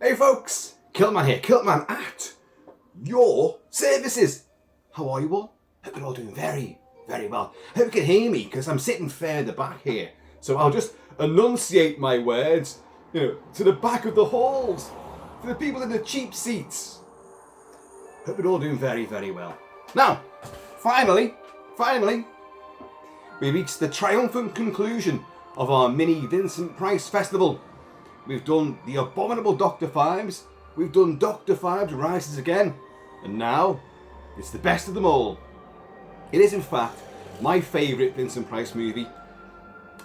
Hey folks, Kilt-Man here, Kilt-Man at your services. How are you all? Hope you're all doing very, very well. Hope you can hear me because I'm sitting fair in the back here. So I'll just enunciate my words, to the back of the halls, to the people in the cheap seats. Hope you're all doing very, very well. Now, finally, we reached the triumphant conclusion of our mini Vincent Price Festival. We've done The Abominable Dr. Phibes, we've done Dr. Phibes Rises Again, and now it's the best of them all. It is in fact my favourite Vincent Price movie.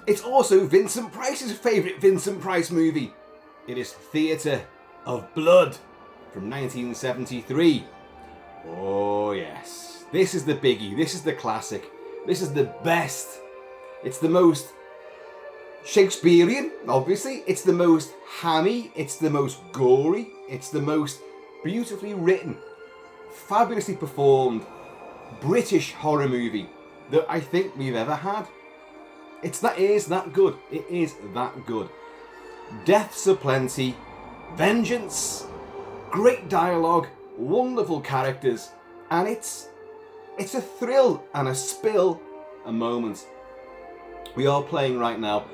It's also Vincent Price's favourite Vincent Price movie. It is Theatre of Blood from 1973. Oh yes, this is the biggie, this is the classic, this is the best. It's the most Shakespearean, obviously. It's the most hammy, it's the most gory, it's the most beautifully written, fabulously performed British horror movie that I think we've ever had. It is that good. It is that good. Deaths aplenty, vengeance, great dialogue, wonderful characters, and it's a thrill and a spill a moment. We are playing right now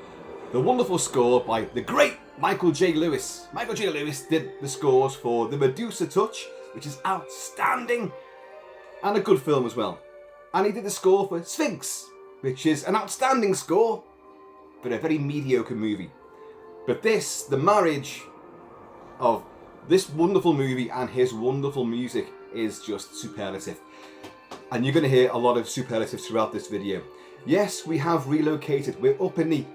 the wonderful score by the great Michael J. Lewis. Michael J. Lewis did the scores for The Medusa Touch, which is outstanding, and a good film as well. And he did the score for Sphinx, which is an outstanding score, but a very mediocre movie. But this, the marriage of this wonderful movie and his wonderful music is just superlative. And you're going to hear a lot of superlatives throughout this video. Yes, we have relocated. We're up in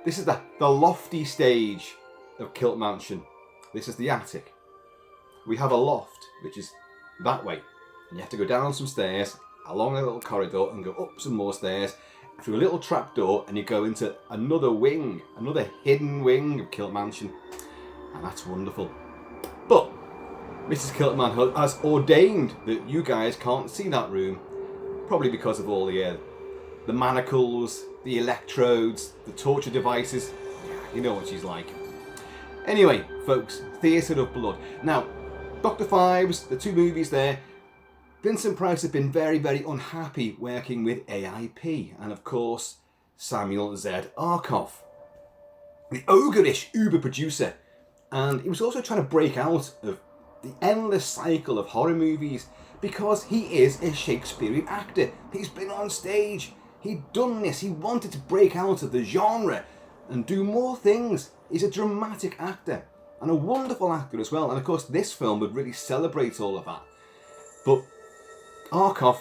this is the lofty stage of Kilt Mansion. This is the attic. We have a loft, which is that way. And you have to go down some stairs, along a little corridor, and go up some more stairs, through a little trapdoor, and you go into another wing, another hidden wing of Kilt Mansion. And that's wonderful. But Mrs. Kilt-Man has ordained that you guys can't see that room, probably because of all the manacles, the electrodes, the torture devices. You know what she's like. Anyway, folks, Theatre of Blood. Now, Dr. Phibes, the two movies there, Vincent Price has been very, very unhappy working with AIP, and of course, Samuel Z. Arkoff, the ogreish Uber producer. And he was also trying to break out of the endless cycle of horror movies because he is a Shakespearean actor. He's been on stage. He'd done this. He wanted to break out of the genre and do more things. He's a dramatic actor and a wonderful actor as well. And of course, this film would really celebrate all of that. But Arkoff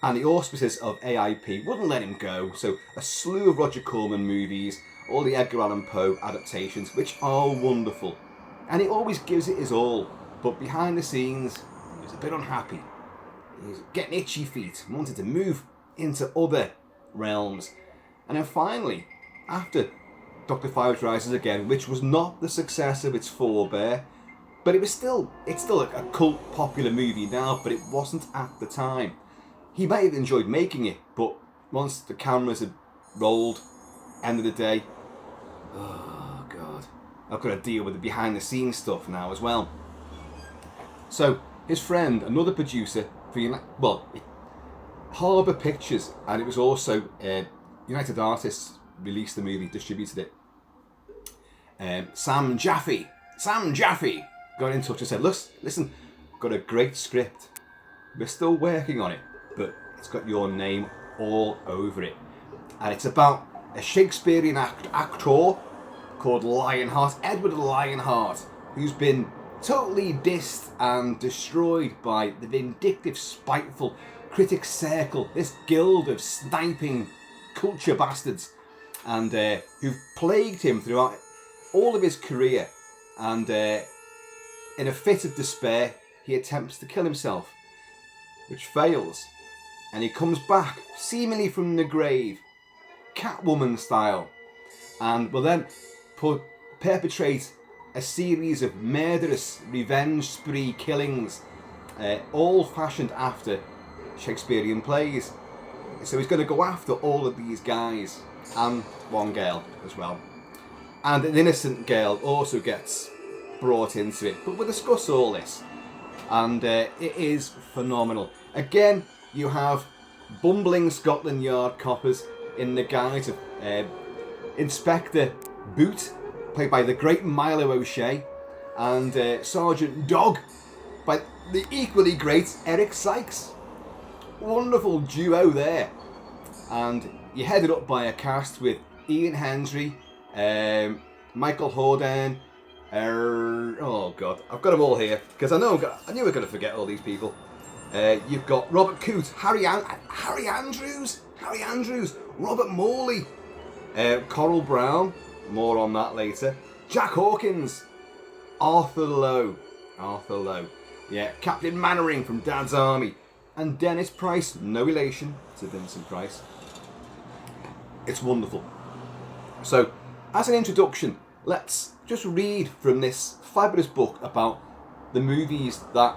and the auspices of AIP wouldn't let him go. So a slew of Roger Corman movies, all the Edgar Allan Poe adaptations, which are wonderful. And he always gives it his all. But behind the scenes, he was a bit unhappy. He was getting itchy feet, wanted to move into other realms. And then finally, after Dr. Phibes Rises Again, which was not the success of its forebear, but it's still a cult popular movie now, but it wasn't at the time. He may have enjoyed making it, but once the cameras had rolled, end of the day, oh God, I've got to deal with the behind the scenes stuff now as well. So his friend, another producer for Harbour Pictures, and it was also United Artists released the movie, distributed it. Sam Jaffe got in touch and said, listen, got a great script. We're still working on it, but it's got your name all over it. And it's about a Shakespearean actor called Lionheart, Edward Lionheart, who's been totally dissed and destroyed by the vindictive, spiteful critics circle, this guild of sniping culture bastards, and who've plagued him throughout all of his career. And in a fit of despair, he attempts to kill himself, which fails. And he comes back, seemingly from the grave, Catwoman style, and will then perpetrate a series of murderous revenge spree killings, all fashioned after Shakespearean plays. So he's going to go after all of these guys, and one girl as well. And an innocent girl also gets brought into it. But we'll discuss all this. And it is phenomenal. Again, you have bumbling Scotland Yard coppers in the guise of Inspector Boot, played by the great Milo O'Shea, and Sergeant Dog, by the equally great Eric Sykes. Wonderful duo there. And you're headed up by a cast with Ian Hendry, Michael Hordern, oh God, I've got them all here, because I knew we're going to forget all these people. You've got Robert Coote, Harry Andrews, Robert Morley, Coral Brown, more on that later, Jack Hawkins, Arthur Lowe, yeah, Captain Mannering from Dad's Army, and Dennis Price, no relation to Vincent Price. It's wonderful. So, as an introduction, let's just read from this fabulous book about the movies that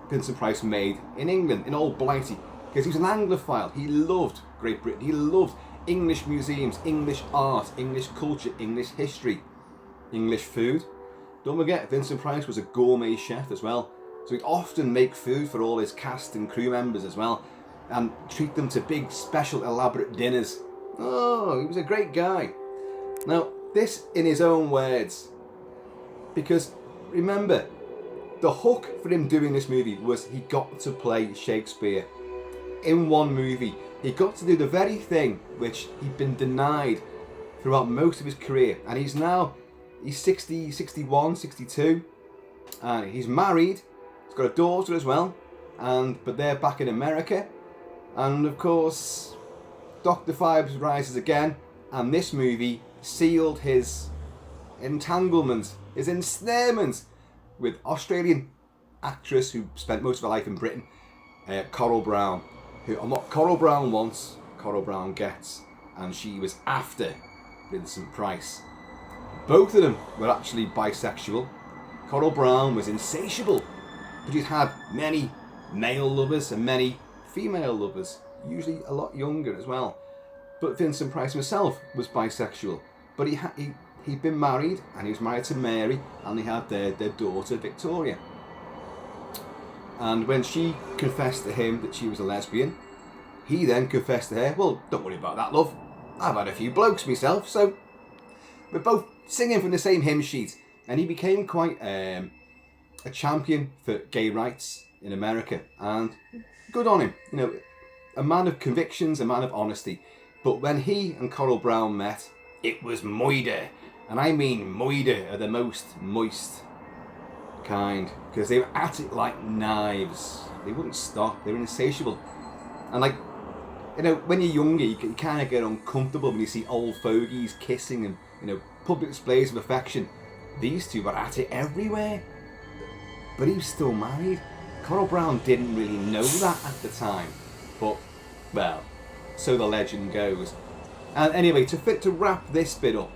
Vincent Price made in England, in Old Blighty, because he was an Anglophile. He loved Great Britain. He loved English museums, English art, English culture, English history, English food. Don't forget, Vincent Price was a gourmet chef as well, so he'd often make food for all his cast and crew members as well, and treat them to big, special, elaborate dinners. Oh, he was a great guy. Now, this in his own words, because remember, the hook for him doing this movie was he got to play Shakespeare in one movie. He got to do the very thing which he'd been denied throughout most of his career. And he's 60, 61, 62, and he's married. He's got a daughter as well, but they're back in America. And of course, Dr. Phibes rises again, and this movie sealed his entanglement, his ensnarement with Australian actress who spent most of her life in Britain, Coral Brown, who what Coral Brown wants, Coral Brown gets, and she was after Vincent Price. Both of them were actually bisexual. Coral Brown was insatiable, but she'd had many male lovers and many female lovers, usually a lot younger as well. But Vincent Price himself was bisexual, but he'd been married, and he was married to Mary, and they had their daughter Victoria. And when she confessed to him that she was a lesbian, he then confessed to her, well, don't worry about that, love. I've had a few blokes myself, so we're both singing from the same hymn sheet. And he became quite a champion for gay rights in America, and good on him. You know, a man of convictions, a man of honesty. But when he and Coral Brown met, it was moider. And I mean moider are the most moist kind, because they were at it like knives. They wouldn't stop. They were insatiable. And like, you know, when you're younger, you kind of get uncomfortable when you see old fogies kissing and, you know, public displays of affection. These two were at it everywhere. But he was still married. Coral Brown didn't really know that at the time. But, well, so the legend goes. And anyway, to wrap this bit up,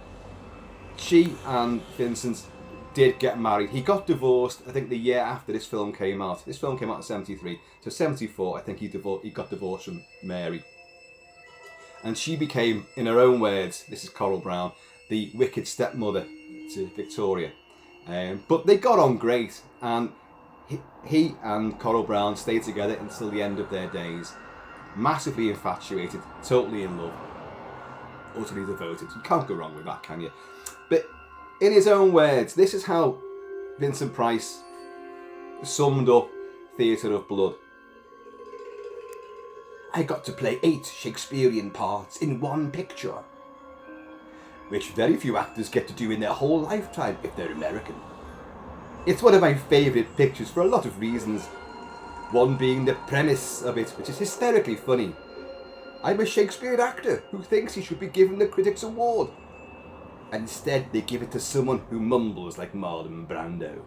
she and Vincent did get married. He got divorced, I think, the year after this film came out. This film came out in 73. So 74, I think he got divorced from Mary. And she became, in her own words, this is Coral Brown, the wicked stepmother to Victoria. But they got on great, and he and Coral Brown stayed together until the end of their days. Massively infatuated, totally in love, utterly devoted. You can't go wrong with that, can you? But in his own words, this is how Vincent Price summed up Theatre of Blood. I got to play 8 Shakespearean parts in one picture, which very few actors get to do in their whole lifetime if they're American. It's one of my favourite pictures for a lot of reasons. One being the premise of it, which is hysterically funny. I'm a Shakespearean actor who thinks he should be given the Critics' Award. And instead they give it to someone who mumbles like Marlon Brando.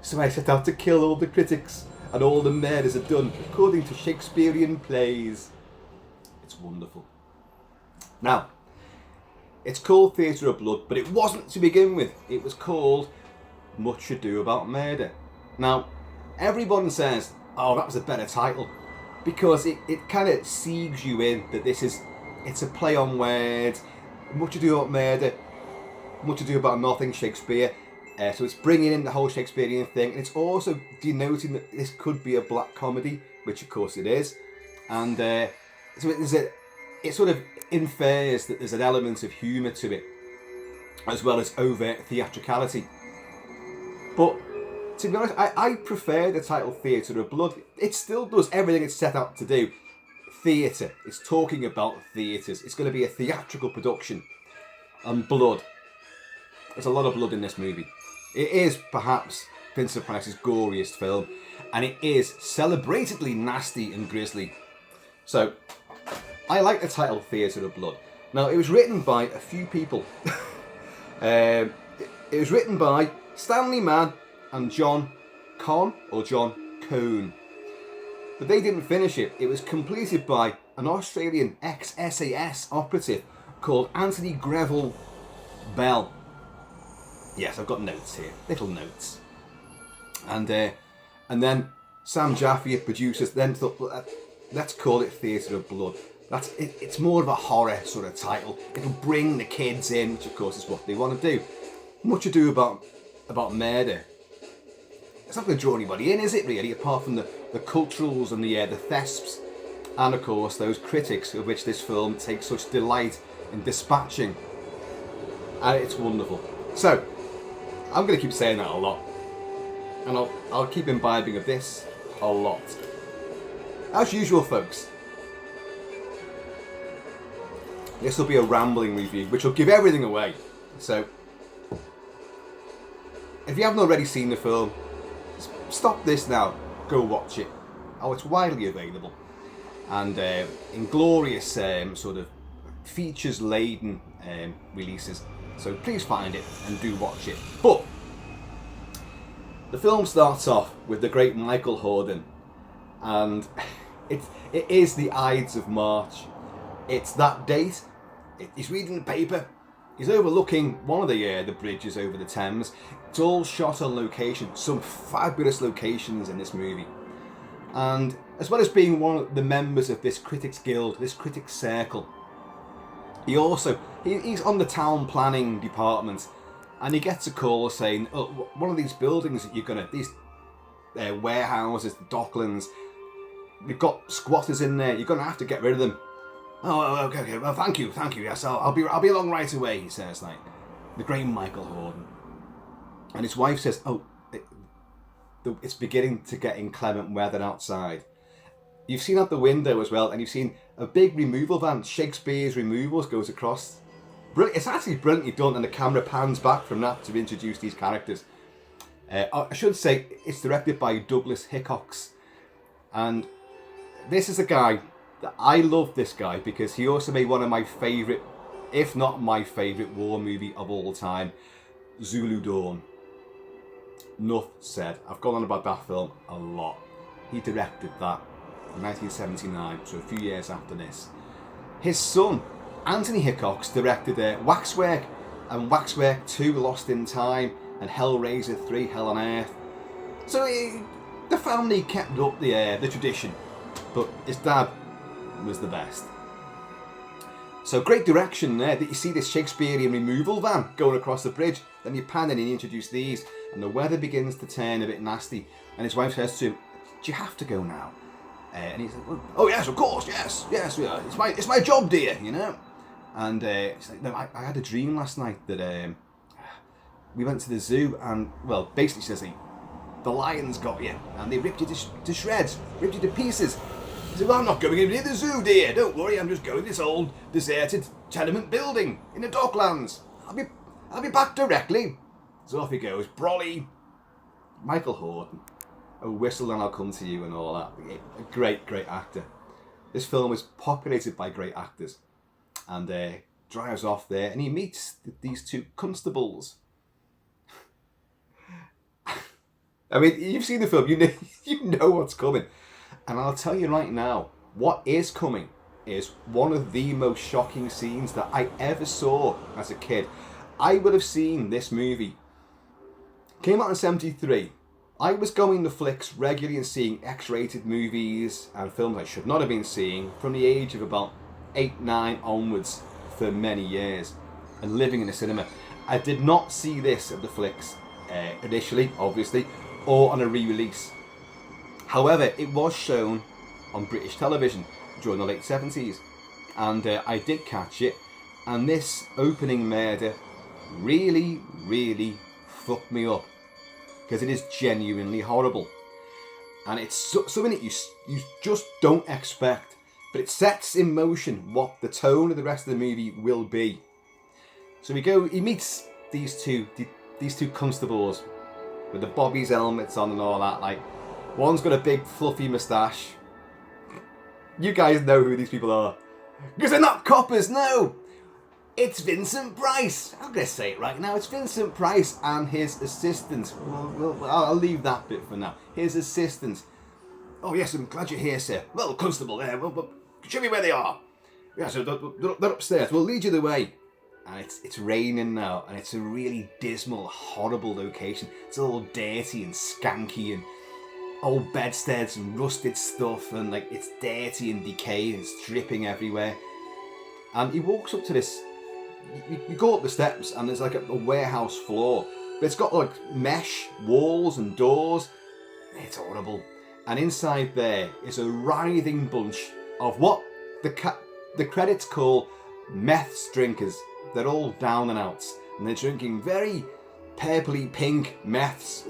So I set out to kill all the critics, and all the murders are done according to Shakespearean plays. It's wonderful. Now, it's called Theatre of Blood, but it wasn't to begin with. It was called Much Ado About Murder. Now, everyone says, oh, that was a better title, because it kind of siegs you in that it's a play on words. Much Ado About Murder, Much Ado About Nothing, Shakespeare. So it's bringing in the whole Shakespearean thing, and it's also denoting that this could be a black comedy, which of course it is. And so it sort of infers that there's an element of humour to it, as well as overt theatricality. But to be honest, I prefer the title Theatre of Blood. It still does everything it's set out to do. Theatre. It's talking about theatres. It's going to be a theatrical production. And blood. There's a lot of blood in this movie. It is perhaps Vincent Price's goriest film, and it is celebratedly nasty and grisly. So, I like the title Theatre of Blood. Now, it was written by a few people. It was written by Stanley Mann and John Cohn. But they didn't finish it. It was completed by an Australian ex-SAS operative called Anthony Greville Bell. Yes, I've got notes here, little notes. And then Sam Jaffe, producers, then thought, well, let's call it Theatre of Blood. It's more of a horror sort of title. It'll bring the kids in, which of course is what they want to do. Much ado about murder. It's not going to draw anybody in, is it really? Apart from the culturals and the thesps, and of course those critics of which this film takes such delight in dispatching. And it's wonderful. So, I'm going to keep saying that a lot. And I'll keep imbibing of this a lot. As usual, folks, this will be a rambling review, which will give everything away. So, if you haven't already seen the film, stop this now, go watch it. Oh, it's widely available. And in glorious sort of features-laden releases. So please find it and do watch it. But the film starts off with the great Michael Hordern, and it is the Ides of March. It's that date. He's reading the paper. He's overlooking one of the bridges over the Thames. It's all shot on location. Some fabulous locations in this movie. And as well as being one of the members of this critics guild, this critics circle, he's on the town planning department, and he gets a call saying, oh, one of these buildings that these warehouses, the docklands, we've got squatters in there, you're going to have to get rid of them. Oh, okay, well, thank you, yes, I'll be along right away, he says, like, the great Michael Hordern. And his wife says, it's beginning to get inclement weather outside. You've seen out the window as well, and you've seen a big removal van, Shakespeare's Removals, goes across. It's actually brilliantly done, and the camera pans back from that to introduce these characters. I should say, it's directed by Douglas Hickox. And this is a guy that I love, this guy, because he also made one of my favourite, if not my favourite, war movie of all time, Zulu Dawn. Enough said. I've gone on about that film a lot. He directed that in 1979, so a few years after this. His son, Anthony Hickox, directed Waxwork, and Waxwork 2, Lost in Time, and Hellraiser 3, Hell on Earth. So the family kept up the tradition, but his dad was the best. So great direction there, that you see this Shakespearean removal van going across the bridge, then you pan in and you introduce these, and the weather begins to turn a bit nasty, and his wife says to him, do you have to go now? And he said, oh yes, of course, yes, it's my job, dear, you know. And he's like, no, I had a dream last night that we went to the zoo, and, well, basically she says, the lions got you, and they ripped you to shreds, ripped you to pieces. He said, well, I'm not going near the zoo, dear, don't worry, I'm just going to this old deserted tenement building in the Docklands. I'll be back directly. So off he goes, Brolly, Michael Hordern, oh, whistle and I'll come to you, and all that. A great, great actor. This film is populated by great actors, and drives off there, and he meets these two constables. I mean, you've seen the film, you know what's coming. And I'll tell you right now, what is coming is one of the most shocking scenes that I ever saw as a kid. I would have seen this movie. Came out in 1973. I was going to flicks regularly and seeing X-rated movies and films I should not have been seeing from the age of about 8, 9 onwards for many years, and living in a cinema. I did not see this at the flicks. initially, obviously, or on a re-release. However, it was shown on British television during the late 70s, and I did catch it, and this opening murder really, really fucked me up, because it is genuinely horrible, and it's something that you just don't expect, but it sets in motion what the tone of the rest of the movie will be. So he meets these two constables with the Bobby's helmets on and all that. Like, one's got a big fluffy moustache. You guys know who these people are, because they're not coppers. No, it's Vincent Price. I'm going to say it right now. It's Vincent Price and his assistant. Well, I'll leave that bit for now. His assistant. Oh yes, I'm glad you're here, sir. Well, constable there. Well, show me where they are. Yeah, so they're upstairs. We'll lead you the way. And it's raining now, and it's a really dismal, horrible location. It's all dirty and skanky, and old bedsteads and rusted stuff, and like it's dirty and decayed, and it's dripping everywhere. And he walks up to this. You go up the steps, and there's like a warehouse floor, but it's got like mesh walls and doors. It's horrible. And inside there is a writhing bunch of what the credits call meth drinkers. They're all down and outs, and they're drinking very purpley pink meths,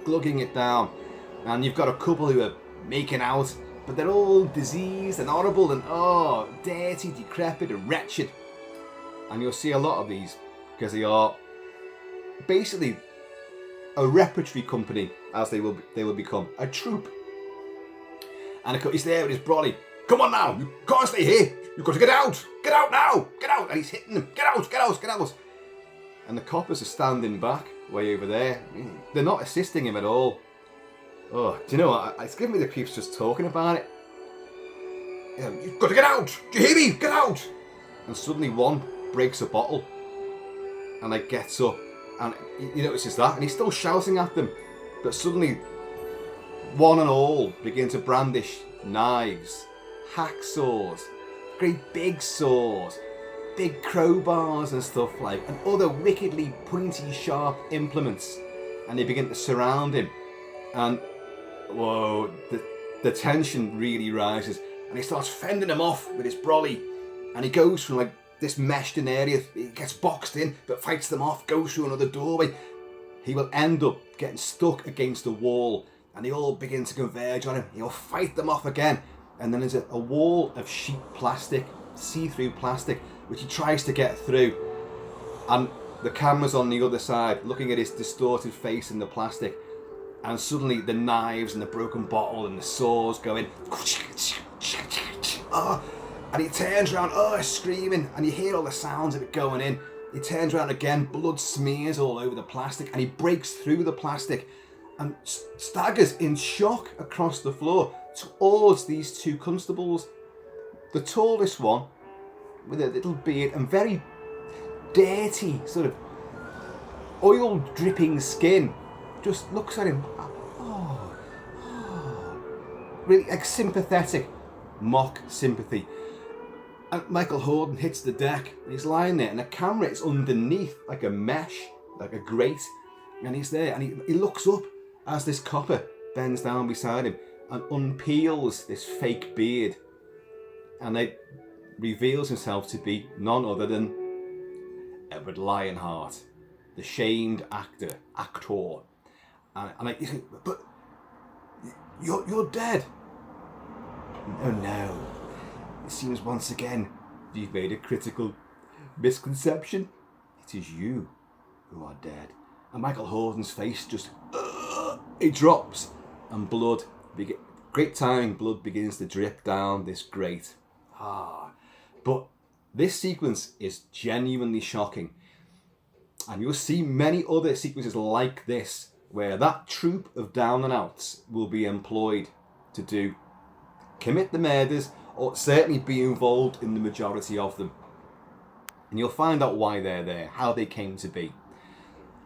glugging it down. And you've got a couple who are making out, but they're all diseased and horrible and dirty, decrepit and wretched. And you'll see a lot of these, because they are basically a repertory company, as they will become, a troupe. And he's there with his brolly. Come on now, you can't stay here. You've got to get out. Get out now. Get out. And he's hitting them. Get out, get out, get out. And the coppers are standing back, way over there. They're not assisting him at all. Oh, do you know what? It's giving me the creeps just talking about it. You've got to get out. Do you hear me? Get out. And suddenly one breaks a bottle and like gets up, and he notices that, and he's still shouting at them. But suddenly one and all begin to brandish knives, hacksaws, great big saws, big crowbars and stuff like, and other wickedly pointy sharp implements, and they begin to surround him. And whoa, the tension really rises, and he starts fending them off with his brolly, and he goes from like this meshed in area, he gets boxed in but fights them off, goes through another doorway. He will end up getting stuck against a wall, and they all begin to converge on him. He'll fight them off again, and then there's a wall of sheet plastic, see-through plastic, which he tries to get through, and the camera's on the other side looking at his distorted face in the plastic, and suddenly the knives and the broken bottle and the saws go in, and he turns around, screaming, and you hear all the sounds of it going in. He turns around again, blood smears all over the plastic, and he breaks through the plastic and staggers in shock across the floor towards these two constables. The tallest one, with a little beard and very dirty, sort of oil dripping skin, just looks at him, really like sympathetic, mock sympathy. And Michael Hordern hits the deck, and he's lying there, and the camera is underneath, like a mesh, like a grate, and he's there, and he looks up as this copper bends down beside him and unpeels this fake beard, and it reveals himself to be none other than Edward Lionheart, the shamed actor. And you think, but you're dead. Oh no. It seems once again you've made a critical misconception. It is you who are dead. And Michael Hordern's face just, it drops, and blood, great timing, blood begins to drip down this grate. But this sequence is genuinely shocking. And you'll see many other sequences like this, where that troupe of down and outs will be employed to commit the murders, or certainly be involved in the majority of them. And you'll find out why they're there, how they came to be.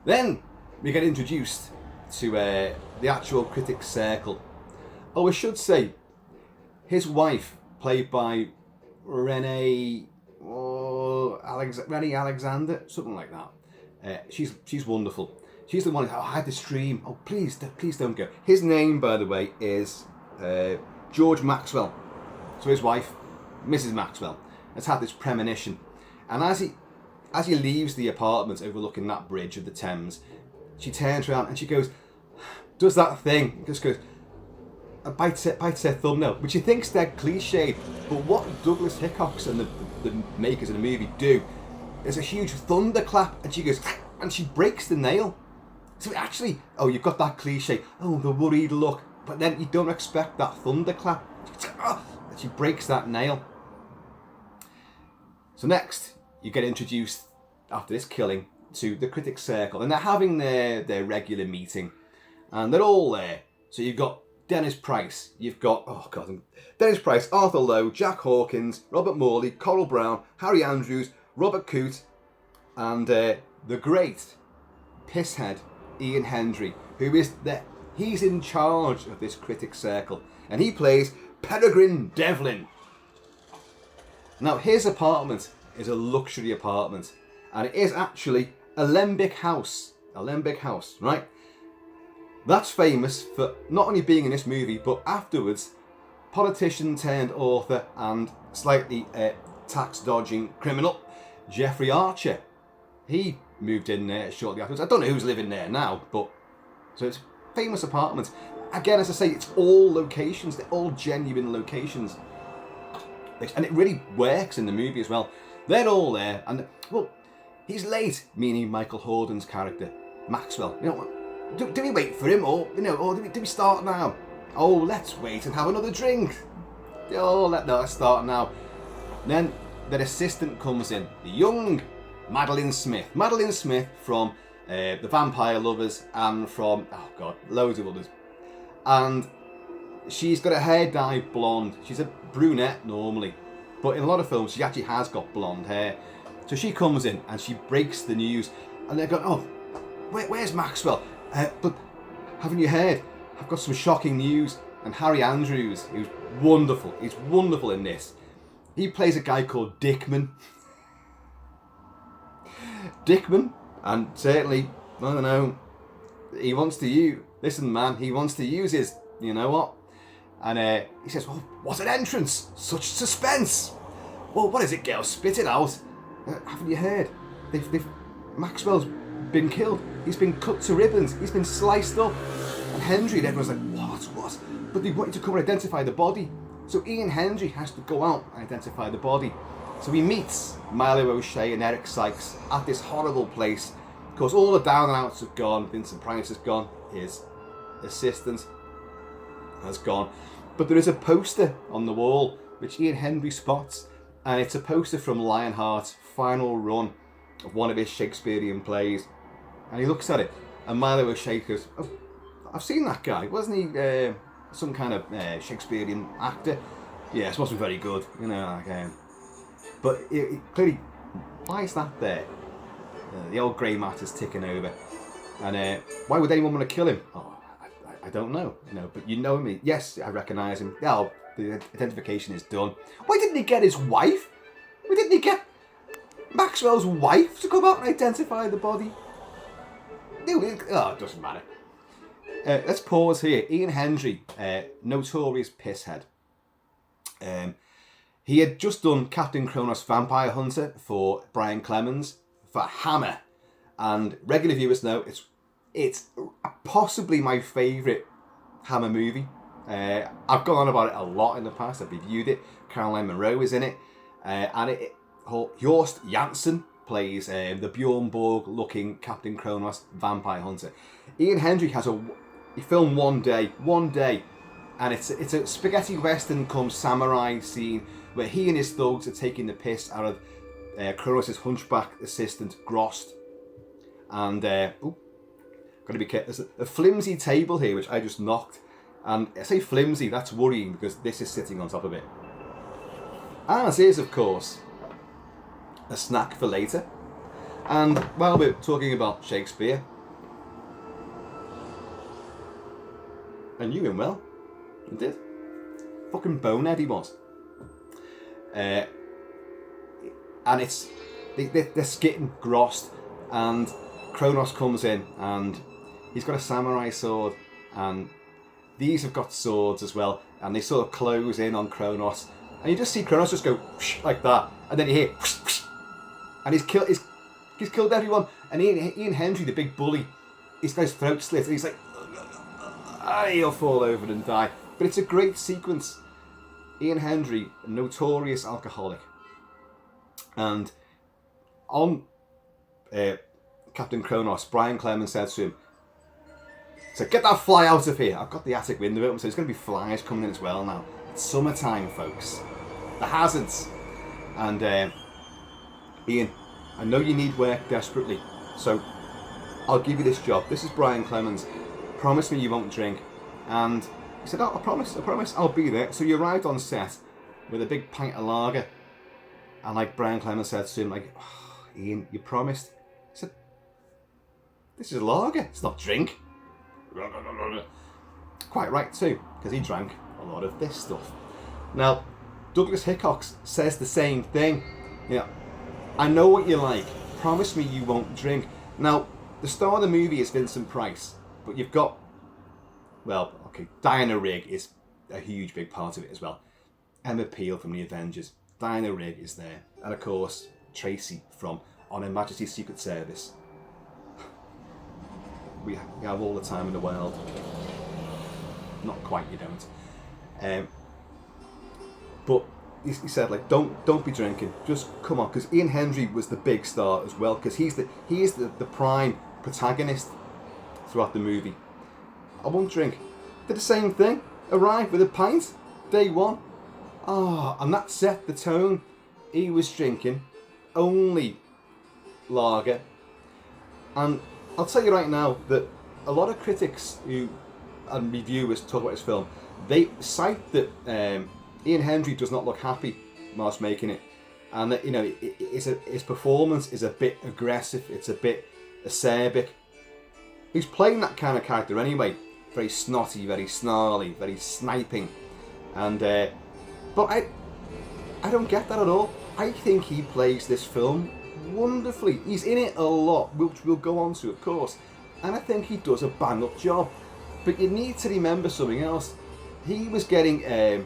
Then we get introduced to the actual critics' circle. Oh, I should say, his wife, played by Renee Alexander, something like that. She's wonderful. She's the one who, I had this dream. Oh, please don't go. His name, by the way, is George Maxwell. So his wife, Mrs. Maxwell, has had this premonition. And as he leaves the apartment overlooking that bridge of the Thames, she turns around and she goes, does that thing, just goes, bites her thumbnail, which he thinks they're cliched, but what Douglas Hickox and the makers of the movie do, there's a huge thunderclap, and she goes, and she breaks the nail. So actually, oh, you've got that cliche, oh, the worried look, but then you don't expect that thunderclap, and she breaks that nail. So next, you get introduced, after this killing, to the Critics' Circle, and they're having their regular meeting, and they're all there. So you've got Dennis Price, you've got, Dennis Price, Arthur Lowe, Jack Hawkins, Robert Morley, Coral Brown, Harry Andrews, Robert Coote, and the great pisshead Ian Hendry, who is he's in charge of this Critics' Circle, and he plays Peregrine Devlin. Now, his apartment is a luxury apartment, and it is actually Alembic House, right? That's famous for not only being in this movie, but afterwards, politician turned author and slightly tax-dodging criminal, Jeffrey Archer. He moved in there shortly afterwards. I don't know who's living there now, but so it's famous apartments. Again, as I say, it's all locations. They're all genuine locations. And it really works in the movie as well. They're all there, and, well, he's late, meaning Michael Hordern's character, Maxwell. You know, do we wait for him, or do we start now? Oh, let's wait and have another drink. Oh, let's start now. Then their assistant comes in, the young Madeline Smith. Madeline Smith from The Vampire Lovers and from, loads of others. And she's got her hair dyed blonde. She's a brunette normally, but in a lot of films she actually has got blonde hair. So she comes in and she breaks the news, and they're going, oh, where's Maxwell? But haven't you heard? I've got some shocking news. And Harry Andrews, who's wonderful, he's wonderful in this. He plays a guy called Dickman. Dickman, and certainly, I don't know, he wants to use, listen man, he wants to use his, you know what? And he says, well, what an entrance, such suspense. Well, what is it, girl, spit it out. Haven't you heard? Maxwell's been killed. He's been cut to ribbons. He's been sliced up. And Hendry, and everyone's like, what? But they want you to come and identify the body. So Ian Hendry has to go out and identify the body. So he meets Milo O'Shea and Eric Sykes at this horrible place. Of course, all the down and outs have gone. Vincent Price has gone. His assistant has gone. But there is a poster on the wall which Ian Hendry spots. And it's a poster from Lionheart's final run of one of his Shakespearean plays. And he looks at it, and Milo O'Shea goes, oh, I've seen that guy. Wasn't he some kind of Shakespearean actor? Yeah, it wasn't very good, you know. But it clearly, why is that there? The old grey matter's ticking over. And why would anyone want to kill him? Oh, I don't know. But you know me. Yes, I recognise him. Oh, the identification is done. Why didn't he get his wife? Why didn't he get Maxwell's wife to come out and identify the body? It doesn't matter. Let's pause here. Ian Hendry, notorious pisshead. He had just done Captain Kronos Vampire Hunter for Brian Clemens for Hammer, and regular viewers know it's possibly my favourite Hammer movie. I've gone on about it a lot in the past. I've reviewed it. Caroline Munro is in it, and Jorst Janssen plays the Bjorn Borg-looking Captain Kronos Vampire Hunter. Ian Hendry he filmed one day, and it's a spaghetti western come samurai scene where he and his thugs are taking the piss out of Kronos' hunchback assistant Grost. And gotta be careful. There's a flimsy table here which I just knocked, and I say flimsy, that's worrying because this is sitting on top of it. As is, of course, a snack for later. And while we're talking about Shakespeare, I knew him well. I did. Fucking bonehead he was. And it's they're skitting Grost, and Kronos comes in and he's got a samurai sword, and these have got swords as well, and they sort of close in on Kronos, and you just see Kronos just go whoosh, like that, and then you hear whoosh, whoosh, and he's killed everyone. And Ian Hendry, the big bully, he's got his throat slit, and he's like, he'll fall over and die. But it's a great sequence. Ian Hendry, a notorious alcoholic, and on Captain Kronos, Brian Clemens said to him, so get that fly out of here. I've got the attic window open, so there's going to be flies coming in as well now. It's summertime, folks. The hazards. And Ian, I know you need work desperately, so I'll give you this job. This is Brian Clemens. Promise me you won't drink. And he said, I promise, I'll be there. So he arrived on set with a big pint of lager. And like Brian Clemens said to him, like, oh, Ian, you promised. He said, this is lager, it's not drink. Quite right too, because he drank a lot of this stuff. Now, Douglas Hickox says the same thing. You know, I know what you like. Promise me you won't drink. Now, the star of the movie is Vincent Price, but you've got, well, okay, Diana Rigg is a huge big part of it as well. Emma Peel from the Avengers. Diana Rigg is there. And of course, Tracy from On Her Majesty's Secret Service. We have all the time in the world. Not quite, you don't. But he said, like, don't be drinking. Just come on, because Ian Hendry was the big star as well, because he is the prime protagonist throughout the movie. I won't drink. Did the same thing. Arrived with a pint, day one. And that set the tone. He was drinking only lager. And I'll tell you right now that a lot of critics and reviewers talk about this film, they cite that Ian Hendry does not look happy whilst making it, and that, you know, his performance is a bit aggressive, it's a bit acerbic. He's playing that kind of character anyway, very snotty, very snarly, very sniping, and but I don't get that at all. I think he plays this film wonderfully. He's in it a lot, which we'll go on to, of course, and I think he does a bang-up job. But you need to remember something else. He was getting a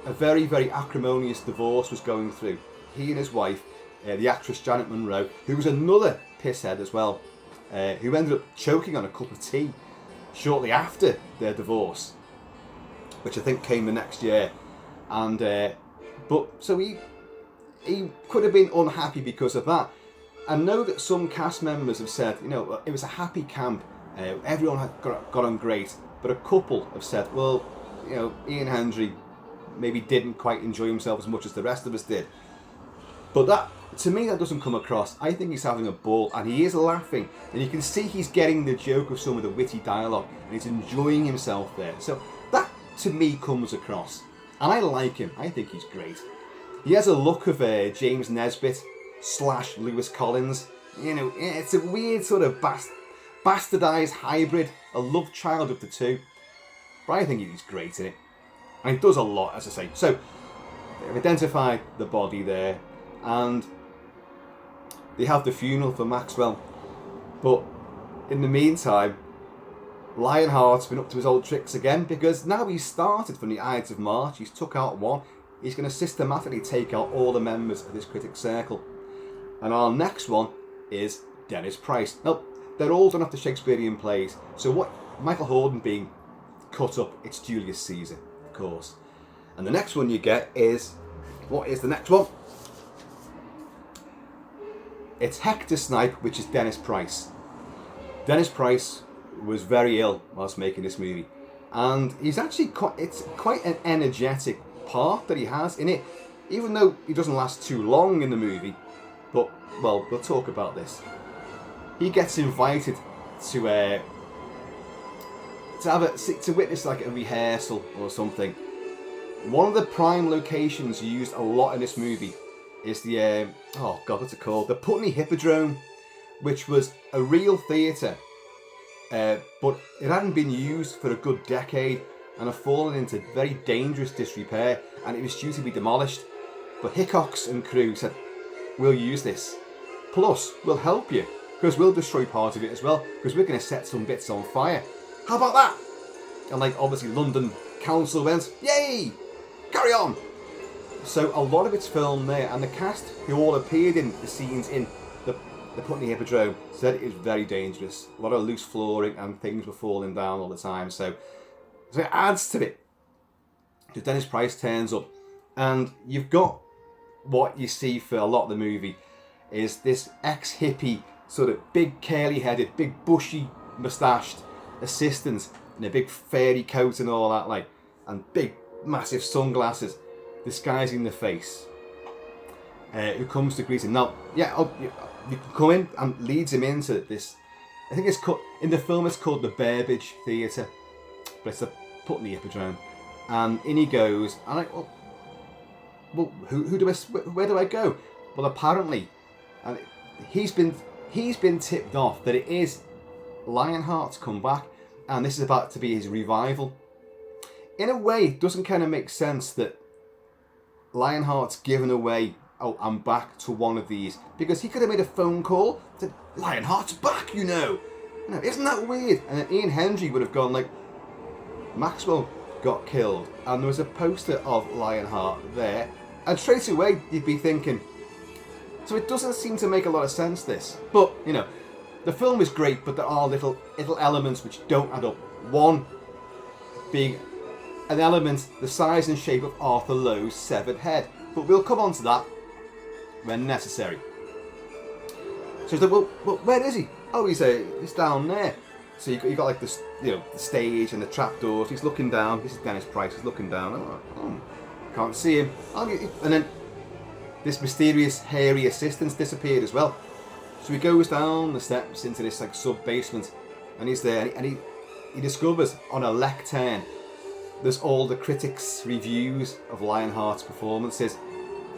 very, very acrimonious divorce was going through. He and his wife, the actress Janet Munro, who was another pisshead as well, who ended up choking on a cup of tea shortly after their divorce, which I think came the next year. And but so he could have been unhappy because of that. I know that some cast members have said, you know, it was a happy camp, everyone had got on great, but a couple have said, well, you know, Ian Hendry maybe didn't quite enjoy himself as much as the rest of us did. But that, to me, that doesn't come across. I think he's having a ball, and he is laughing, and you can see he's getting the joke of some of the witty dialogue, and he's enjoying himself there. So that, to me, comes across, and I like him. I think he's great. He has a look of James Nesbitt / Lewis Collins. You know, it's a weird sort of bastardized hybrid, a love child of the two. But I think he's great in it. And he does a lot, as I say. So, they've identified the body there, and they have the funeral for Maxwell. But in the meantime, Lionheart's been up to his old tricks again, because now he's started from the Ides of March, he's took out one, he's going to systematically take out all the members of this critic circle. And our next one is Dennis Price. Now, they're all done after Shakespearean plays, so what Michael Hordern being cut up, it's Julius Caesar, of course. And the next one you get is, what is the next one? It's Hector Snipe, which is Dennis Price. Dennis Price was very ill whilst making this movie, and he's actually it's quite an energetic part that he has in it, even though he doesn't last too long in the movie. But, well, we'll talk about this. He gets invited to witness like a rehearsal or something. One of the prime locations used a lot in this movie is the what's it called? The Putney Hippodrome, which was a real theatre, but it hadn't been used for a good decade and had fallen into very dangerous disrepair, and it was due to be demolished. But Hickox and crew said, we'll use this. Plus, we'll help you. because we'll destroy part of it as well, because we're going to set some bits on fire. How about that? And like, obviously London Council went, yay, carry on. So a lot of it's filmed there, and the cast who all appeared in the scenes in the Putney Hippodrome said it was very dangerous. A lot of loose flooring and things were falling down all the time, so it adds to it. So Dennis Price turns up, and you've got what you see for a lot of the movie is this ex-hippie, sort of big curly-headed, big bushy moustached assistant in a big fairy coat and all that, like, and big massive sunglasses disguising the face, who comes to greet him. Now, yeah, you can come in, and leads him into this. I think it's called, in the film it's called the Burbage Theatre, but it's the Putney Hippodrome. And in he goes, and I, well, where do I go? Well, apparently, and he's been tipped off that it is Lionheart's comeback, and this is about to be his revival. In a way, it doesn't kind of make sense that Lionheart's given away, oh, I'm back to one of these, because he could have made a phone call, said, Lionheart's back, you know. Isn't that weird? And then Ian Hendry would have gone like, Maxwell got killed, and there was a poster of Lionheart there, and straight away you'd be thinking, so it doesn't seem to make a lot of sense, this. But, you know, the film is great, but there are little elements which don't add up. One being an element the size and shape of Arthur Lowe's severed head, but we'll come on to that when necessary. So he's like, well, where is he? Oh, he's down there. So you got like this, you know, the stage and the trapdoors. He's looking down. This is Dennis Price. He's looking down. Oh, can't see him. And then this mysterious hairy assistant's disappeared as well. So he goes down the steps into this like sub basement, and he's there, and he discovers on a lectern there's all the critics' reviews of Lionheart's performances,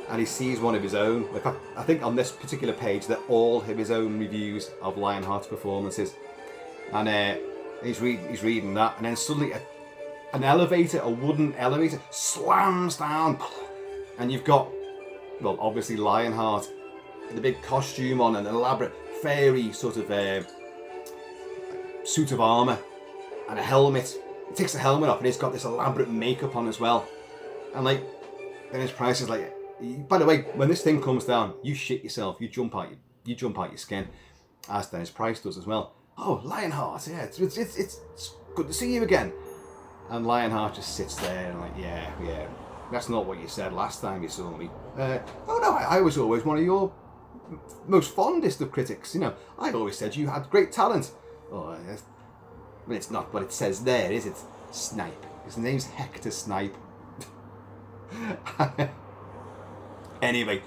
and he sees one of his own. In fact, I think on this particular page they're all of his own reviews of Lionheart's performances. And he's reading that, and then suddenly a wooden elevator slams down, and you've got, well, obviously Lionheart in a big costume on, an elaborate fairy sort of suit of armour and a helmet. He takes the helmet off, and he's got this elaborate makeup on as well. And like, Dennis Price is like, by the way, when this thing comes down, you shit yourself, you jump out your skin, as Dennis Price does as well. Oh, Lionheart, yeah, it's good to see you again. And Lionheart just sits there and like, yeah, that's not what you said last time you saw me. Oh no, I was always one of your most fondest of critics, you know. I always said you had great talent. Oh, well, it's not what it says there, is it? Snipe. His name's Hector Snipe. Anyway,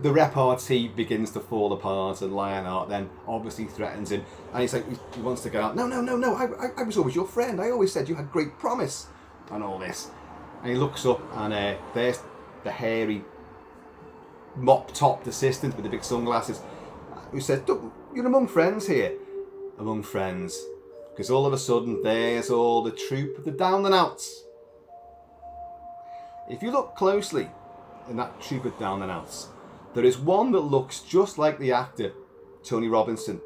the repartee begins to fall apart, and Lionheart then obviously threatens him, and he's like, he wants to get out. No, I was always your friend. I always said you had great promise, and all this. And he looks up, and there's the hairy, mop-topped assistant with the big sunglasses, who says, you're among friends here. Among friends. Because all of a sudden, there's all the troupe of the down and outs. If you look closely in that troupe of down and outs, there is one that looks just like the actor Tony Robinson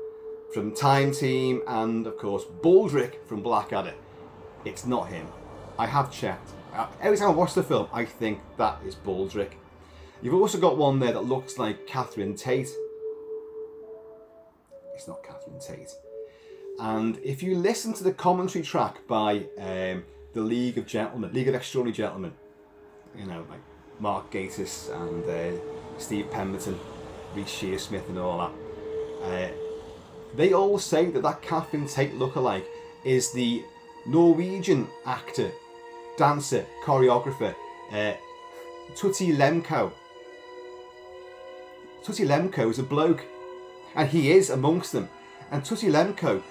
from Time Team, and of course Baldrick from Blackadder. It's not him. I have checked. Every time I watch the film, I think that is Baldrick. You've also got one there that looks like Catherine Tate. It's not Catherine Tate. And if you listen to the commentary track by the League of Extraordinary Gentlemen, you know, like Mark Gatiss and Steve Pemberton, Reece Shearsmith and all that, they all say that Catherine Tate lookalike is the Norwegian actor, dancer, choreographer, Tutti Lemko. Tutti Lemko is a bloke, and he is amongst them. And Tutti Lemko,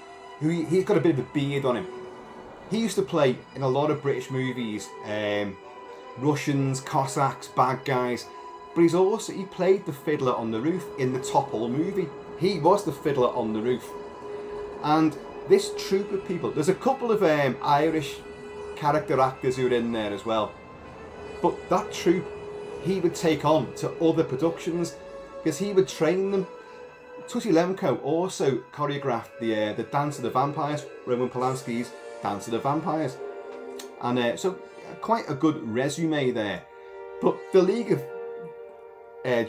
he's got a bit of a beard on him. He used to play in a lot of British movies, Russians, Cossacks, bad guys. But he played the fiddler on the roof in the Topple movie. He was the fiddler on the roof. And this troupe of people, there's a couple of Irish character actors who are in there as well. But that troupe, he would take on to other productions, because he would train them. Tutti also choreographed the Dance of the Vampires, Roman Polanski's Dance of the Vampires. And so quite a good resume there. But the League of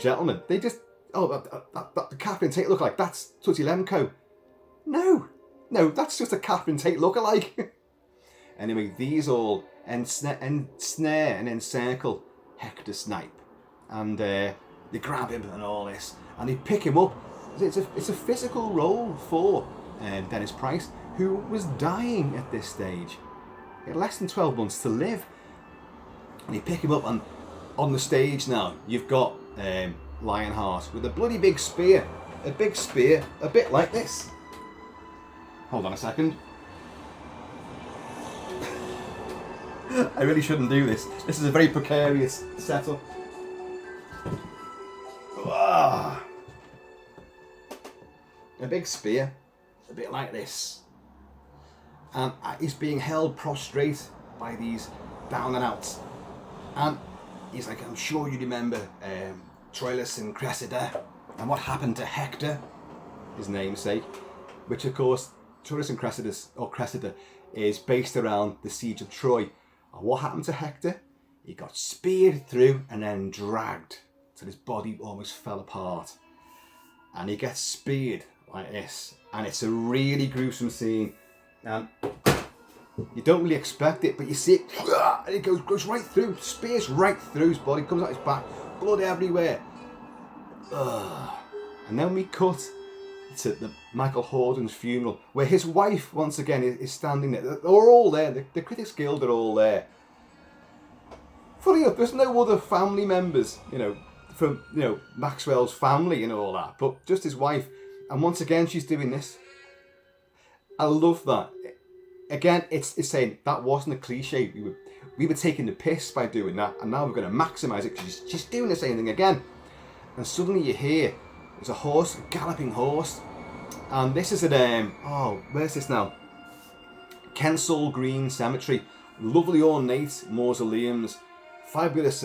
Gentlemen, they just, the Catherine Tate lookalike, that's Tutti Lemko. No, that's just a Catherine Tate lookalike. Anyway, these all ensnare and encircle Hector Snipe. And they grab him and all this. And they pick him up. It's a physical role for Dennis Price, who was dying at this stage. He had less than 12 months to live. And they pick him up, and on the stage now, you've got Lionheart with a bloody big spear. A big spear, a bit like this. Hold on a second. I really shouldn't do this. This is a very precarious setup. Ah. A big spear, a bit like this. And he's being held prostrate by these down and outs. And he's like, I'm sure you remember Troilus and Cressida and what happened to Hector, his namesake, which of course Troilus and Cressida is based around the siege of Troy. And what happened to Hector? He got speared through and then dragged till his body almost fell apart. And he gets speared like this, and it's a really gruesome scene. And you don't really expect it, but you see it, and it goes right through, spears right through his body, comes out his back, blood everywhere. And then we cut to the Michael Hordern's funeral, where his wife once again is standing there. They're all there. The Critics Guild are all there. Funny enough, there's no other family members, from Maxwell's family and all that, but just his wife. And once again, she's doing this. I love that. Again, it's saying that wasn't a cliche. We were taking the piss by doing that, and now we're going to maximise it because she's doing the same thing again. And suddenly you hear there's a horse, a galloping horse, and this is at where's this now? Kensal Green Cemetery. Lovely ornate mausoleums, fabulous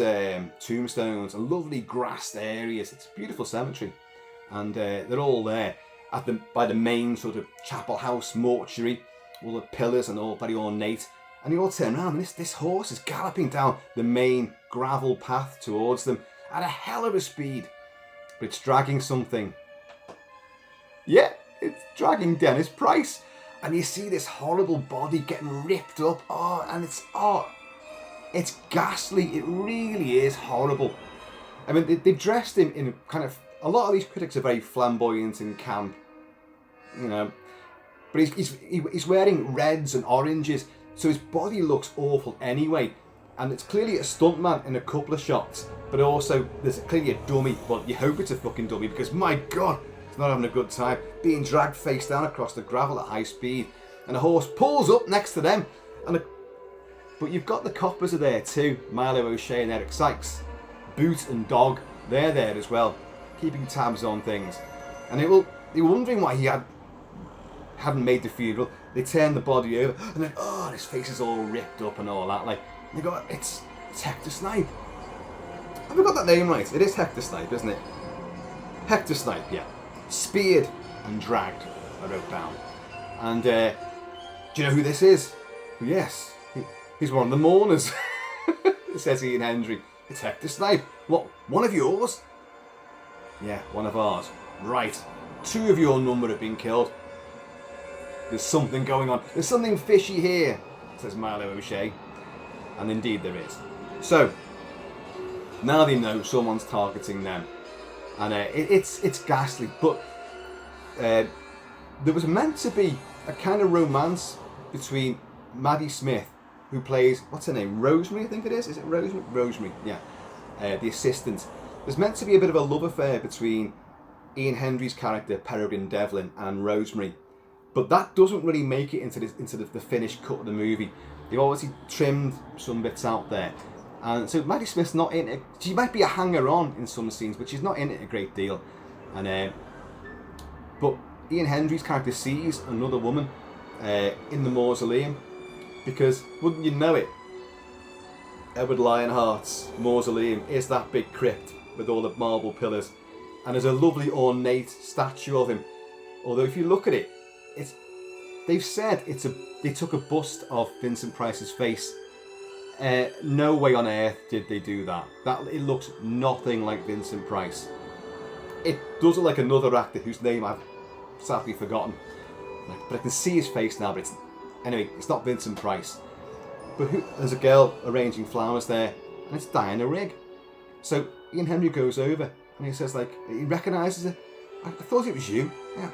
tombstones, and lovely grassed areas. It's a beautiful cemetery. And they're all there by the main sort of chapel house mortuary, all the pillars and all very ornate. And they all turn around, and this horse is galloping down the main gravel path towards them at a hell of a speed. But it's dragging something. Yeah, it's dragging Dennis Price. And you see this horrible body getting ripped up. And it's ghastly. It really is horrible. I mean, they dressed him in kind of, a lot of these critics are very flamboyant and camp, but he's wearing reds and oranges, so his body looks awful anyway. And it's clearly a stuntman in a couple of shots, but also there's clearly a dummy. Well, you hope it's a fucking dummy, because my God, it's not having a good time, being dragged face down across the gravel at high speed. And a horse pulls up next to them, but you've got the coppers are there too, Milo O'Shea and Eric Sykes. Boot and Dog, they're there as well, keeping tabs on things. And they were wondering why he hadn't made the funeral. They turn the body over, and then his face is all ripped up and all that. Like, they go, it's Hector Snipe. Have we got that name right? It is Hector Snipe, isn't it? Hector Snipe, yeah. Speared and dragged, I wrote down. And do you know who this is? Yes, he's one of the mourners. Says Ian Hendry. It's Hector Snipe. What, one of yours? Yeah, one of ours. Right. 2 of your number have been killed. There's something going on. There's something fishy here, says Milo O'Shea. And indeed there is. So, now they know someone's targeting them. And it's ghastly. But there was meant to be a kind of romance between Maddie Smith, who plays, what's her name? Rosemary, I think it is. Is it Rosemary? Rosemary, yeah. The assistant. There's meant to be a bit of a love affair between Ian Hendry's character, Peregrine Devlin, and Rosemary. But that doesn't really make it into the finished cut of the movie. They obviously trimmed some bits out there. And so Maddie Smith's not in it. She might be a hanger-on in some scenes, but she's not in it a great deal. And but Ian Hendry's character sees another woman in the mausoleum, because, wouldn't you know it, Edward Lionheart's mausoleum is that big crypt with all the marble pillars. And there's a lovely ornate statue of him. Although if you look at it, they've said they took a bust of Vincent Price's face. No way on earth did they do that. It looks nothing like Vincent Price. It does look like another actor whose name I've sadly forgotten. But I can see his face now, but it's not Vincent Price. But there's a girl arranging flowers there, and it's Diana Rigg. So Ian Henry goes over, and he says, he recognises her. I thought it was you. Yeah.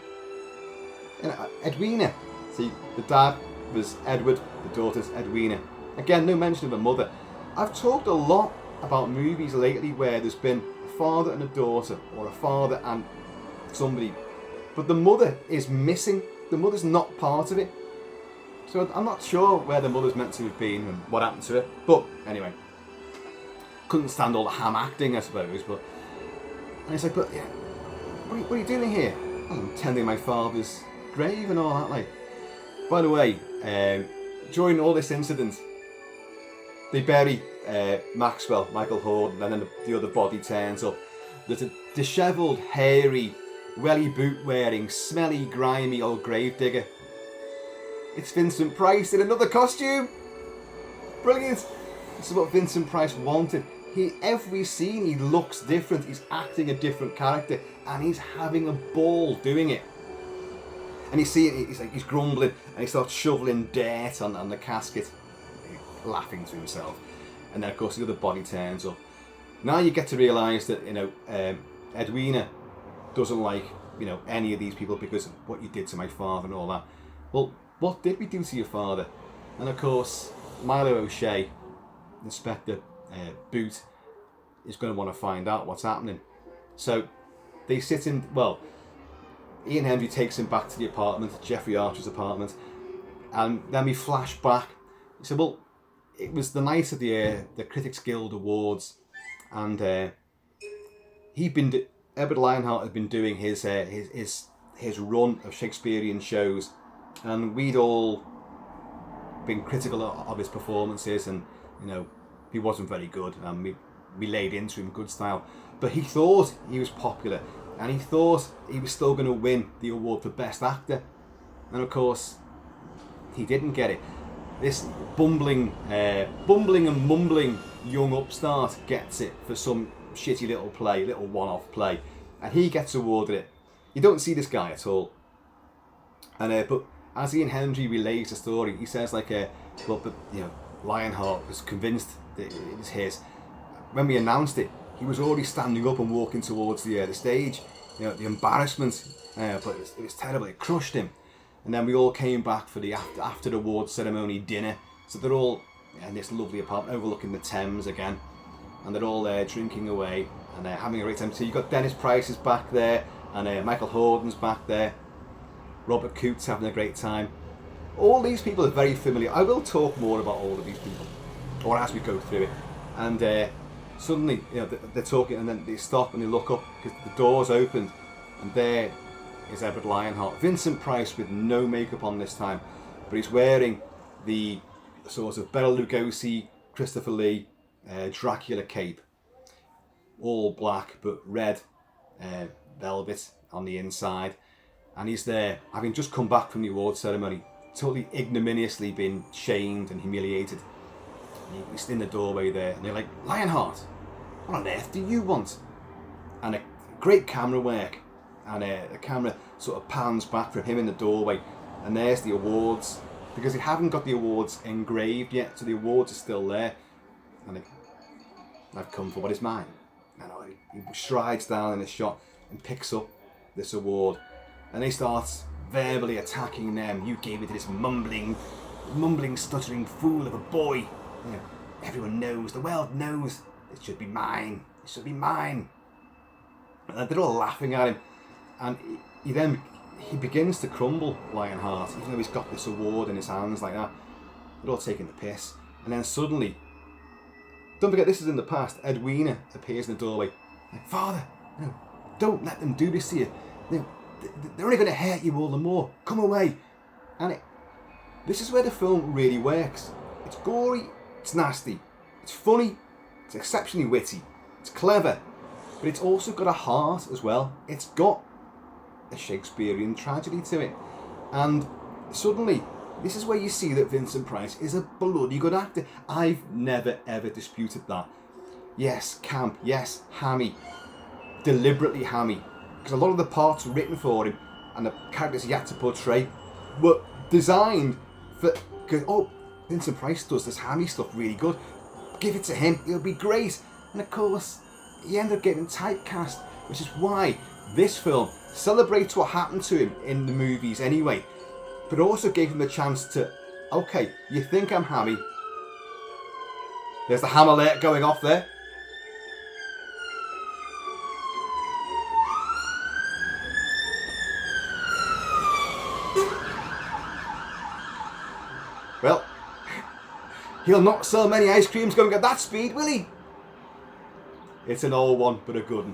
Edwina. See, the dad was Edward, the daughter's Edwina. Again, no mention of a mother. I've talked a lot about movies lately where there's been a father and a daughter, or a father and somebody, but the mother is missing. The mother's not part of it. So I'm not sure where the mother's meant to have been and what happened to her. But anyway, couldn't stand all the ham acting, I suppose. And he's like, but yeah, what are you doing here? I'm tending my father's grave and all that. By the way, during all this incident, they bury Michael Horden, and then the other body turns up. There's a dishevelled, hairy, welly boot wearing, smelly, grimy old gravedigger. It's Vincent Price in another costume. Brilliant. This is what Vincent Price wanted. Every scene he looks different. He's acting a different character, and he's having a ball doing it. And you see it, he's grumbling, and he starts shoveling dirt on the casket, laughing to himself. And then of course the other body turns up. Now you get to realise that Edwina doesn't like any of these people because of what you did to my father and all that. Well, what did we do to your father? And of course Milo O'Shea, Inspector Boot, is going to want to find out what's happening. So they sit in. Well, Ian Henry takes him back to the apartment, Jeffrey Archer's apartment, and then we flash back. He said, well, it was the night of the Critics Guild Awards, and Edward Lionheart had been doing his run of Shakespearean shows, and we'd all been critical of his performances, and he wasn't very good, and we laid into him good style. But he thought he was popular, and he thought he was still going to win the award for Best Actor, and of course he didn't get it. This bumbling and mumbling young upstart gets it for some shitty little one-off play, and he gets awarded it. You don't see this guy at all. And but as Ian Henry relays the story, he says Lionheart was convinced that it was his. When we announced it, he was already standing up and walking towards the stage. The embarrassment, but it was terrible. It crushed him. And then we all came back for the after award ceremony dinner. So they're all in this lovely apartment overlooking the Thames again, and they're all there drinking away and having a great time. So you've got Dennis Price is back there, and Michael Horden's back there. Robert Coote's having a great time. All these people are very familiar. I will talk more about all of these people, or as we go through it. And suddenly, they're talking, and then they stop and they look up because the door's opened, and there is Edward Lionheart. Vincent Price with no makeup on this time, but he's wearing the sort of Bela Lugosi, Christopher Lee, Dracula cape, all black but red velvet on the inside, and he's there having just come back from the award ceremony, totally ignominiously been shamed and humiliated. He's in the doorway there, and they're like, Lionheart, what on earth do you want? And a great camera work, and the camera sort of pans back from him in the doorway, and there's the awards, because they haven't got the awards engraved yet, so the awards are still there. And I've come for what is mine. And he strides down in the shot and picks up this award, and he starts verbally attacking them. You gave it to this mumbling, stuttering fool of a boy. Everyone knows, the world knows, it should be mine. It should be mine. And they're all laughing at him, and he begins to crumble, Lionheart, even though he's got this award in his hands like that. They're all taking the piss, and then suddenly, don't forget this is in the past, Edwina appears in the doorway. Like, Father, don't let them do this to you. They're only going to hurt you all the more. Come away. And this is where the film really works. It's gory, it's nasty, it's funny, it's exceptionally witty, it's clever, but it's also got a heart as well. It's got a Shakespearean tragedy to it. And suddenly, this is where you see that Vincent Price is a bloody good actor. I've never ever disputed that. Yes, camp, yes, hammy, deliberately hammy, because a lot of the parts written for him and the characters he had to portray were designed for, oh, Vincent Price does this hammy stuff really good, give it to him, it'll be great. And of course, he ended up getting typecast, which is why this film celebrates what happened to him in the movies anyway, but also gave him the chance to, okay, you think I'm hammy, there's the ham alert going off there. Well, he'll not sell many ice creams going at that speed, will he? It's an old one, but a good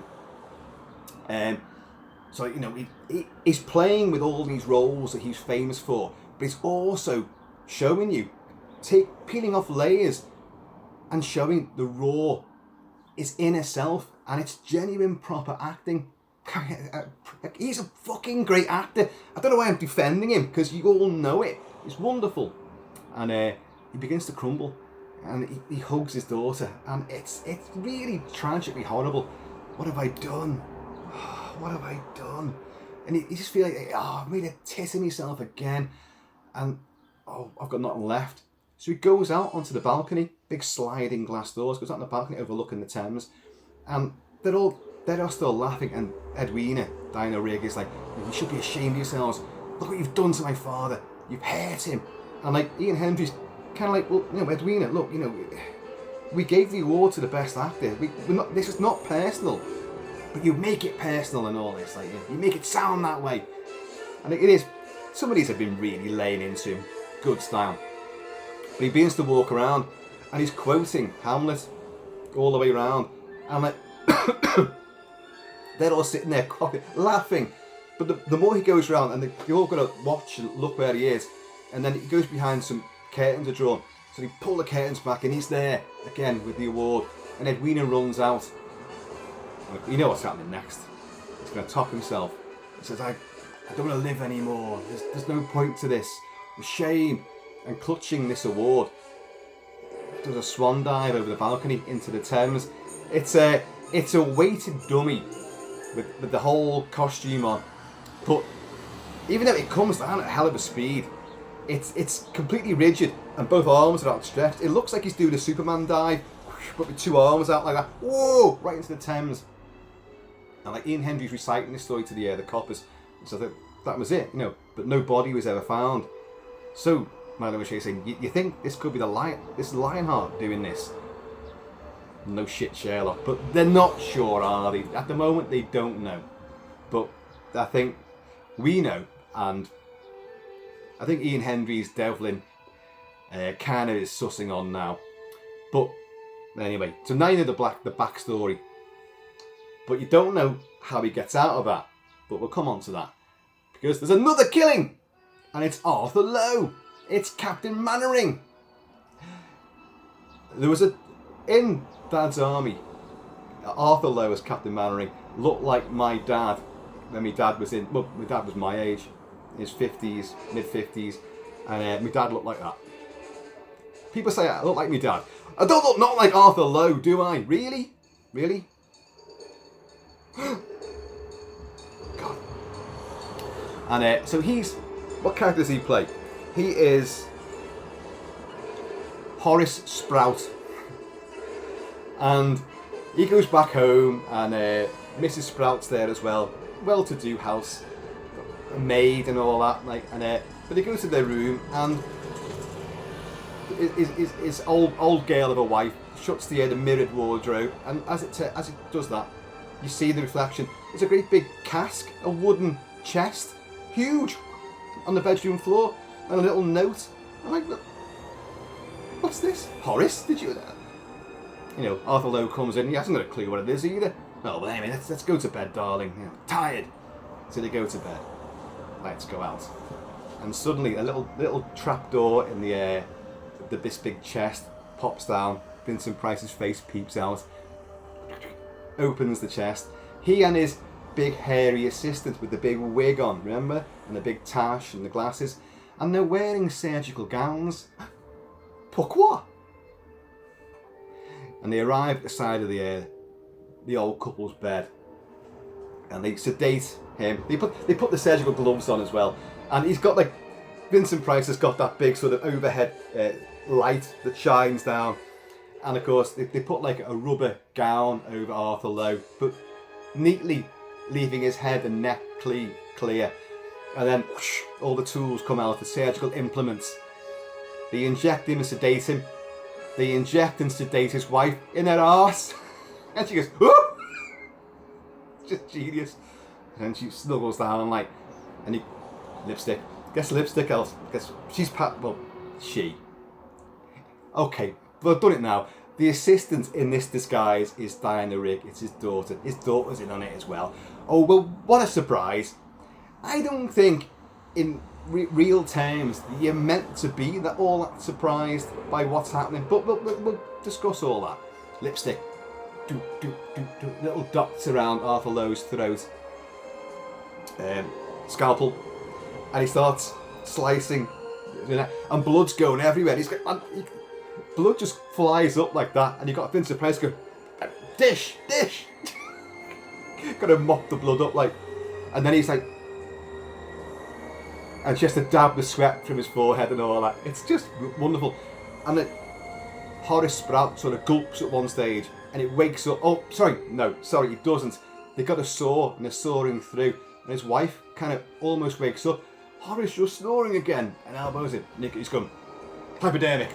one. So, you know, he's playing with all these roles that he's famous for, but he's also showing you, peeling off layers and showing the raw, his inner self, and it's genuine, proper acting. He's a fucking great actor. I don't know why I'm defending him, because you all know it. He's wonderful. And he begins to crumble, and he hugs his daughter, and it's really tragically horrible. What have I done? What have I done? And you just feel like, oh, I've made a tit of myself again, and oh, I've got nothing left. So he goes out onto the balcony, big sliding glass doors, goes out on the balcony overlooking the Thames, and they're all still laughing, and Edwina, Dino Rig, is like, you should be ashamed of yourselves. Look what you've done to my father. You've hurt him. And like Ian Hendry's kind of like, well, you know, Edwina, look, you know, we gave the award to the best actor. We're not. This is not personal, but you make it personal and all this. Like you make it sound that way, and it is. Some of these have been really laying into him, good style. But he begins to walk around, and he's quoting Hamlet all the way around, and like they're all sitting there laughing. But the more he goes around, and they're all gonna watch and look where he is. And then he goes behind some curtains are drawn. So they pull the curtains back and he's there again with the award. And Edwina runs out. You know what's happening next. He's going to top himself. He says, I don't want to live anymore. There's no point to this. The shame. And clutching this award, does a swan dive over the balcony into the Thames. It's a weighted dummy with the whole costume on. But even though it comes down at a hell of a speed, it's completely rigid and both arms are outstretched. It looks like he's doing a Superman dive, but with two arms out like that. Whoa! Right into the Thames. And like Ian Hendry's reciting this story to the coppers. So that was it, you know. But no body was ever found. So Milo was saying, you think this could be this Lionheart doing this? No shit, Sherlock. But they're not sure, are they? At the moment, they don't know. But I think we know, and I think Ian Hendry's Devlin kind of is sussing on now. But anyway, so now you know the backstory. But you don't know how he gets out of that. But we'll come on to that. Because there's another killing! And it's Arthur Lowe. It's Captain Mannering. There was in Dad's Army, Arthur Lowe as Captain Mannering looked like my dad when my dad was my dad was my age, his 50s, mid-50s, and my dad looked like that. People say I look like my dad. I don't look not like Arthur Lowe, do I? Really? Really? God. And so what character does he play? He is Horace Sprout. And he goes back home, and Mrs. Sprout's there as well. Well-to-do house, a maid and all that. But he goes to their room, and his old girl of a wife shuts the mirrored wardrobe, and as it does that, you see the reflection. It's a great big cask, a wooden chest, huge, on the bedroom floor, and a little note. I'm like, what's this? Horace, did you? You know, Arthur Lowe comes in. He hasn't got a clue what it is either. Oh, well, anyway, let's go to bed, darling. You know, tired. So they go to bed. Let's go out. And suddenly, a little trapdoor in this big chest pops down. Vincent Price's face peeps out. opens the chest. He and his big hairy assistant with the big wig on, remember? And the big tash and the glasses. And they're wearing surgical gowns. Pourquoi? And they arrive at the side of the old couple's bed. And they sedate him. They put the surgical gloves on as well. And he's got like, Vincent Price has got that big sort of overhead light that shines down. And of course, they put like a rubber gown over Arthur Lowe, but neatly leaving his head and neck clear. And then whoosh, all the tools come out, the surgical implements. They inject him and sedate him. They inject and sedate his wife in her arse. And she goes, whoop! Just genius. And she snuggles down like, and he, lipstick. Guess lipstick else. Guess she's she. Okay, well, I've done it now. The assistant in this disguise is Diana Rigg. It's his daughter. His daughter's in on it as well. Oh, well, what a surprise. I don't think in real terms you're meant to be all that surprised by what's happening. But we'll discuss all that. Lipstick. Little dots around Arthur Lowe's throat. Scalpel. And he starts slicing. And blood's going everywhere. Blood just flies up like that, and you've got Vincent Price go, dish! Gotta mop the blood up, like, and then he's like, and she has to dab the sweat from his forehead and all that. It's just wonderful. And then Horace Sprout sort of gulps at one stage, and it wakes up. Oh, sorry, it doesn't. They got a saw, and they're sawing through, and his wife kind of almost wakes up. Horace, you're snoring again, and elbows him. He's gone, hypodermic.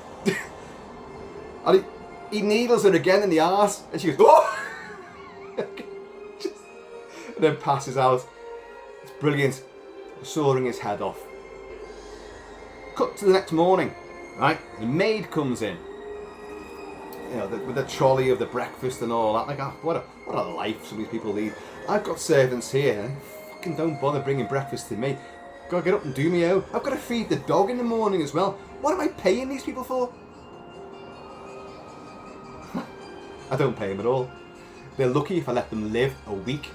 And he needles her again in the arse, and she goes, oh! And then passes out. It's brilliant. Sawing his head off. Cut to the next morning, right? The maid comes in, with the trolley of the breakfast and all that. Like, what a life some of these people lead. I've got servants here, and fucking don't bother bringing breakfast to me. Gotta get up and do me out. I've got to feed the dog in the morning as well. What am I paying these people for? I don't pay them at all. They're lucky if I let them live a week.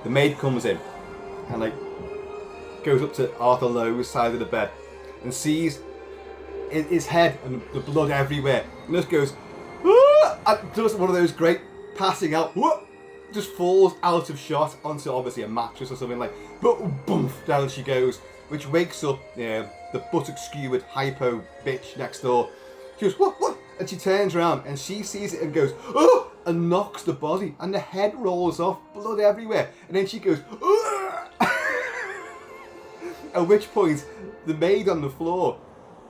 The maid comes in and goes up to Arthur Lowe's side of the bed and sees his head and the blood everywhere, and just goes, ah! And does one of those great passing out, whoop, just falls out of shot onto obviously a mattress or something, like boom, down she goes, which wakes up the buttock skewered hypo bitch next door. She goes, what? And she turns around and she sees it and goes, oh! And knocks the body, and the head rolls off, blood everywhere, and then she goes, oh! At which point the maid on the floor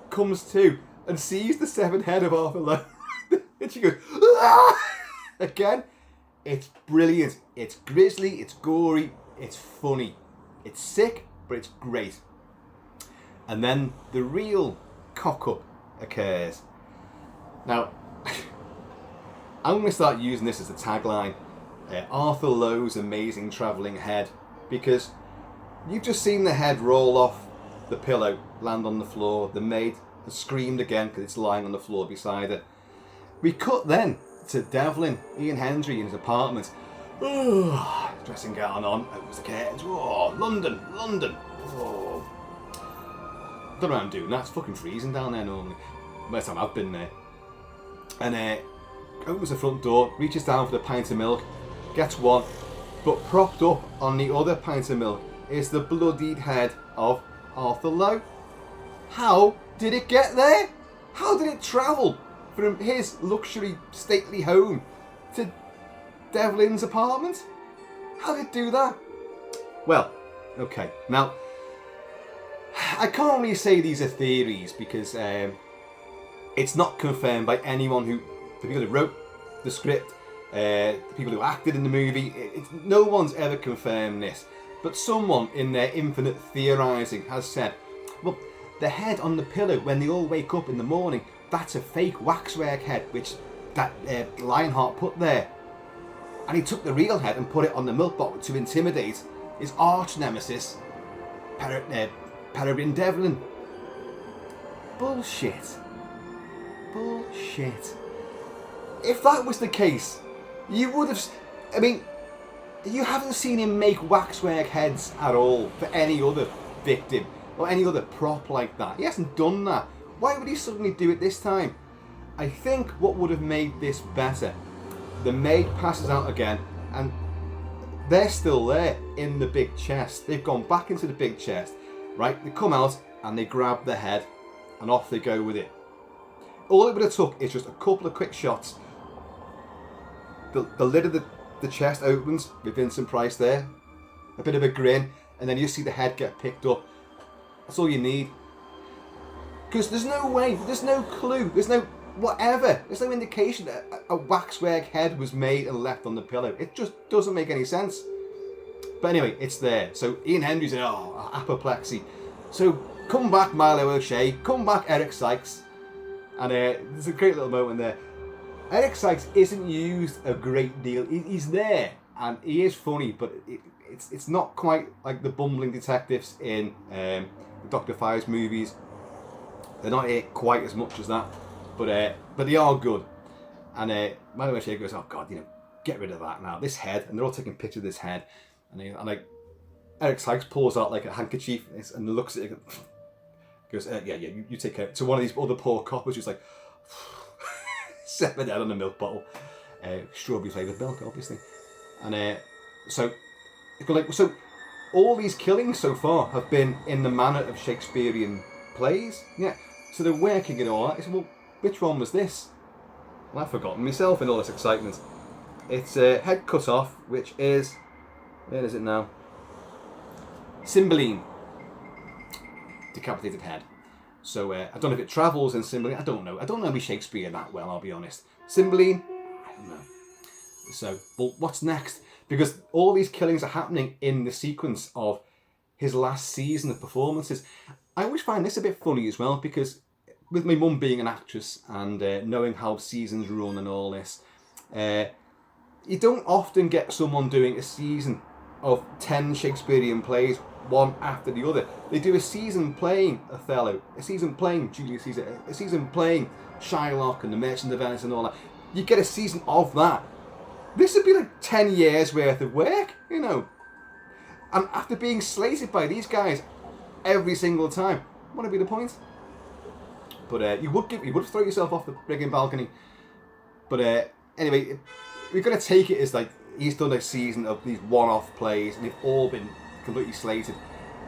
comes to and sees the severed head of Arthur Lowe. And she goes, ah! Again. It's brilliant. It's grisly, it's gory, it's funny, it's sick, but it's great. And then the real cock-up occurs. Now, I'm going to start using this as a tagline, Arthur Lowe's amazing travelling head, because you've just seen the head roll off the pillow, land on the floor. The maid has screamed again because it's lying on the floor beside her. We cut then to Devlin, Ian Hendry in his apartment. Oh, dressing gown on, opens the curtains. Oh, London. Oh. Don't know what I'm doing. That's fucking freezing down there normally. Most time I've been there. And opens the front door, reaches down for the pint of milk, gets one, but propped up on the other pint of milk is the bloodied head of Arthur Lowe. How did it get there? How did it travel from his luxury stately home to Devlin's apartment? How did it do that? Well, okay, now I can't really say these are theories because it's not confirmed by anyone the people who wrote the script, the people who acted in the movie. No one's ever confirmed this, but someone in their infinite theorising has said, well, the head on the pillow when they all wake up in the morning, that's a fake waxwork head which that Lionheart put there, and he took the real head and put it on the milk bottle to intimidate his arch nemesis Peregrine Devlin. Bullshit. Bullshit. If that was the case, you would have... I mean, you haven't seen him make waxwork heads at all for any other victim or any other prop like that. He hasn't done that. Why would he suddenly do it this time? I think what would have made this better, the maid passes out again and they're still there in the big chest. They've gone back into the big chest, right? They come out and they grab the head and off they go with it. All it would have took is just a couple of quick shots. The lid of the chest opens with Vincent Price there, a bit of a grin, and then you see the head get picked up. That's all you need. Because there's no way, there's no clue, there's no whatever, there's no indication that a waxwork head was made and left on the pillow. It just doesn't make any sense. But anyway, it's there. So Ian Hendry's in, apoplexy. So come back Milo O'Shea, come back Eric Sykes. And there's a great little moment there. Eric Sykes isn't used a great deal. He's there and he is funny, but it's not quite like the bumbling detectives in the Dr. Fives movies. They're not here quite as much as that, but they are good. And Milo O'Shea goes, "Oh God, get rid of that now. This head," and they're all taking pictures of this head. And like Eric Sykes pulls out like a handkerchief and looks at it. Goes, yeah, you take care. So one of these other poor coppers who's like, set my head on a milk bottle, strawberry flavoured milk, obviously. And so all these killings so far have been in the manner of Shakespearean plays. Yeah. So they're working it all out. I said, well, which one was this? Well, I've forgotten myself in all this excitement. It's head cut off, which is, where is it now? Cymbeline. Decapitated head. So I don't know if it travels in Cymbeline. I don't know. I don't know Shakespeare that well, I'll be honest. Cymbeline, I don't know. So, but what's next? Because all these killings are happening in the sequence of his last season of performances. I always find this a bit funny as well, because with my mum being an actress and knowing how seasons run and all this, you don't often get someone doing a season of 10 Shakespearean plays one after the other. They do a season playing Othello, a season playing Julius Caesar, a season playing Shylock and The Merchant of Venice and all that. You get a season of that. This would be like 10 years worth of work, And after being slated by these guys every single time, what would be the point? But you would throw yourself off the frigging balcony. But anyway, we're going to take it as like he's done a season of these one-off plays and they've all been completely slated.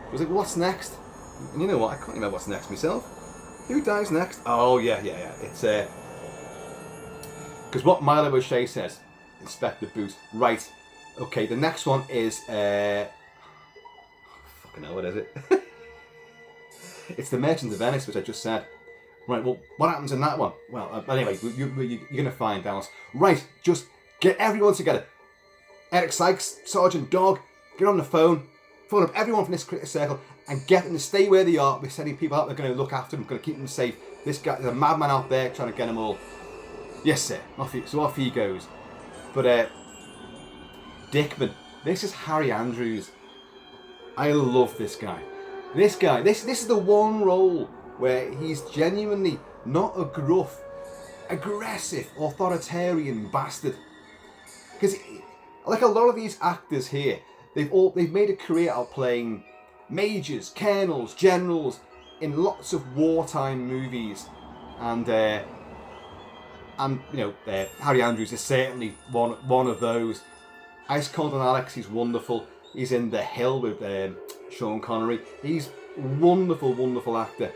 I was like, well, what's next? And you know what? I can't remember what's next myself. Who dies next? Oh, yeah. It's because what Milo O'Shea says, Inspector Boot. Right. Okay, the next one is fucking hell, what is it? It's The Merchant of Venice, which I just said. Right, well, what happens in that one? Well, anyway, you're going to find out. Right, just get everyone together. Eric Sykes, Sergeant Dog, get on the phone up everyone from this critical circle and get them to stay where they are. We're sending people out that are going to look after them, going to keep them safe. This guy, there's a madman out there trying to get them all. Yes, sir. Off he goes. But Dickman, this is Harry Andrews. I love this guy. This is the one role where he's genuinely not a gruff, aggressive, authoritarian bastard. Because like a lot of these actors here, they've made a career out playing majors, colonels, generals in lots of wartime movies, and Harry Andrews is certainly one of those. Ice Cold and Alex, he's wonderful. He's in The Hill with Sean Connery. He's wonderful actor.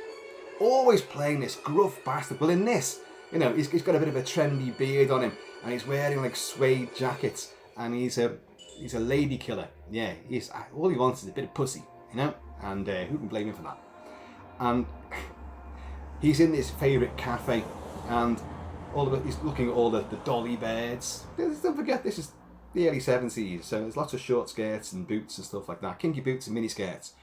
Always playing this gruff bastard. Well, in this, he's got a bit of a trendy beard on him, and he's wearing like suede jackets, and he's a lady killer. Yeah, all he wants is a bit of pussy, and who can blame him for that? And he's in his favourite cafe, and he's looking at all the dolly birds. Don't forget, this is the early 70s, so there's lots of short skirts and boots and stuff like that, kinky boots and mini skirts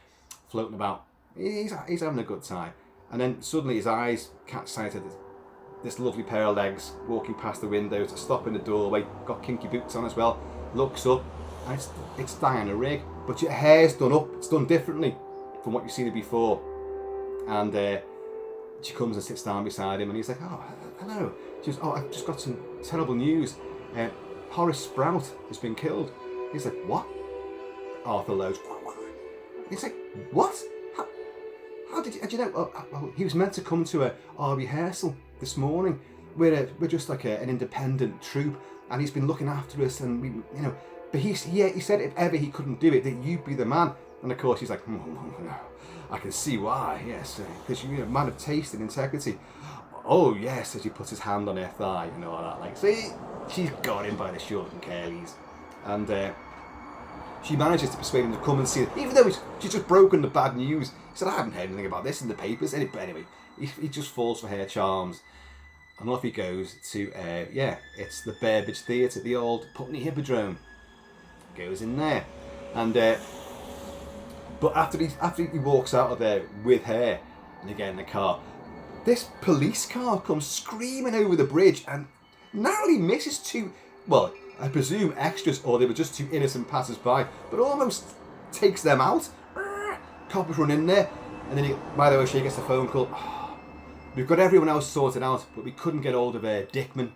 floating about. He's having a good time, and then suddenly his eyes catch sight of this lovely pair of legs walking past the window to stop in the doorway, got kinky boots on as well, looks up, and it's Diana Rigg, but your hair's done up, it's done differently from what you've seen it before, and she comes and sits down beside him, and he's like, "Oh, hello." She goes, "Oh, I've just got some terrible news. Horace Sprout has been killed." He's like, "What?" Arthur Lowe's. He's like, "What? How did you know?" Oh, he was meant to come to our rehearsal this morning. We're just like an independent troupe, and he's been looking after us, and we, But he said if ever he couldn't do it, that you'd be the man. And of course, he's like, "I can see why. Yes, because you're a man of taste and integrity." "Oh yes," as he puts his hand on her thigh and all that. Like, see, she's got him by the short and curlies, and she manages to persuade him to come and see it, even though she's just broken the bad news. He said, "I haven't heard anything about this in the papers." But anyway, he just falls for her charms, and off he goes to it's the Burbage Theatre, the old Putney Hippodrome. Goes in there, and but after he walks out of there with her and they get in the car, this police car comes screaming over the bridge and narrowly misses two, well, I presume extras, or they were just two innocent passers-by, but almost takes them out. Coppers run in there, and then Milo O'Shea gets a phone call. "Oh, we've got everyone else sorted out, but we couldn't get hold of Dickman.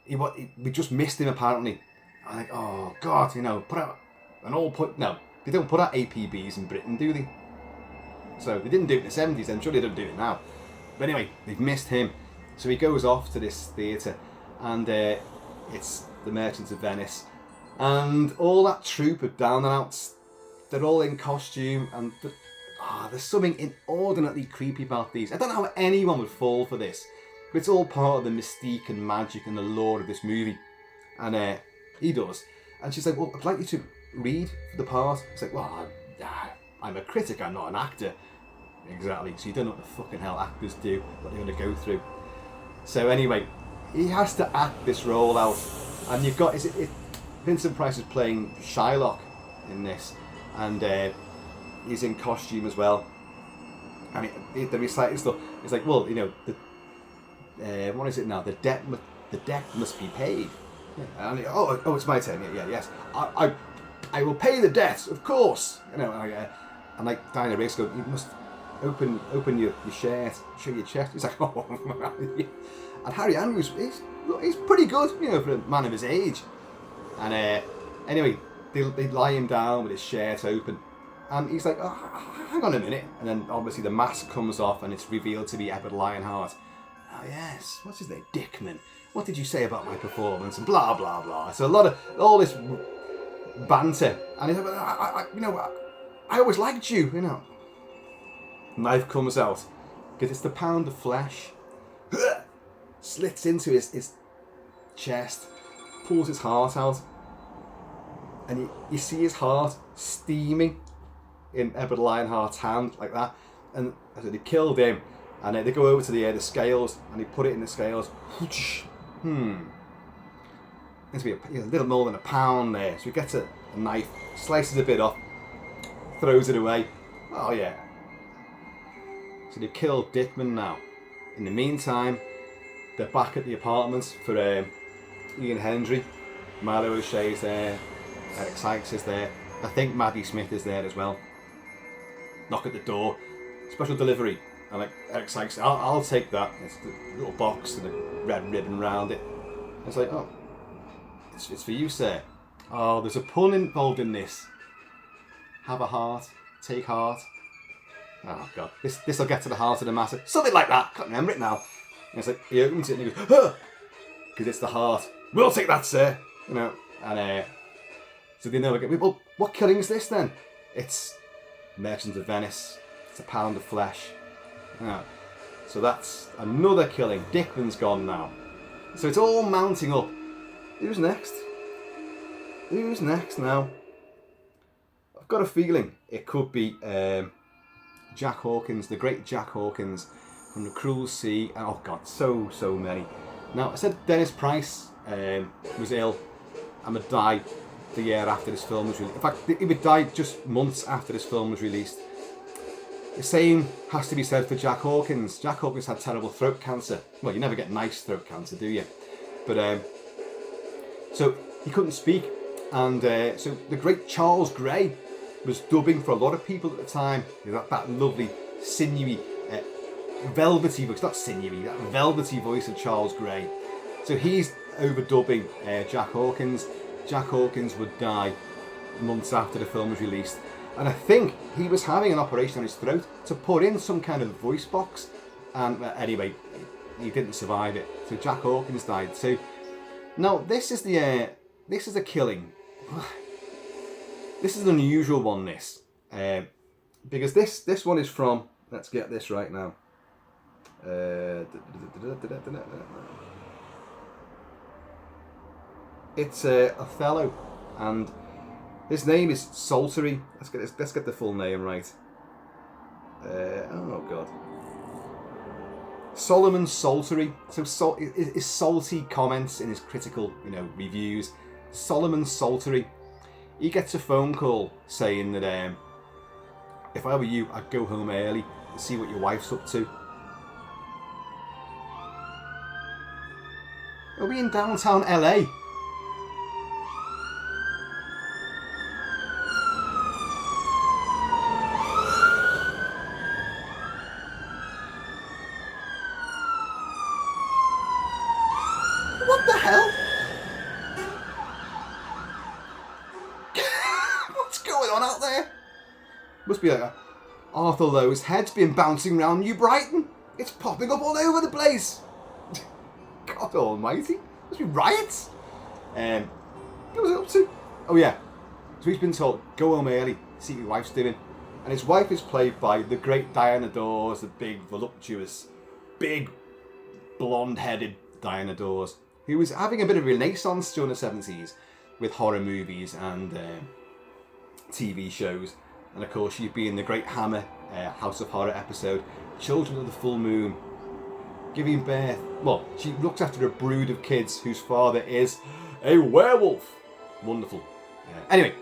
We just missed him apparently." I'm like, "Oh God, put out an all put." No, they don't put out APBs in Britain, do they? So they didn't do it in the 70s, I'm sure they don't do it now. But anyway, they've missed him. So he goes off to this theatre, and it's the Merchants of Venice. And all that troupe of down and outs, they're all in costume, and there's something inordinately creepy about these. I don't know how anyone would fall for this, but it's all part of the mystique and magic and the lore of this movie. And he does. And she's like, "Well, I'd like you to read for the part." He's like, "Well, I'm a critic, I'm not an actor." Exactly. So you don't know what the fucking hell actors do, what they're going to go through. So anyway, he has to act this role out. And you've got, Vincent Price is playing Shylock in this. And he's in costume as well. And the reciting stuff, it's like, well, what is it now? The debt must be paid. And it's my turn. Yes. I will pay the debt, of course. And like Diana Riggs goes, "You must open your shirt, show your chest." He's like, "Oh." And Harry Andrews, he's pretty good, for a man of his age. And anyway, they lie him down with his shirt open, and he's like, "Oh, hang on a minute." And then obviously the mask comes off, and it's revealed to be Edward Lionheart. "Oh yes, what's his name? Dickman. What did you say about my performance?" And blah blah blah. So a lot of all this banter, and he's like, I always liked you, Knife comes out, because it's the pound of flesh. Slits into his chest, pulls his heart out, and you see his heart steaming in Edward Lionheart's hand like that. And so they killed him, and they go over to the scales, and they put it in the scales. It's to be a little more than a pound there. So he gets a knife, slices a bit off, throws it away. Oh yeah. So they've killed Dickman now. In the meantime, they're back at the apartments for Ian Hendry. Milo O'Shea's there. Eric Sykes is there. I think Maddie Smith is there as well. Knock at the door. Special delivery. And like Eric Sykes, I'll take that. It's the little box with a red ribbon around it. It's like, "Oh, it's for you, sir." Oh, there's a pun involved in this. Have a heart, take heart. Oh God, this will get to the heart of the matter. Something like that. Can't remember it now. And it's like he opens it and he goes, "Huh," because it's the heart. "We'll take that, sir." And so they know again. Well, what killing is this then? It's Merchants of Venice. It's a pound of flesh. So that's another killing. Dickman's gone now. So it's all mounting up. Who's next? Who's next now? I've got a feeling it could be Jack Hawkins, the great Jack Hawkins from The Cruel Sea. Oh God, so many. Now, I said Dennis Price was ill and would die the year after this film was released. In fact, he would die just months after this film was released. The same has to be said for Jack Hawkins. Jack Hawkins had terrible throat cancer. Well, you never get nice throat cancer, do you? But so he couldn't speak, and so the great Charles Gray was dubbing for a lot of people at the time. That lovely, sinewy velvety voice, not sinewy, that velvety voice of Charles Gray. So he's overdubbing Jack Hawkins. Jack Hawkins would die months after the film was released. And I think he was having an operation on his throat to put in some kind of voice box. And anyway, he didn't survive it. So Jack Hawkins died too. Now this is a killing. This is an unusual one, because this one is from, let's get this right now. It's Othello, and his name is Saltery. Let's get the full name right. Oh God, Solomon Saltery. So his salty comments in his critical, reviews. Solomon Saltery. He gets a phone call saying that if I were you, I'd go home early and see what your wife's up to. Are we in downtown LA? What the hell? What's going on out there? Must be like Arthur Lowe's head's been bouncing around New Brighton. It's popping up all over the place. God almighty. Must be riots. What was it up to? Oh yeah. So he's been told, go home early, see what your wife's doing. And his wife is played by the great Diana Dors, the big, voluptuous, big, blonde-headed Diana Dors, who was having a bit of a renaissance during the 70s with horror movies and TV shows. And of course, she'd be in the great Hammer House of Horror episode, Children of the Full Moon, giving birth. Well, she looks after a brood of kids whose father is a werewolf. Wonderful. Anyway,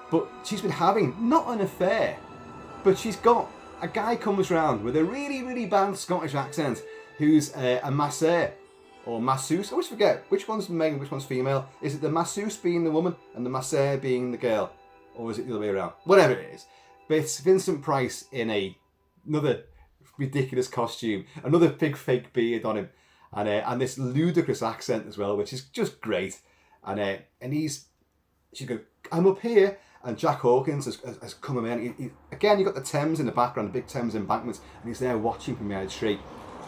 but she's been having not an affair, but she's got a guy comes round with a really, really bad Scottish accent who's a masseur or masseuse. I always forget which one's male and which one's female. Is it the masseuse being the woman and the masseur being the girl? Or is it the other way around? Whatever it is. But it's Vincent Price in another ridiculous costume, another big fake beard on him, and this ludicrous accent as well, which is just great. And she's going, I'm up here, and Jack Hawkins has come in. Again, you've got the Thames in the background, the big Thames embankment, and he's there watching from behind a tree.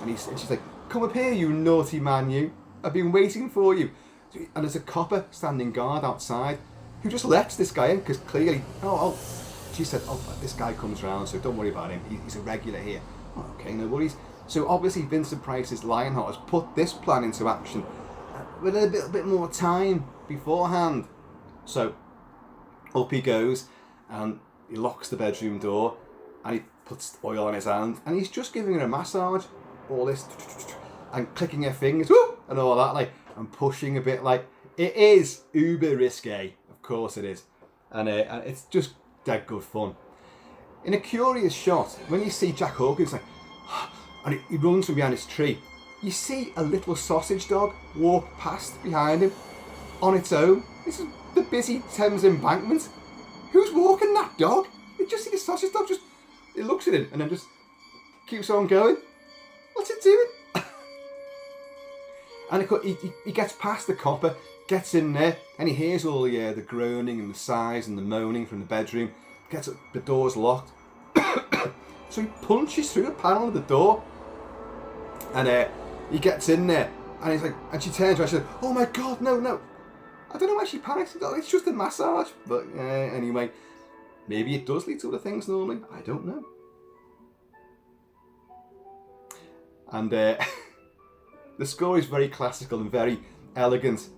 And she's like, come up here, you naughty man, you. I've been waiting for you. And there's a copper standing guard outside who just lets this guy in, because clearly, she said, this guy comes round, so don't worry about him. He's a regular here. Oh, okay, no worries. So obviously Vincent Price's Lionheart has put this plan into action with a bit more time beforehand. So up he goes, and he locks the bedroom door, and he puts oil on his hand, and he's just giving her a massage, all this, and clicking her fingers, and all that, and pushing a bit, it is uber risque. Of course it is, and it's just dead good fun. In a curious shot, when you see Jack Hawkins, and he runs from behind his tree, you see a little sausage dog walk past behind him on its own. This is the busy Thames embankment. Who's walking that dog? You just see the sausage dog it looks at him and then just keeps on going. What's it doing? And he gets past the copper, gets in there, and he hears all the groaning and the sighs and the moaning from the bedroom. Gets up, the door's locked. So he punches through the panel of the door, and he gets in there, and he's like, and she turns around, she's like, oh my God, no. I don't know why she panics. It's just a massage. But anyway, maybe it does lead to other things normally. I don't know. And the score is very classical and very elegant.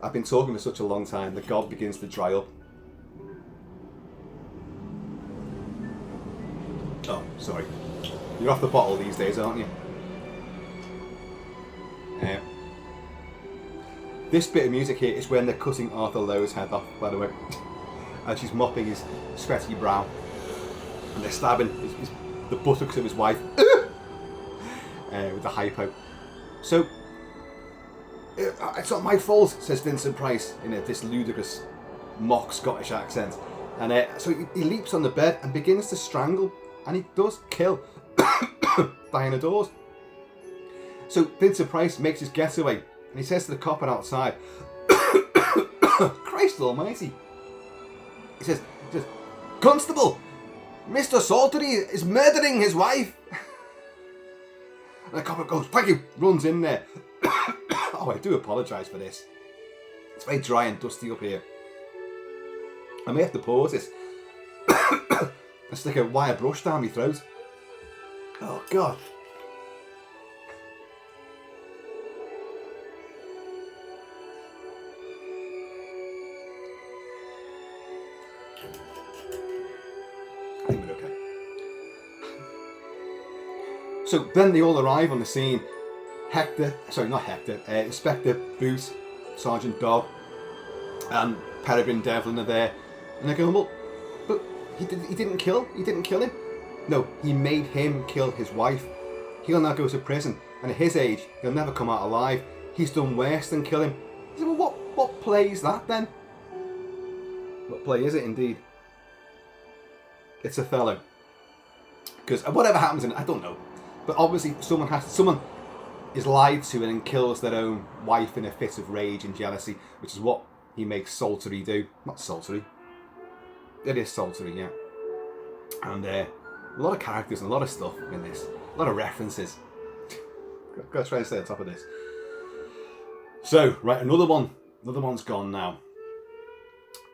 I've been talking for such a long time. The gob begins to dry up. Oh, sorry. You're off the bottle these days, aren't you? This bit of music here is when they're cutting Arthur Lowe's head off, by the way. And she's mopping his sweaty brow. And they're stabbing the buttocks of his wife with the hypo. So, it's not my fault, says Vincent Price in this ludicrous mock Scottish accent. And so he leaps on the bed and begins to strangle and he does kill Diana Dawes. So Vincent Price makes his getaway, and he says to the copper outside, Christ almighty. He says, Constable, Mr. Saltery is murdering his wife. And the copper goes, thank you, runs in there. Oh, I do apologise for this. It's very dry and dusty up here. I may have to pause this and stick a wire brush down my throat. Oh, God. I think we're okay. So then they all arrive on the scene. Inspector Booth, Sergeant Dobb, and Peregrine Devlin are there, and they're going, well, but he didn't kill him. No, he made him kill his wife. He'll now go to prison, and at his age, he'll never come out alive. He's done worse than kill him. I said, well, what play is that then? What play is it indeed? It's Othello. Because whatever happens in it, I don't know. But obviously someone is lied to and then kills their own wife in a fit of rage and jealousy, which is what he makes Saltery do. Not Saltery. It is Saltery, yeah. And a lot of characters and a lot of stuff in this. A lot of references. Got to try to stay on top of this. So, right, another one's gone now.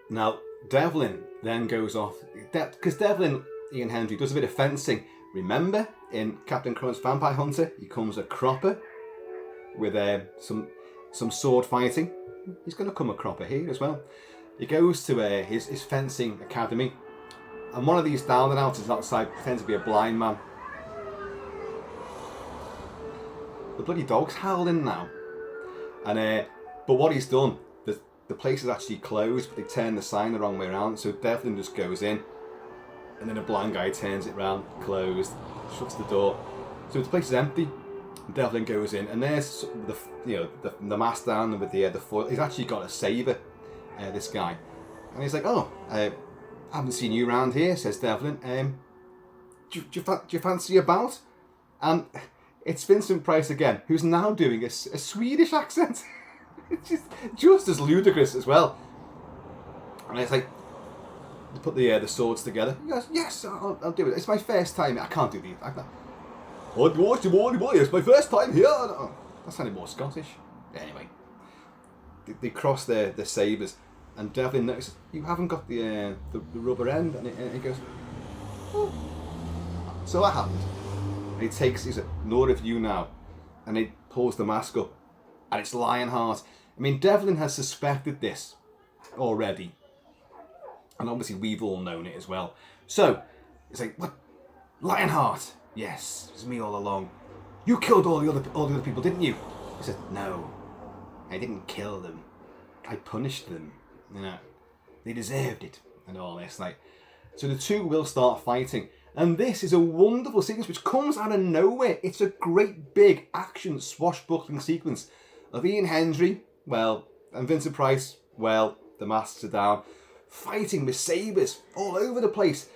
Now, Devlin then goes off, because Devlin, Ian Hendry, does a bit of fencing. Remember, in Captain Crunch's Vampire Hunter, he comes a cropper with some sword fighting. He's going to come a cropper here as well. He goes to his fencing academy, and one of these down and outers outside pretends to be a blind man. The bloody dog's howling now. And but what he's done, the place is actually closed, but they turn the sign the wrong way around. So Devlin just goes in, and then a blind guy turns it round, closed, shuts the door. So the place is empty. Devlin goes in, and there's the mask down with the foil. He's actually got a saber, this guy, and he's like, "Oh, I haven't seen you around here," says Devlin. Do you fancy a bout? And it's Vincent Price again, who's now doing a Swedish accent. It's just as ludicrous as well. And it's like, they put the swords together. He goes, yes, I'll do it. It's my first time. I can't do these. It's my first time here. Oh, that sounded more Scottish. Anyway, they cross their sabres, and Devlin notices, you haven't got the rubber end. And he goes, oh. So what happened? And he says, nor of you now. And he pulls the mask up, and it's Lionheart. I mean, Devlin has suspected this already. And obviously we've all known it as well. So, it's like, what? Lionheart? Yes, it was me all along. You killed all the other people, didn't you? He said, no. I didn't kill them. I punished them. You know, they deserved it. And all this. So the two will start fighting. And this is a wonderful sequence which comes out of nowhere. It's a great big action swashbuckling sequence of Ian Hendry, and Vincent Price, the masks are down, fighting with sabres all over the place.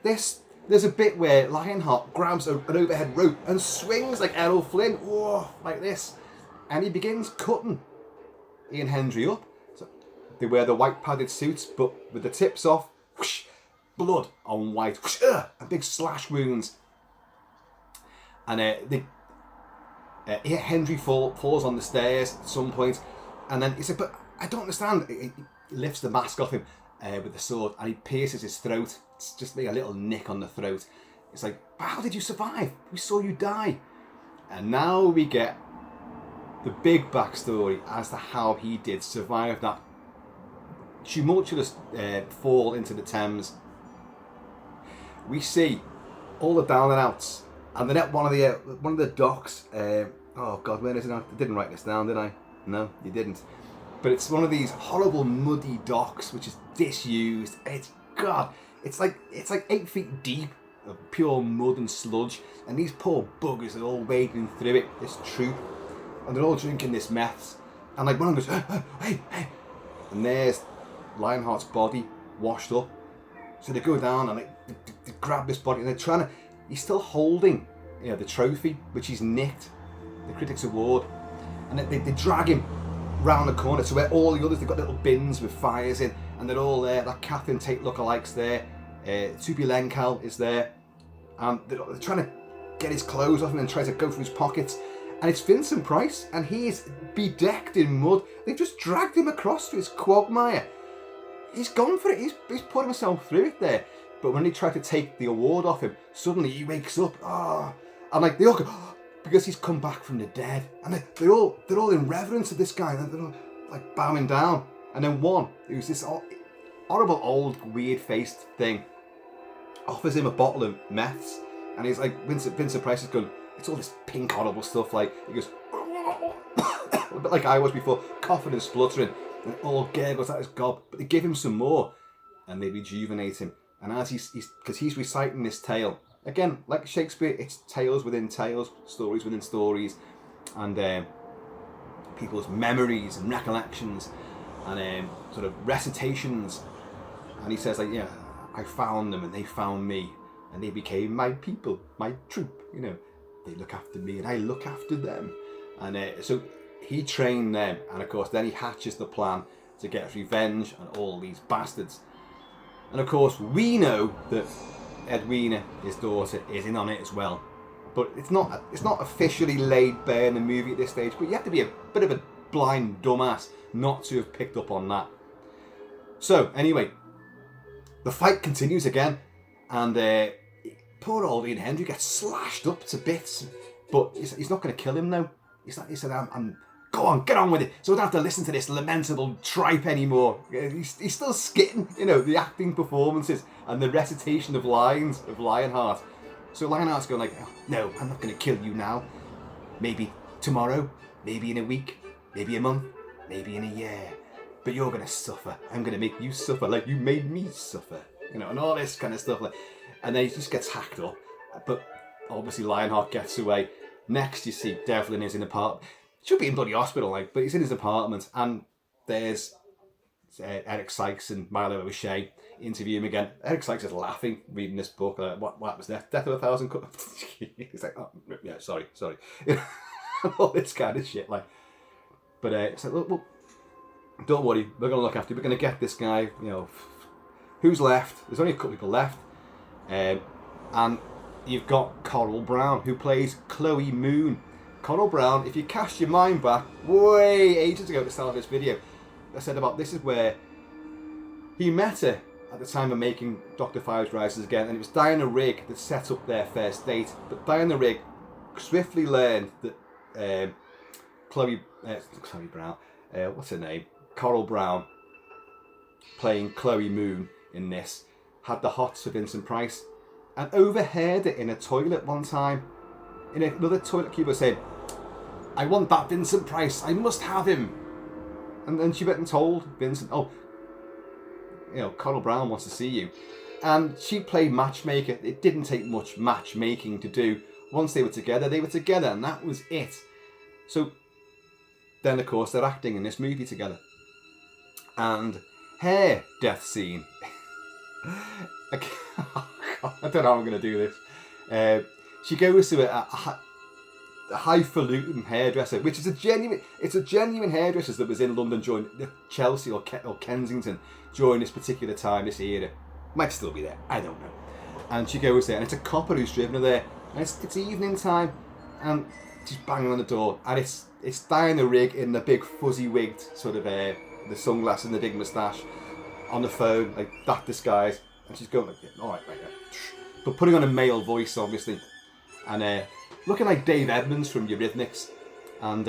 There's a bit where Lionheart grabs an overhead rope and swings like Errol Flynn, like this, and he begins cutting Ian Hendry up. So they wear the white padded suits, but with the tips off, whoosh, blood on white, whoosh, and big slash wounds. And Hendry falls on the stairs at some point, and then he said, but I don't understand. He lifts the mask off him with the sword, and he pierces his throat. It's just like a little nick on the throat. It's like, how did you survive? We saw you die. And now we get the big backstory as to how he did survive that tumultuous fall into the Thames. We see all the down and outs, and then at one of the docks. Oh God, where is it now? I didn't write this down, did I? No, you didn't. But it's one of these horrible muddy docks which is disused. It's like 8 feet deep of pure mud and sludge, and these poor buggers are all wading through it. This troop, and they're all drinking this meths. And like one of them goes, hey, and there's Lionheart's body washed up, So they go down and they grab this body, and they're trying to. He's still holding, the trophy which he's nicked, the Critics' Award, and they drag him round the corner to where all the others, they've got little bins with fires in, and they're all there. That Catherine Tate lookalikes there, Tupi Lenkal is there, and they're trying to get his clothes off him and try to go through his pockets. And it's Vincent Price, and he is bedecked in mud. They've just dragged him across to his quagmire. He's gone for it. He's put himself through it there. But when they try to take the award off him, suddenly he wakes up. And like they all go, because he's come back from the dead. And they're all in reverence of this guy. And they're all like bowing down. And then one, who's this horrible old weird-faced thing, offers him a bottle of meths. And he's like, Vincent Price is going, it's all this pink horrible stuff. Like he goes, a bit like I was before, coughing and spluttering, and it all gurgles out his gob. But they give him some more, and they rejuvenate him. And as he's reciting this tale again, like Shakespeare, it's tales within tales, stories within stories, and people's memories and recollections, and sort of recitations. And he says, like, yeah, I found them, and they found me, and they became my people, my troop. They look after me, and I look after them. And so he trained them, and of course then he hatches the plan to get revenge on all these bastards. And of course we know that Edwina, his daughter, is in on it as well. But it's not officially laid bare in the movie at this stage, but you have to be a bit of a blind dumbass not to have picked up on that. So anyway, the fight continues again, and poor old Ian Hendry gets slashed up to bits, but he's not going to kill him now. He said, I'm go on, get on with it. So I don't have to listen to this lamentable tripe anymore. He's still skitting, the acting performances and the recitation of lines of Lionheart. So Lionheart's going like, oh, no, I'm not going to kill you now. Maybe tomorrow, maybe in a week, maybe a month, maybe in a year. But you're going to suffer. I'm going to make you suffer like you made me suffer. And all this kind of stuff. And then he just gets hacked up. But obviously Lionheart gets away. Next you see Devlin is in the apartment. Should be in bloody hospital, but he's in his apartment, and there's Eric Sykes and Milo O'Shea interview him again. Eric Sykes is laughing, reading this book. What was that? Death of a Thousand Cuts? He's like, oh, yeah, sorry. All this kind of shit, But it's like, look, don't worry, we're going to look after you. We're going to get this guy, who's left? There's only a couple people left. And you've got Coral Brown, who plays Chloe Moon. Coral Brown, if you cast your mind back way ages ago at the start of this video, I said about this is where he met her at the time of making Dr. Fives Rises Again, and it was Diana Rigg that set up their first date. But Diana Rigg swiftly learned that Chloe Brown, what's her name? Coral Brown, playing Chloe Moon in this, had the hots for Vincent Price, and overheard it in a toilet one time. In another toilet cubicle saying, I want that Vincent Price, I must have him. And then she went and told Vincent, Coral Brown wants to see you. And she played matchmaker. It didn't take much matchmaking to do. Once they were together, and that was it. So then, of course, they're acting in this movie together. And her death scene. I don't know how I'm going to do this. She goes to a highfalutin hairdresser, which is a genuine hairdresser that was in London during Chelsea or Kensington during this particular time, this era. Might still be there, I don't know. And she goes there, and it's a copper who's driven her there, and it's evening time, and she's banging on the door, and it's Diana Rigg in the big fuzzy wigged sort of the sunglasses and the big moustache on the phone, like that disguise, and she's going like, all right, but putting on a male voice, obviously. And looking like Dave Edmunds from Eurythmics, and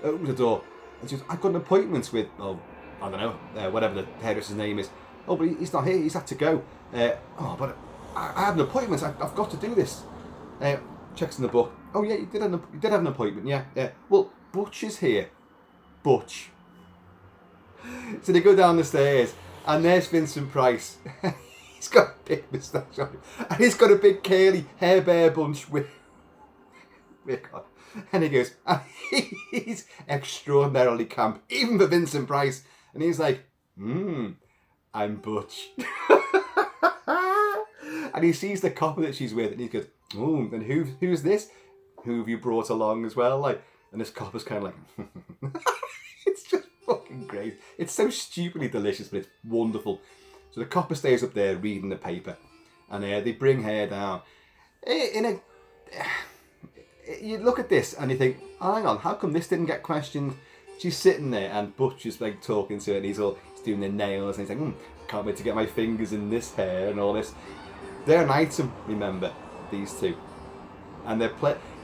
opened the door, and she goes, I've got an appointment with, I don't know, whatever the hairdresser's name is. Oh, but he's not here, he's had to go. But I had an appointment, I've got to do this. Checks in the book. Oh yeah, you did have an appointment, yeah. Well, Butch is here. Butch. So they go down the stairs, and there's Vincent Price. He's got a big moustache on him, and he's got a big curly hair bear bunch with on. And he goes, and he's extraordinarily camp, even for Vincent Price. And he's like, I'm Butch. And he sees the copper that she's with, and he goes, "Oh, and who's this? Who have you brought along as well?" Like, and this copper's kind of like, it's just fucking great. It's so stupidly delicious, but it's wonderful. So the copper stays up there reading the paper, and they bring her down. You look at this and you think, hang on, how come this didn't get questioned? She's sitting there and Butch is like talking to her, and he's doing their nails, and he's like, can't wait to get my fingers in this hair and all this. They're an item, remember, these two. And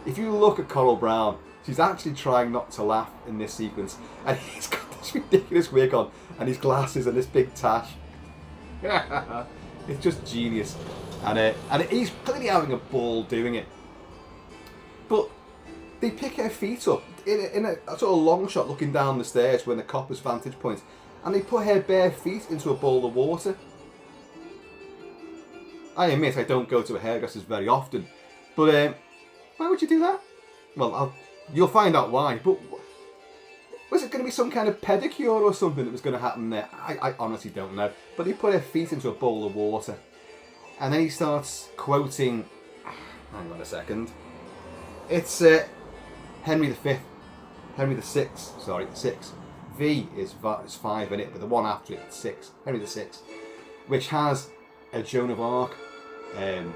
if you look at Coral Brown, she's actually trying not to laugh in this sequence, and he's got this ridiculous wig on and his glasses and this big tash. It's just genius, and he's clearly having a ball doing it. But they pick her feet up in a sort of long shot, looking down the stairs when the copper's vantage point, and they put her bare feet into a bowl of water. I admit I don't go to a hairdresser's very often, but why would you do that? Well, you'll find out why. But was it going to be some kind of pedicure or something that was going to happen there? I honestly don't know. But he put her feet into a bowl of water, and then he starts quoting. Hang on a second. It's Henry V, Henry VI. Sorry, 6. V is 5 in it, but the one after it, 6. Henry VI, which has a Joan of Arc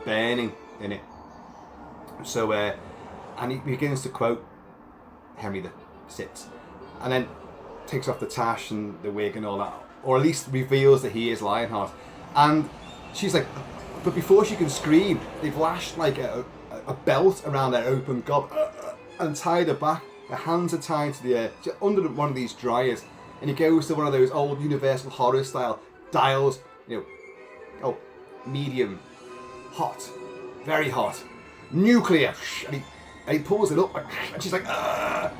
burning in it. So, and he begins to quote Henry VI, and then takes off the tash and the wig and all that, or at least reveals that he is Lionheart. And she's like, but before she can scream, they've lashed like a belt around her open gob and tied her back. Her hands are tied to the under one of these dryers, and he goes to one of those old Universal horror style dials, medium, hot, very hot, nuclear, and he pulls it up, and she's like, Argh!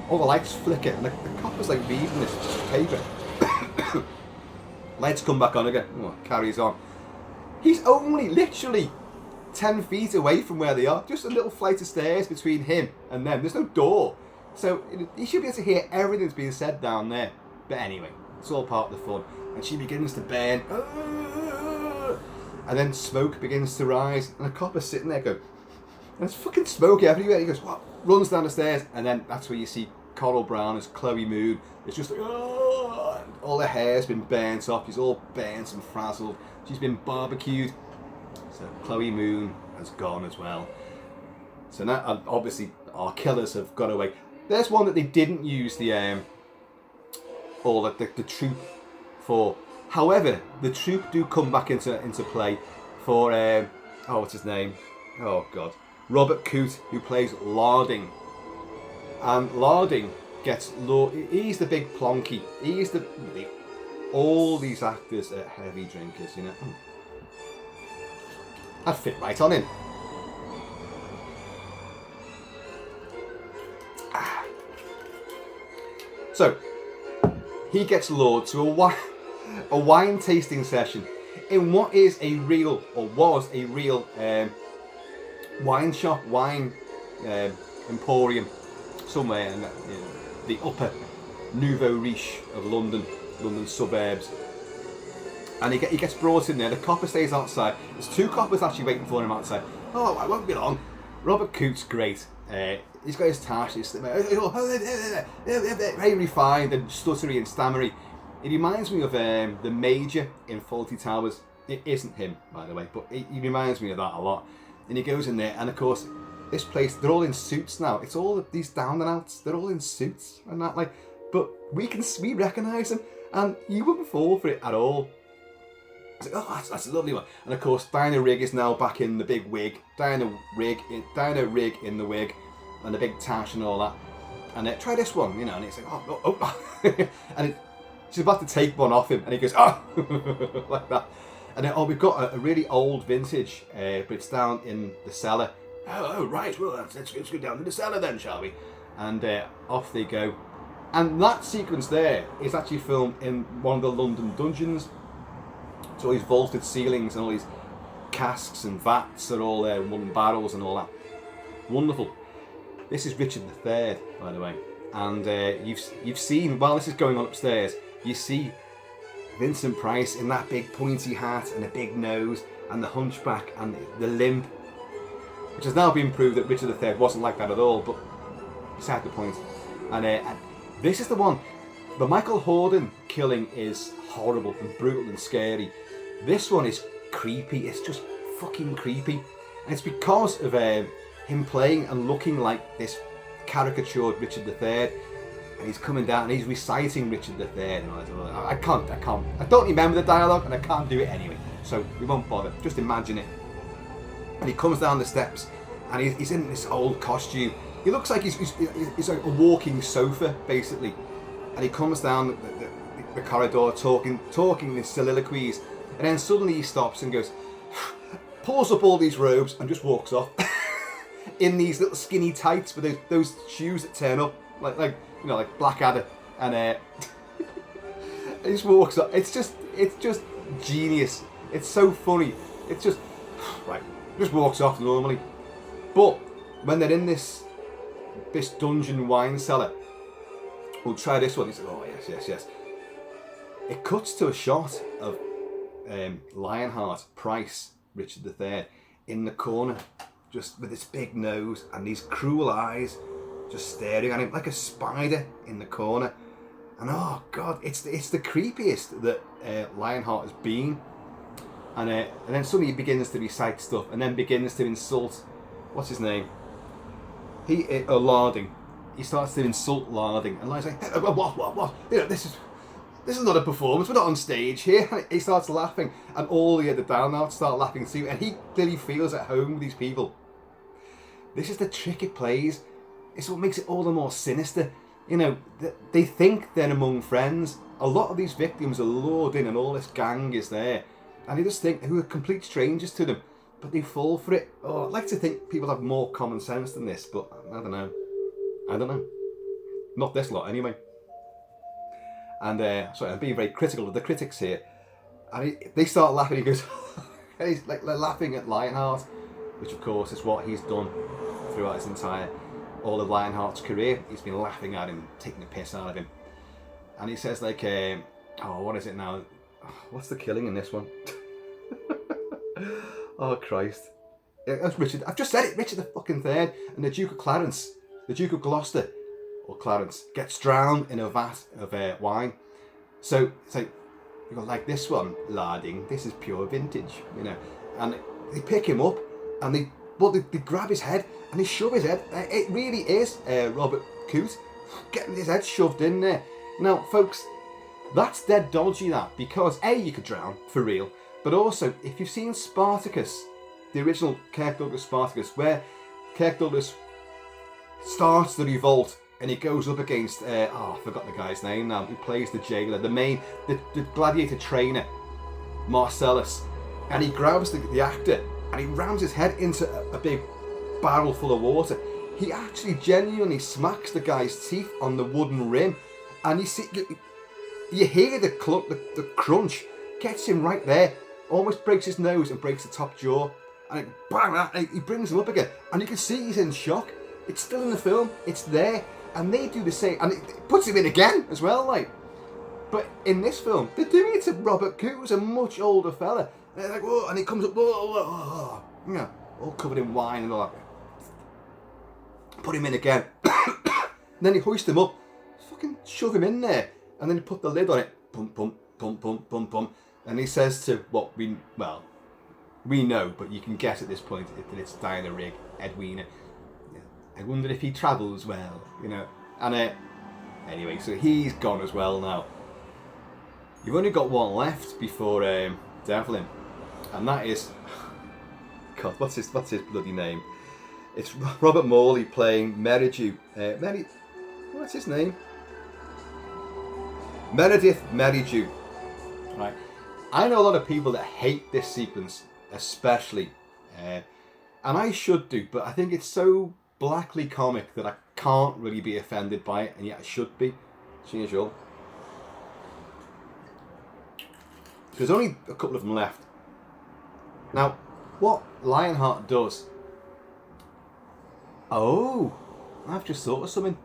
All the lights flicker, and the copper's like reading this paper. Lights come back on again. Carries on. He's only literally 10 feet away from where they are, just a little flight of stairs between him and them. There's no door, so he should be able to hear everything that's being said down there. But anyway, it's all part of the fun. And she begins to burn, and then smoke begins to rise, and the copper's sitting there going, and it's fucking smoky everywhere. He goes, what? Runs down the stairs, and then that's where you see Coral Brown as Chloe Moon. It's just like, all her hair's been burnt off. She's all burnt and frazzled. She's been barbecued. So Chloe Moon has gone as well. So now, obviously, our killers have got away. There's one that they didn't use the troop for. However, the troop do come back into play for what's his name? Oh God, Robert Coote, who plays Larding. And Larding gets he's the big plonky. He's all these actors are heavy drinkers, you know. I'd fit right on him. So he gets lured to a wine tasting session in what is a real, or was a real, wine shop, wine emporium somewhere in the upper nouveau riche of London suburbs. And he gets brought in there. The copper stays outside. There's 2 coppers actually waiting for him outside. Oh, I won't be long. Robert Coote's great. He's got his tash. He's very refined and stuttery and stammery. It reminds me of the Major in Fawlty Towers. It isn't him, by the way, but he reminds me of that a lot. And he goes in there, and of course, this place, they're all in suits now. It's all these down and outs. They're all in suits and that, like. But we recognise them, and you wouldn't fall for it at all. It's like, oh, that's a lovely one. And of course, Dinah Rigg is now back in the big wig. Dinah Rigg in the wig, and the big tash and all that. And try this one, you know. And it's like, oh. And she's about to take one off him, and he goes, oh, like that. And then, we've got a really old vintage, but it's down in the cellar. Oh, right. Well, let's go down to the cellar then, shall we? And off they go. And that sequence there is actually filmed in one of the London dungeons. So all these vaulted ceilings and all these casks and vats are all there, wooden barrels and all that. Wonderful. This is Richard III, by the way. And you've seen, while this is going on upstairs, you see Vincent Price in that big pointy hat and a big nose and the hunchback and the limp, which has now been proved that Richard III wasn't like that at all, but beside the point. And this is the one. The Michael Hordern killing is horrible and brutal and scary. This one is creepy. It's just fucking creepy. And it's because of him playing and looking like this caricatured Richard III. And he's coming down and he's reciting Richard III. And I can't. I don't remember the dialogue and I can't do it anyway. So we won't bother. Just imagine it. And he comes down the steps and he's in this old costume. He looks like he's like a walking sofa, basically. And he comes down the corridor talking in soliloquies. And then suddenly he stops and goes, pulls up all these robes and just walks off. In these little skinny tights with those shoes that turn up. Like Blackadder. And he just walks up. It's just genius. It's so funny. It's just, right, just walks off normally. But when they're in this dungeon wine cellar, we'll try this one. He said, oh yes. It cuts to a shot of Lionheart, Price, Richard III, in the corner, just with this big nose and these cruel eyes, just staring at him like a spider in the corner. And oh god, it's the creepiest that Lionheart has been. And then suddenly he begins to recite stuff, and then begins to insult. What's his name? Larding. He starts to insult Larding, and Larding's like, hey, what? You know, this is not a performance. We're not on stage here. And he starts laughing, and all the other down now start laughing too. And he clearly feels at home with these people. This is the trick it plays. It's what makes it all the more sinister. You know, they think they're among friends. A lot of these victims are lured in, and all this gang is there, and they just think who are complete strangers to them. But they fall for it. Oh, I'd like to think people have more common sense than this, but I don't know. Not this lot, anyway. And, sorry, I'm being very critical of the critics here. And they start laughing, he goes, and he's like laughing at Lionheart, which of course is what he's done throughout his all of Lionheart's career. He's been laughing at him, taking the piss out of him. And he says like, what is it now? What's the killing in this one? Oh Christ! That's Richard. I've just said it. Richard the fucking III and the Duke of Clarence, the Duke of Gloucester, or Clarence, gets drowned in a vat of wine. So it's like you got like this one, Larding. This is pure vintage, you know. And they pick him up and they grab his head and they shove his head. It really is Robert Coote getting his head shoved in there. Now, folks, that's dead dodgy. That because you could drown for real. But also, if you've seen Spartacus, the original Kirk Douglas Spartacus, where Kirk Douglas starts the revolt and he goes up against, I forgot the guy's name now, who plays the jailer, the gladiator trainer, Marcellus, and he grabs the actor and he rams his head into a big barrel full of water. He actually genuinely smacks the guy's teeth on the wooden rim, and you hear the crunch, gets him right there. Almost breaks his nose and breaks the top jaw, and bang! He brings him up again, and you can see he's in shock. It's still in the film, it's there, and they do the same, and it puts him in again as well, like. But in this film, they're doing it to Robert Coote, who's a much older fella, and they're like, whoa, and he comes up, whoa, you know, all covered in wine and all that. Put him in again, and then he hoists him up, fucking shove him in there, and then he put the lid on it, pump, pump, pump, pump, pump, pump. And he says to what we know, but you can guess at this point that it's Diana Rigg, Edwina. I wonder if he travels well, you know. And anyway, so he's gone as well now. You've only got one left before Devlin, and that is, God, what's his bloody name? It's Robert Morley playing Merridew. What's his name? Meredith Merridew. Right. I know a lot of people that hate this sequence, especially, and I should do, but I think it's so blackly comic that I can't really be offended by it, and yet I should be, as usual. There's only a couple of them left. Now, what Lionheart does... Oh, I've just thought of something.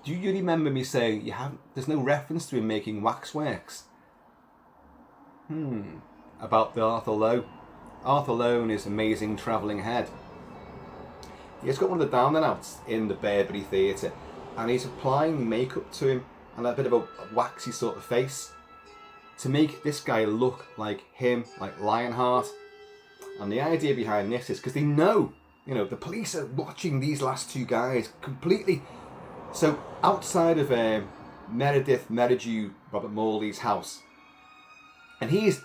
Do you remember me saying there's no reference to him making waxworks? About the Arthur Lowe. Arthur Lowe and his amazing travelling head. He's got one of the down and outs in the Burberry Theatre, and he's applying makeup to him and a bit of a waxy sort of face to make this guy look like him, like Lionheart. And the idea behind this is because they know, the police are watching these last two guys completely. So outside of Meredith Merridew, Robert Morley's house, and he's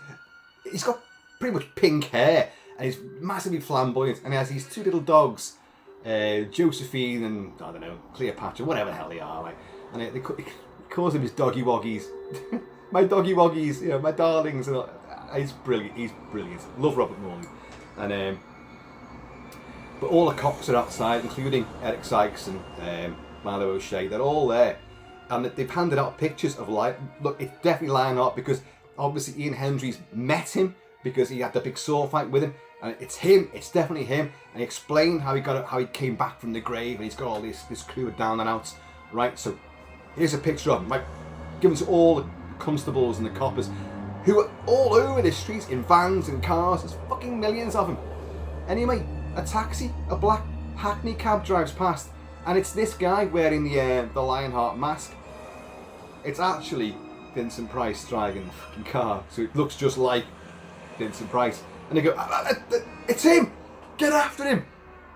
got pretty much pink hair and he's massively flamboyant, and he has these two little dogs, Josephine and I don't know, Cleopatra, whatever the hell they are, like, and he calls them his doggy woggies. My doggy woggies, my darlings, and he's brilliant. Love Robert Morley, and but all the cops are outside, including Eric Sykes and Milo O'Shea. They're all there, and they've handed out pictures of look, it's definitely Lionheart, because obviously Ian Hendry's met him because he had the big sword fight with him, and it's him. It's definitely him. And he explained how he came back from the grave, and he's got all this crew of down and outs, right? So here's a picture of him, like, given to all the constables and the coppers, who are all over the streets in vans and cars. There's fucking millions of them. Anyway, a taxi, a black hackney cab drives past, and it's this guy wearing the Lionheart mask. It's actually Vincent Price driving the fucking car, so it looks just like Vincent Price. And they go, it's him! Get after him!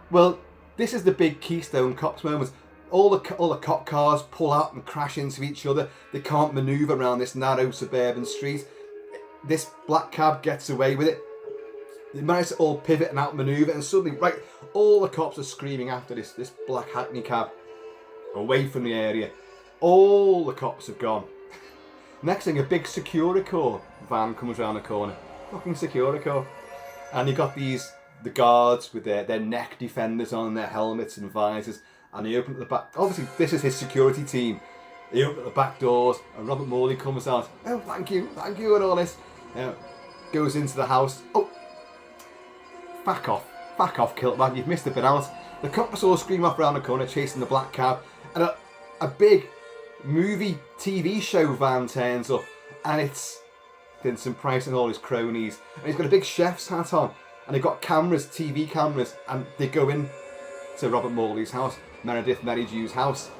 Well, this is the big Keystone Cops moment. All the cop cars pull out and crash into each other. They can't manoeuvre around this narrow suburban street. This black cab gets away with it. They manage to all pivot and outmanoeuvre, and suddenly, right, all the cops are screaming after this black hackney cab away from the area. All the cops have gone. Next thing, a big Securicorps van comes around the corner. Fucking Securicorps. And you got the guards with their neck defenders on, their helmets and visors, and they open up the back. Obviously, this is his security team. They open up the back doors, and Robert Morley comes out. Oh, thank you, and all this. Goes into the house. Oh, fuck off, Kilt-Man, you've missed a bit out. The cops all scream off around the corner, chasing the black cab, and a big movie TV show van turns up, and it's Vincent Price and all his cronies, and he's got a big chef's hat on, and they've got cameras, TV cameras, and they go in to Robert Morley's house, Meredith Merridew's house.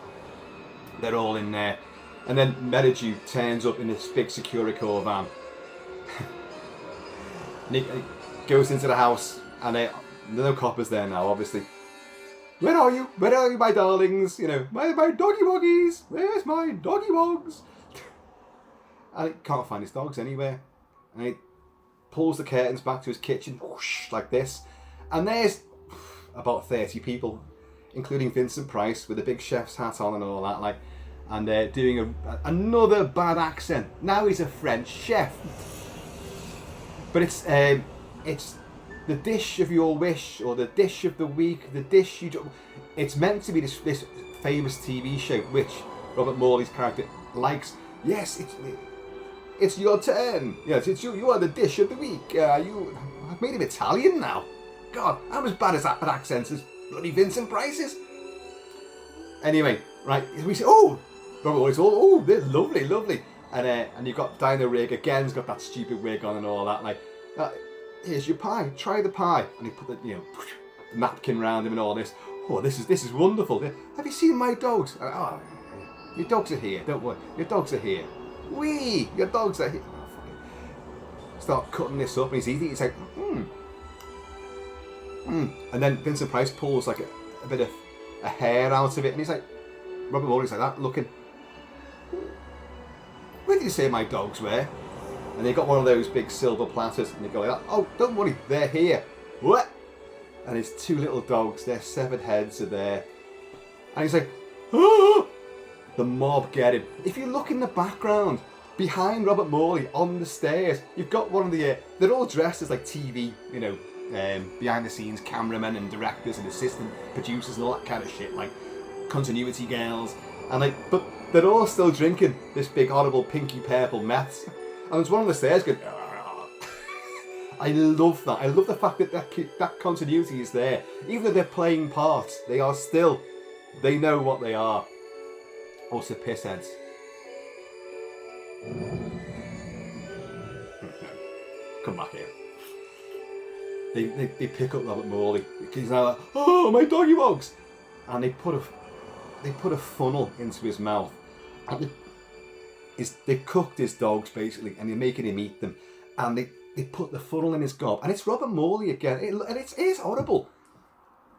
They're all in there, and then Merridew turns up in this big Securicorps van. And he goes into the house, and there are no coppers there now, obviously. Where are you? Where are you, my darlings? My doggy woggies? Where's my doggy wogs? And he can't find his dogs anywhere. And he pulls the curtains back to his kitchen, whoosh, like this. And there's about 30 people, including Vincent Price with a big chef's hat on and all that, like, and doing another bad accent. Now he's a French chef. But it's the dish of your wish, or the dish of the week, the dish you do. It's meant to be this famous TV show, which Robert Morley's character likes. Yes, it's your turn. Yes, you are the dish of the week. I've made him Italian now. God, I'm as bad as that accent as bloody Vincent Price's. Anyway, right, we say, oh, Robert Morley's all, they're lovely. And you've got Dino Rig again, he's got that stupid wig on and all that, like, here's your pie, try the pie. And he put the napkin round him and all this. Oh, this is wonderful. Have you seen my dogs? Oh, your dogs are here, don't worry, your dogs are here. Wee, your dogs are here. Oh, start cutting this up, and he's eating, he's like, And then Vincent Price pulls like a bit of a hair out of it, and he's like, Robert Morley's like that, looking, where did you say my dogs were? And they got one of those big silver platters, and they go like that. Oh, don't worry, they're here. What? And his two little dogs, their severed heads are there. And he's like, oh! The mob get him. If you look in the background, behind Robert Morley, on the stairs, you've got one of the, they're all dressed as like TV, behind the scenes cameramen and directors and assistant producers and all that kind of shit, like continuity girls. And but they're all still drinking this big horrible pinky purple meth. And there's one on the stairs going, I love that. I love the fact that continuity is there. Even though they're playing parts, they know what they are. Also pissheads. they pick up Robert Morley because he's now like, oh, my doggy bogs, and they put a funnel into his mouth, and they cooked his dogs basically, and they're making him eat them, and they put the funnel in his gob, and it's Robert Morley again, and it is horrible.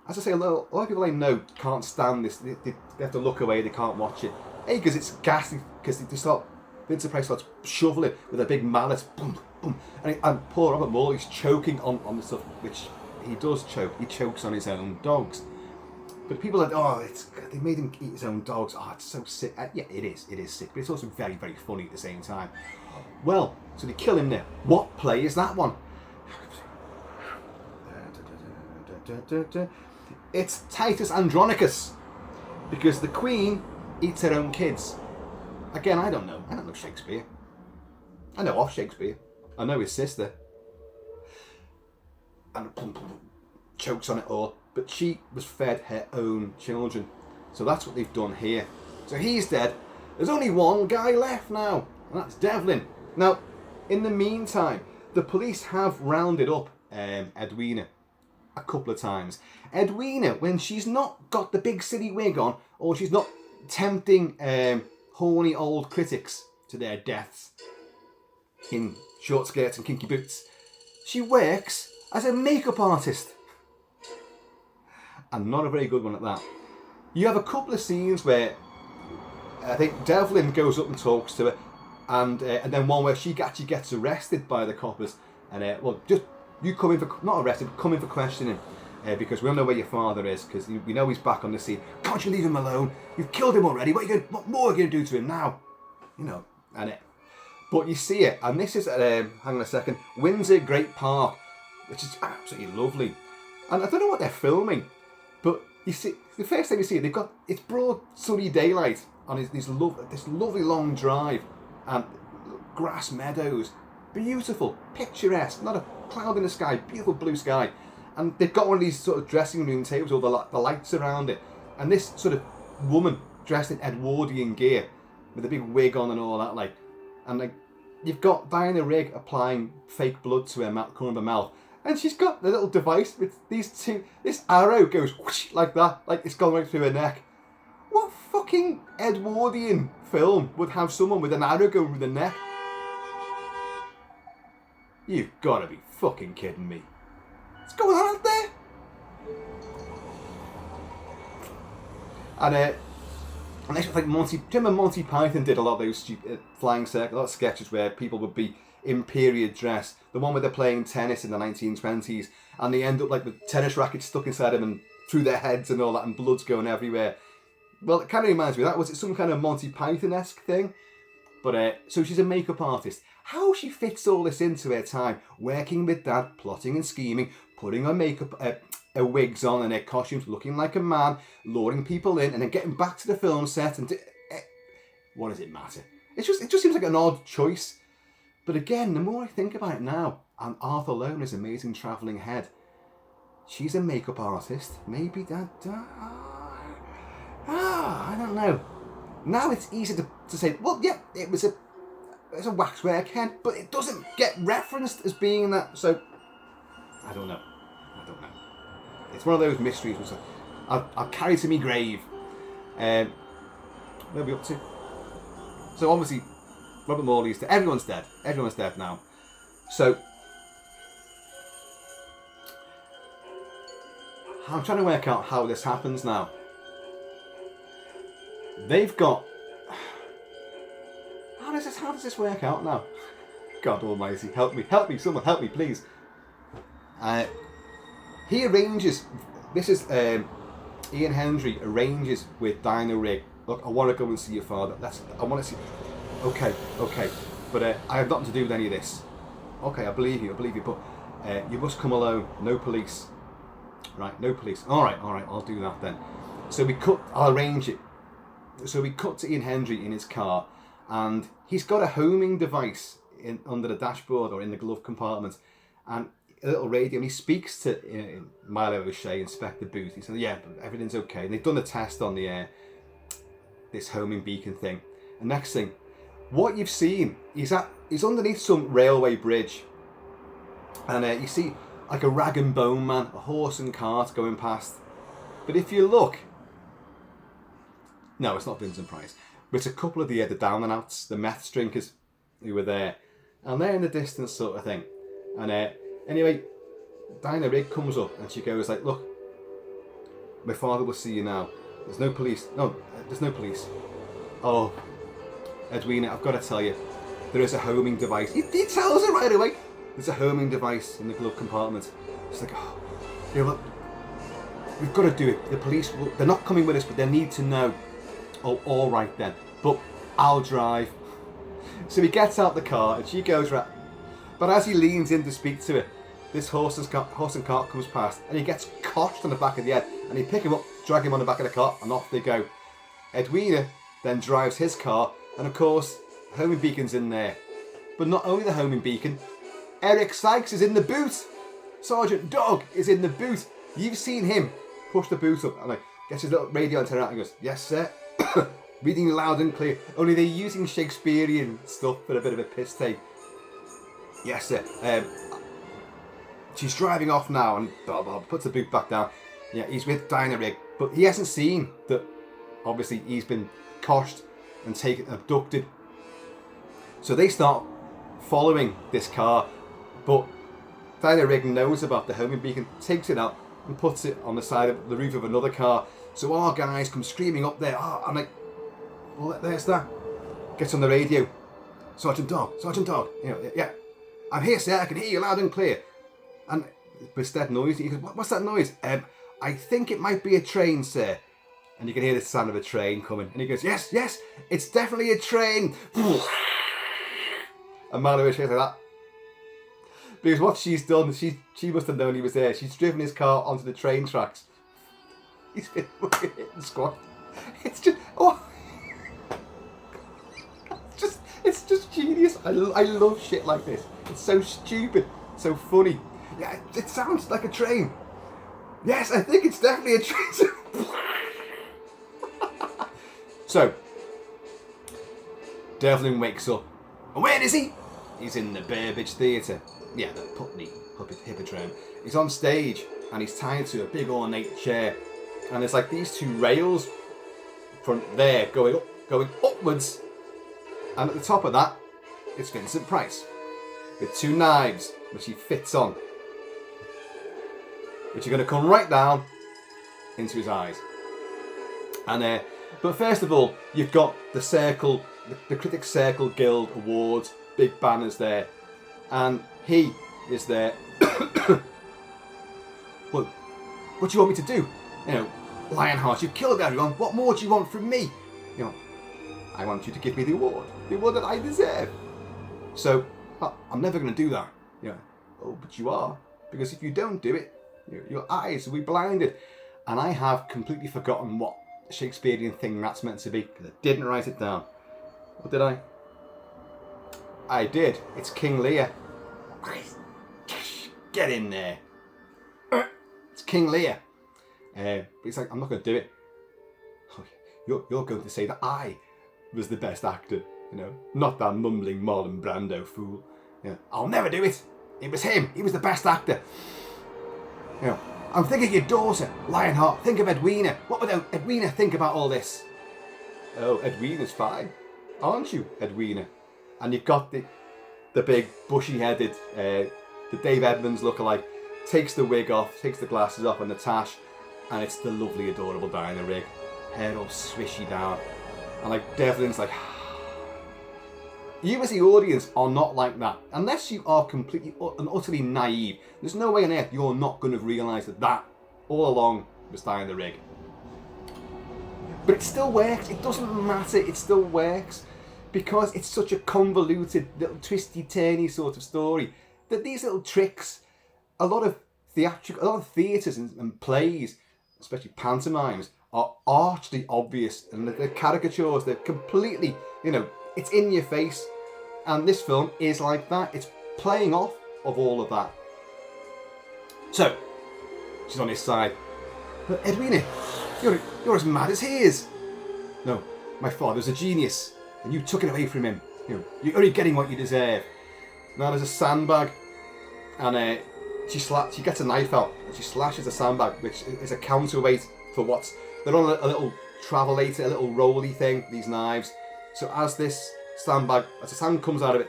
As I say, a lot of people I know can't stand this. They have to look away. They can't watch it. A, because it's ghastly. Because Vincent Price starts shoveling with a big mallet, boom, boom, and poor Robert Morley's choking on the stuff, which he does choke. He chokes on his own dogs. But people are like, they made him eat his own dogs. Oh, it's so sick. Yeah, it is sick, but it's also very, very funny at the same time. Well, so they kill him there. What play is that one? It's Titus Andronicus, because the Queen eats her own kids. Again, I don't know Shakespeare. I know of Shakespeare. I know his sister. And chokes on it all. But she was fed her own children. So that's what they've done here. So he's dead. There's only one guy left now, and that's Devlin. Now, in the meantime, the police have rounded up Edwina a couple of times. Edwina, when she's not got the big silly wig on, or she's not tempting horny old critics to their deaths in short skirts and kinky boots, she works as a makeup artist. And not a very good one at that. You have a couple of scenes where I think Devlin goes up and talks to her, and then one where she actually gets arrested by the coppers, and just you come in for, not arrested, but come in for questioning, because we don't know where your father is, because we know he's back on the scene. Can't you leave him alone? You've killed him already. What more are you going to do to him now? You know, but you see it, and this is at, hang on a second, Windsor Great Park, which is absolutely lovely. And I don't know what they're filming, but you see, the first thing you see, it's broad sunny daylight on this lovely long drive, and grass meadows, beautiful, picturesque, not a cloud in the sky, beautiful blue sky. And they've got one of these sort of dressing room tables with the lights around it, and this sort of woman dressed in Edwardian gear with a big wig on and all that, and you've got Diana Rigg applying fake blood to her corner of her mouth, and she's got the little device with this arrow goes whoosh, like that, like it's gone right through her neck. What fucking Edwardian film would have someone with an arrow going through the neck? You've got to be fucking kidding me. What's going on out there? And I think Monty Python did a lot of those stupid flying circles, a lot of sketches where people would be in period dress. The one where they're playing tennis in the 1920s, and they end up like with tennis rackets stuck inside them and through their heads and all that, and blood's going everywhere. Well, it kind of reminds me of that. Was it some kind of Monty Python-esque thing? But so she's a makeup artist. How she fits all this into her time, working with Dad, plotting and scheming, putting her makeup, her wigs on and her costumes, looking like a man, luring people in, and then getting back to the film set. And what does it matter? It just seems like an odd choice. But again, the more I think about it now, and Arthur Lone is amazing travelling head, she's a makeup artist. Maybe that. I don't know. Now it's easy to say, well, yeah, it's a waxwork head, but it doesn't get referenced as being that. So I don't know. It's one of those mysteries which I'll carry to me grave. Where are we up to? So obviously, Robert Morley's dead. Everyone's dead. Everyone's dead now. So I'm trying to work out how this happens now. They've got. How does this work out now? God Almighty, help me, someone help me, please. He arranges. This is Ian Hendry arranges with Diana Rigg. Look, I want to go and see your father. I want to see. Okay, but I have nothing to do with any of this. Okay, I believe you, but you must come alone. No police. Right, no police. All right, I'll do that then. So I'll arrange it. So we cut to Ian Hendry in his car, and he's got a homing device under the dashboard or in the glove compartment, and a little radio, and he speaks to Milo O'Shea, Inspector Booth. He says, yeah, everything's okay. And they've done a test on the this homing beacon thing. And next thing, what you've seen, he's underneath some railway bridge, and you see like a rag and bone man, a horse and cart going past. But if you look, no, it's not Vincent Price, but it's a couple of the down and outs, the meth drinkers who were there, and they're in the distance sort of thing. And anyway, Dinah Rigg comes up and she goes like, look, my father will see you now. There's no police. No, there's no police. Oh, Edwina, I've got to tell you, there is a homing device. He tells her right away. There's a homing device in the glove compartment. She's like, oh, you know what? We've got to do it. The police, they're not coming with us, but they need to know. Oh, all right then. But I'll drive. So he gets out the car and she goes right. But as he leans in to speak to her, this horse and cart comes past and he gets coshed on the back of the head, and he pick him up, drag him on the back of the cart, and off they go. Edwina then drives his car, and of course, homing beacon's in there. But not only the homing beacon, Eric Sykes is in the boot. Sergeant Dog is in the boot. You've seen him push the boot up and like gets his little radio antenna out and goes, yes sir, reading loud and clear. Only they're using Shakespearean stuff for a bit of a piss take. Yes sir. She's driving off now, and blah, blah, puts the boot back down. Yeah, he's with Dinah Rigg, but he hasn't seen that obviously he's been coshed and abducted. So they start following this car, but Dinah Rigg knows about the homing beacon, takes it out and puts it on the side of the roof of another car. So our guys come screaming up there. Oh, I'm like, well, there's that. Gets on the radio. Sergeant Dog, you know, yeah, I'm here, sir. I can hear you loud and clear. And it's dead noise. He goes, what's that noise? I think it might be a train, sir. And you can hear the sound of a train coming. And he goes, yes, it's definitely a train. And Mallory goes like that. Because what she's done, she must have known he was there. She's driven his car onto the train tracks. He's been fucking hit and squashed. It's just, it's just genius. I love shit like this. It's so stupid, so funny. Yeah, it sounds like a train. Yes, I think it's definitely a train. So, Devlin wakes up. And where is he? He's in the Burbage Theatre. Yeah, the Putney Hippodrome. He's on stage and he's tied to a big ornate chair. And there's like these two rails from there going upwards. And at the top of that, it's Vincent Price with two knives which he fits on, which are going to come right down into his eyes. And but first of all, you've got the circle, the Critics Circle Guild Awards, big banners there, and he is there. Well, what do you want me to do? You know, Lionheart, you've killed everyone. What more do you want from me? You know, I want you to give me the award that I deserve. So I'm never going to do that. You know, oh, but you are, because if you don't do it, your eyes will be blinded. And I have completely forgotten what Shakespearean thing that's meant to be, because I didn't write it down. Or did I? I did. It's King Lear. Get in there. It's King Lear. But he's like, I'm not going to do it. You're going to say that I was the best actor, you know, not that mumbling Marlon Brando fool. You know, I'll never do it. It was him. He was the best actor. You know, I'm thinking of your daughter, Lionheart. Think of Edwina. What would Edwina think about all this? Oh, Edwina's fine, aren't you, Edwina? And you've got the big bushy-headed, the Dave Edmonds lookalike, takes the wig off, takes the glasses off and the tash, and it's the lovely, adorable Dinah Rigg, hair all swishy down, and like Devlin's like. You as the audience are not like that. Unless you are completely and utterly naive, there's no way on earth you're not going to realise that all along was Dinah Rigg. But it still works. It doesn't matter. It still works. Because it's such a convoluted, little twisty-turny sort of story that these little tricks, a lot of theatres and plays, especially pantomimes, are archly obvious, and the caricatures, they're completely, you know, it's in your face. And this film is like that. It's playing off of all of that. So, she's on his side. But Edwina, you're as mad as he is. No, my father's a genius, and you took it away from him. You're only getting what you deserve. Now there's a sandbag, and she gets a knife out and she slashes the sandbag, which is a counterweight for what's... They're on a little travelator, a little rolly thing, these knives. So as this sandbag, as the sand comes out of it,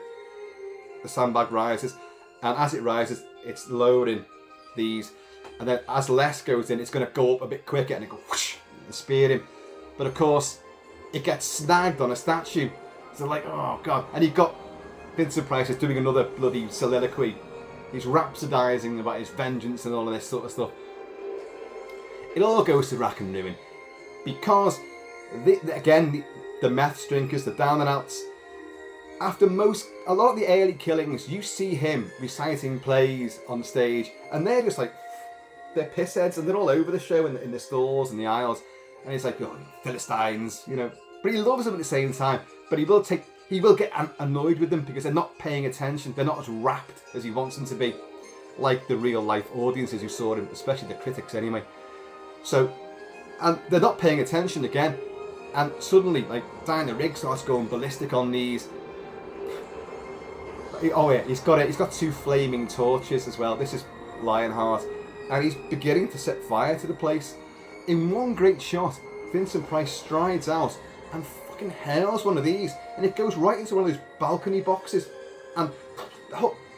the sandbag rises, and as it rises, it's lowering these, and then as less goes in, it's going to go up a bit quicker, and it goes whoosh and spear him. But of course, it gets snagged on a statue. So like, oh god! And you've got Vincent Price is doing another bloody soliloquy. He's rhapsodising about his vengeance and all of this sort of stuff. It all goes to rack and ruin because, the meth drinkers, the down and outs. After a lot of the early killings, you see him reciting plays on stage, and they're just like, they're pissheads, and they're all over the show in the stalls and the aisles, and he's like, oh, Philistines, you know. But he loves them at the same time. But he will get annoyed with them because they're not paying attention. They're not as rapt as he wants them to be, like the real life audiences who saw him, especially the critics anyway. So, and they're not paying attention again, and suddenly, like, Diana Rigg starts going ballistic on these. Oh yeah, he's got two flaming torches as well. This is Lionheart, and he's beginning to set fire to the place. In one great shot, Vincent Price strides out and fucking hurls one of these, and it goes right into one of those balcony boxes, and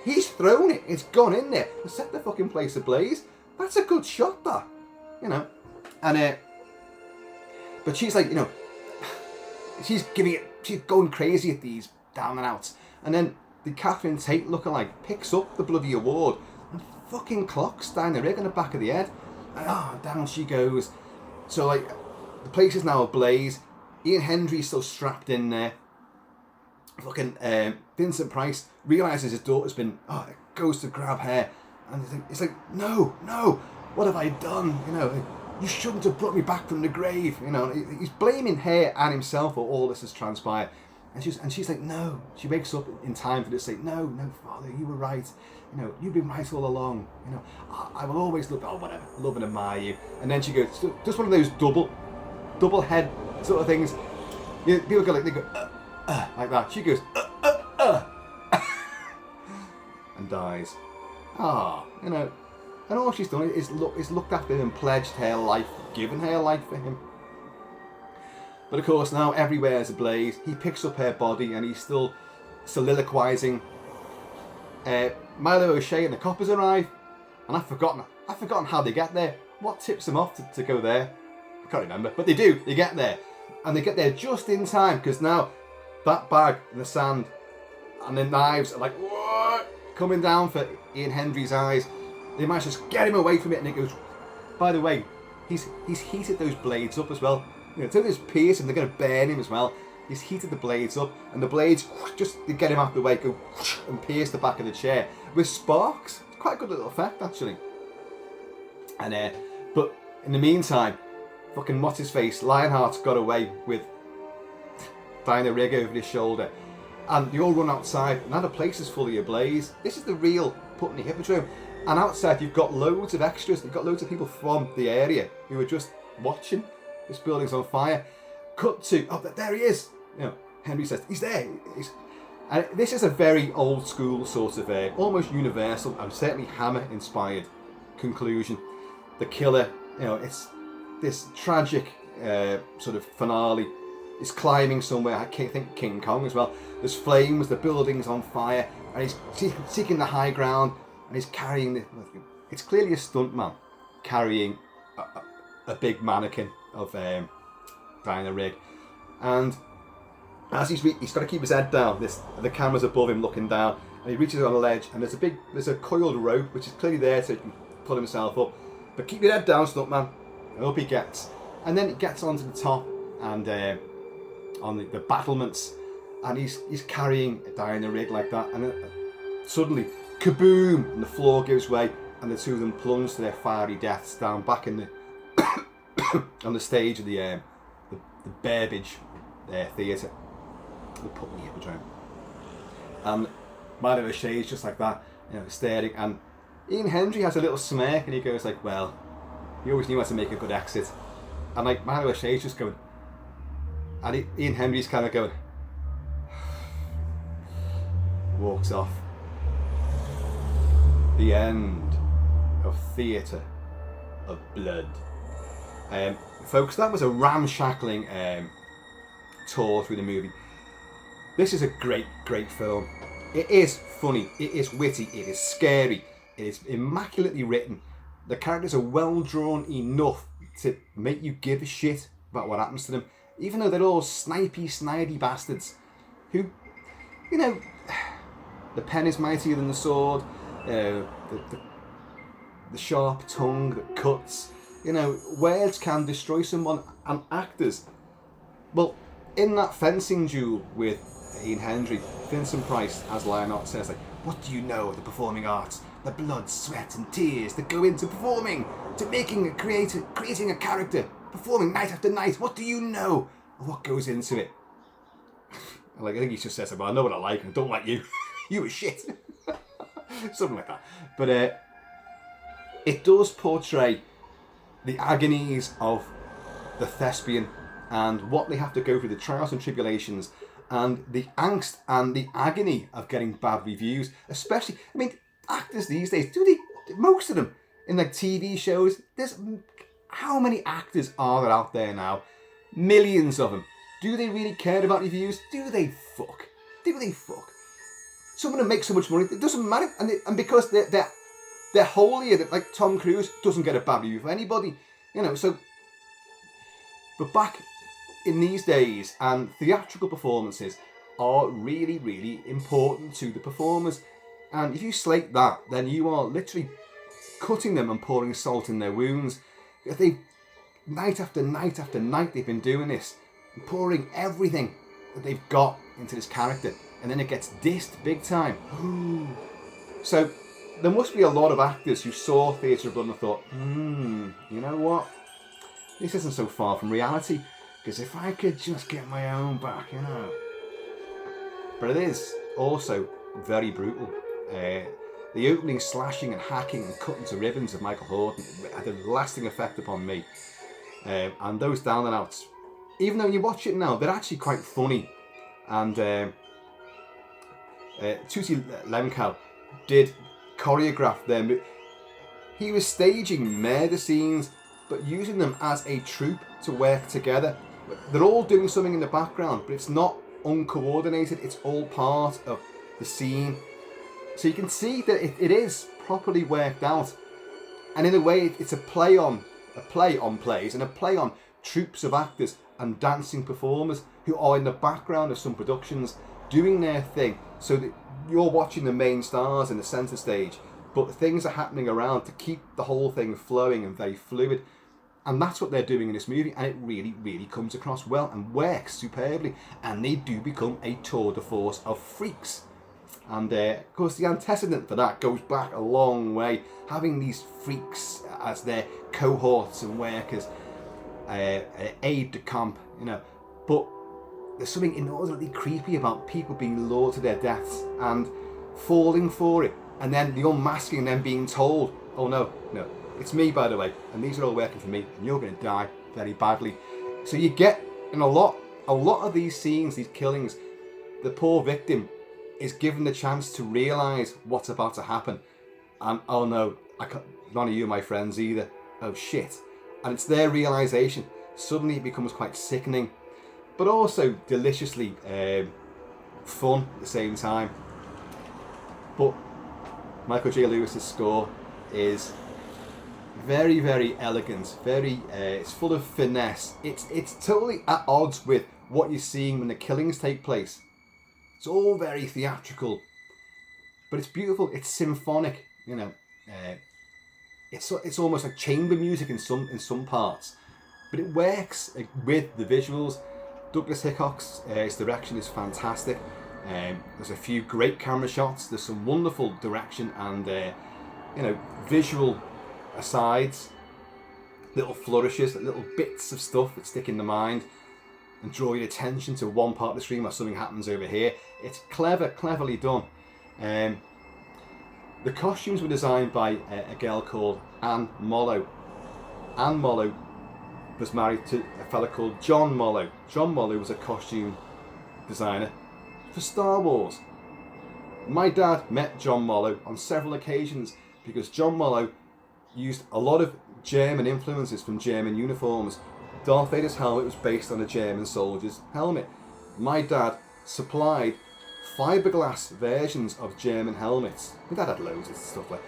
he's thrown it. It's gone in there and set the fucking place ablaze. That's a good shot, that, you know. And but she's like, you know, she's going crazy at these down and outs, and then the Catherine Tate lookalike picks up the bloody award and fucking clocks Diana Rigg on the back of the head, and down she goes. So like, the place is now ablaze. Ian Hendry's still strapped in there. Fucking Vincent Price realises his daughter's been, goes to grab her, and he's like, no, what have I done? You know, you shouldn't have brought me back from the grave. You know, he's blaming her and himself for all this has transpired. And she's like, no. She wakes up in time for this, say, no, Father, you were right. You know, you've been right all along. You know, I will always love and admire you. And then she goes, just one of those double head sort of things. You know, people go like, they go, like that. She goes, and dies. You know, and all she's done is looked after him and pledged her life, given her life for him. But of course now everywhere is ablaze. He picks up her body and he's still soliloquising. Milo O'Shea and the coppers arrive, and I've forgotten how they get there. What tips them off to go there? I can't remember, but they do. They get there, and they get there just in time because now that bag in the sand and the knives are like what? Coming down for Ian Hendry's eyes. They manage to just get him away from it, and it goes. By the way, he's heated those blades up as well. You know, so there's piercing, they're going to burn him as well. He's heated the blades up, and the blades, just to get him out of the way, go and pierce the back of the chair with sparks. It's quite a good little effect, actually. And but in the meantime, fucking what's his face, Lionheart's got away with Diana Rigg over his shoulder, and they all run outside. Now the place is fully ablaze. This is the real Putney Hippodrome, and outside you've got loads of extras. You've got loads of people from the area who are just watching. This building's on fire. Cut to, there he is. You know, Henry says, he's there. And this is a very old school sort of, almost universal and certainly Hammer inspired conclusion. The killer, you know, it's this tragic sort of finale. He's climbing somewhere. I think King Kong as well. There's flames, the building's on fire, and he's seeking the high ground, and he's carrying it's clearly a stuntman carrying a big mannequin of Diana Rigg, and as he's got to keep his head down. The camera's above him looking down, and he reaches on a ledge, and there's a coiled rope which is clearly there so he can pull himself up. But keep your head down, stuntman. And up he gets, and then he gets onto the top and on the battlements, and he's carrying Diana Rigg like that, and then suddenly kaboom, and the floor gives way, and the two of them plunge to their fiery deaths down back in the on the stage of the Burbage Theatre, the Putney Hippodrome. And Milo O'Shea's just like that, you know, staring, and Ian Hendry has a little smirk, and he goes like, well, he always knew how to make a good exit. And like Milo O'Shea's just going, and Ian Hendry's kind of going, walks off. The end. of theatre of blood. Folks, that was a ramshackling tour through the movie. This is a great, great film. It is funny, it is witty, it is scary, it is immaculately written. The characters are well drawn enough to make you give a shit about what happens to them, even though they're all snidey bastards who, you know, the pen is mightier than the sword, the sharp tongue that cuts, you know, words can destroy someone, and actors, well, in that fencing duel with Ian Hendry, Vincent Price, as Lionel says, like, what do you know of the performing arts? The blood, sweat and tears that go into performing, to creating a character, performing night after night. What do you know of what goes into it? Like, I think he just says, well, I know what I like and don't like you. You were shit. Something like that. But it does portray the agonies of the thespian and what they have to go through, the trials and tribulations, and the angst and the agony of getting bad reviews. Especially, I mean, actors these days, most of them, in like TV shows, how many actors are there out there now? Millions of them. Do they really care about reviews? Do they fuck? Some of them make so much money, it doesn't matter. And because they're holier, like Tom Cruise doesn't get a bad review for anybody, you know. So, but back in these days, and theatrical performances are really, really important to the performers. And if you slate that, then you are literally cutting them and pouring salt in their wounds. If they, night after night after night, they've been doing this, pouring everything that they've got into this character, and then it gets dissed big time. So there must be a lot of actors who saw Theatre of Blood and thought, you know what? This isn't so far from reality, because if I could just get my own back, you know. But it is also very brutal. The opening slashing and hacking and cutting to ribbons of Michael Horton had a lasting effect upon me. And those down and outs, even though you watch it now, they're actually quite funny. And Tutti Lemkow did choreograph them. He was staging murder scenes, but using them as a troupe to work together. They're all doing something in the background, but it's not uncoordinated. It's all part of the scene. So you can see that it is properly worked out. And in a way, it's a play on plays and a play on troupes of actors and dancing performers who are in the background of some productions doing their thing, so that you're watching the main stars in the centre stage, but things are happening around to keep the whole thing flowing and very fluid. And that's what they're doing in this movie, and it really, really comes across well and works superbly, and they do become a tour de force of freaks. And of course the antecedent for that goes back a long way, having these freaks as their cohorts and workers, aide de camp, you know. But there's something inordinately creepy about people being lured to their deaths and falling for it, and then the unmasking and then being told, oh no, it's me, by the way, and these are all working for me, and you're going to die very badly. So you get, in a lot of these scenes, these killings, the poor victim is given the chance to realise what's about to happen. And oh no, none of you are my friends either. Oh shit. And it's their realisation. Suddenly it becomes quite sickening, but also deliciously fun at the same time. But Michael J. Lewis's score is very, very elegant, it's full of finesse. It's totally at odds with what you're seeing when the killings take place. It's all very theatrical, but it's beautiful. It's symphonic, you know. It's almost like chamber music in some parts, but it works with the visuals. Douglas Hickox, his direction is fantastic. There's a few great camera shots. There's some wonderful direction and visual asides, little flourishes, little bits of stuff that stick in the mind and draw your attention to one part of the screen where something happens over here. It's cleverly done. The costumes were designed by a girl called Anne Mollo. Anne Mollo was married to a fella called John Mollo. John Mollo was a costume designer for Star Wars. My dad met John Mollo on several occasions because John Mollo used a lot of German influences from German uniforms. Darth Vader's helmet was based on a German soldier's helmet. My dad supplied fiberglass versions of German helmets. My dad had loads of stuff like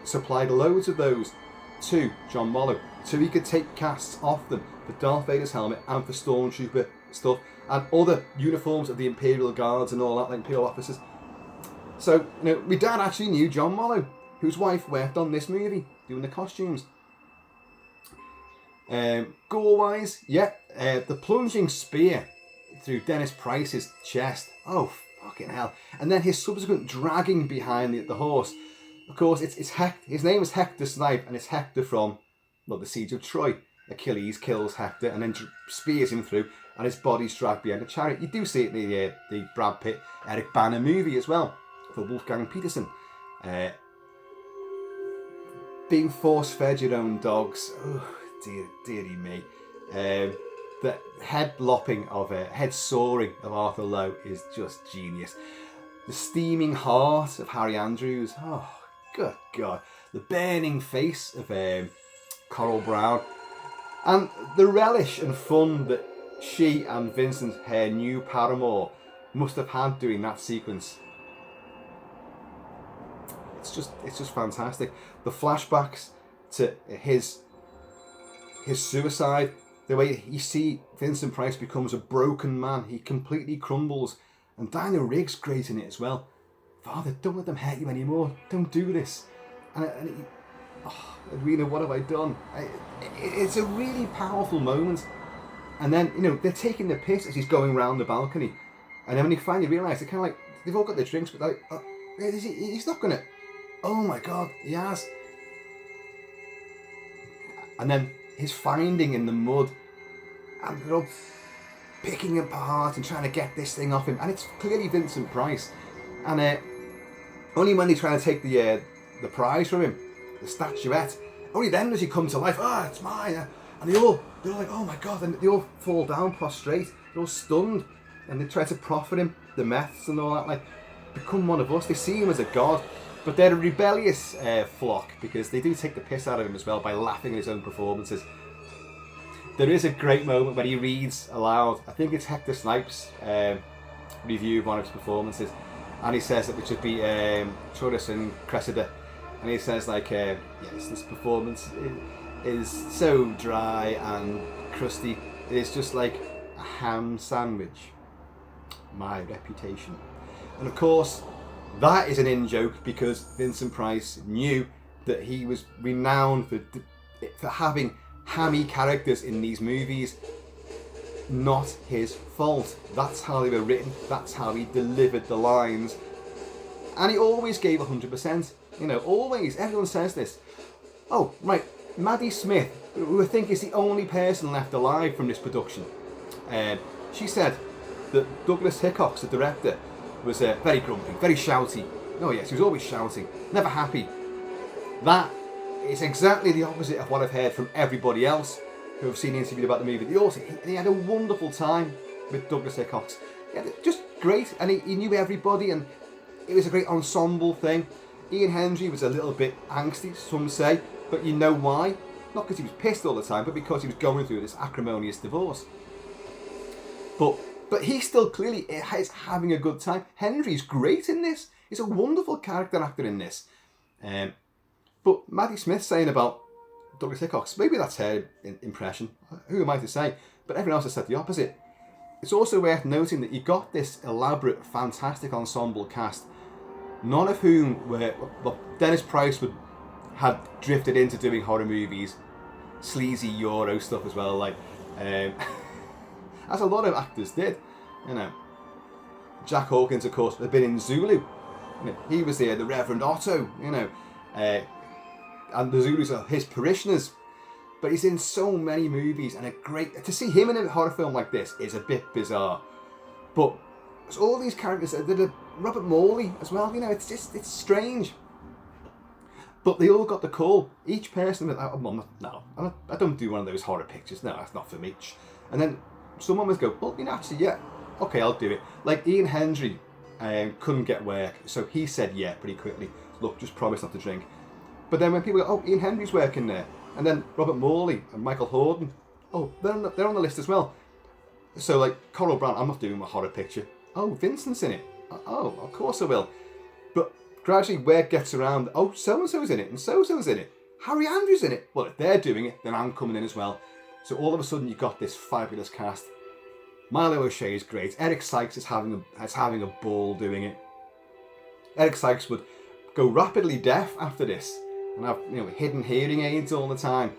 supplied loads of those to John Mollo so he could take casts off them for Darth Vader's helmet and for Stormtrooper stuff and other uniforms of the Imperial Guards and all that, like Imperial officers. So, my dad actually knew John Mollo, whose wife worked on this movie, doing the costumes. Gore-wise, the plunging spear through Dennis Price's chest. Oh, fucking hell. And then his subsequent dragging behind the horse. Of course, it's Hector. His name is Hector Snipe, and it's Hector from, the Siege of Troy. Achilles kills Hector and then spears him through, and his body's dragged behind a chariot. You do see it in the Brad Pitt, Eric Bana movie as well, for Wolfgang Petersen. Being force-fed your own dogs. Oh, dearie me. The head soaring of Arthur Lowe is just genius. The steaming heart of Harry Andrews. Oh, good God. The burning face of Coral Brown. And the relish and fun that she and Vincent, her new paramour, must have had doing that sequence. It's just fantastic. The flashbacks to his suicide, the way you see Vincent Price becomes a broken man, he completely crumbles, and Daniel Rigg's great in it as well. Father, don't let them hurt you anymore. Don't do this. Rena, what have I done? It's a really powerful moment. And then, they're taking the piss as he's going round the balcony. And then when you finally realise, they're kind of like, they've all got their drinks, but they're like, he's not going to... Oh my God, he has. And then his finding in the mud, and they're all picking him apart and trying to get this thing off him. And it's clearly Vincent Price. And only when they try to take the prize from him, the statuette, only then does he come to life. It's mine. And they're like, oh my God, and they all fall down prostrate. They're all stunned, and they try to profit him, the meths and all that, like, become one of us. They see him as a god, but they're a rebellious flock, because they do take the piss out of him as well by laughing at his own performances. There is a great moment when he reads aloud, I think it's Hector Snipes' review of one of his performances, and he says that it should be Chorus and Cressida. And he says, yes, this performance is so dry and crusty. It is just like a ham sandwich. My reputation. And of course, that is an in-joke because Vincent Price knew that he was renowned for having hammy characters in these movies. Not his fault. That's how they were written. That's how he delivered the lines. And he always gave 100%. Always. Everyone says this. Oh, right. Maddie Smith, who I think is the only person left alive from this production. She said that Douglas Hickox, the director, was very grumpy, very shouty. Oh yes, he was always shouting, never happy. That is exactly the opposite of what I've heard from everybody else who have seen the interview about the movie. He had a wonderful time with Douglas Hickox. Just great, and he knew everybody, and it was a great ensemble thing. Ian Hendry was a little bit angsty, some say, but you know why? Not because he was pissed all the time, but because he was going through this acrimonious divorce. But he still clearly is having a good time. Hendry's great in this. He's a wonderful character actor in this. But Maddie Smith saying about Douglas Hickox, maybe that's her impression. Who am I to say? But everyone else has said the opposite. It's also worth noting that you got this elaborate, fantastic ensemble cast, none of whom were... Well, Dennis Price had drifted into doing horror movies, sleazy Euro stuff as well, as a lot of actors did. Jack Hawkins, of course, had been in Zulu. He was there, the Reverend Otto, and the Zulus are his parishioners. But he's in so many movies, and to see him in a horror film like this is a bit bizarre. But there's all these characters. Robert Morley as well. It's strange. But they all got the call. Each person was like, no, I don't do one of those horror pictures. No, that's not for me. And then someone would go, well, actually, yeah, okay, I'll do it. Like Ian Hendry couldn't get work, so he said yeah pretty quickly. Look, just promise not to drink. But then when people go, oh, Ian Henry's working there, and then Robert Morley and Michael Hordern, oh, they're on the list as well. So like Coral Brown, I'm not doing a horror picture. Oh, Vincent's in it. Oh, of course I will. But gradually word gets around, oh, so-and-so's in it, and so-and-so's in it. Harry Andrews in it. Well, if they're doing it, then I'm coming in as well. So all of a sudden you've got this fabulous cast. Milo O'Shea is great. Eric Sykes is having a ball doing it. Eric Sykes would go rapidly deaf after this and have hidden hearing aids all the time.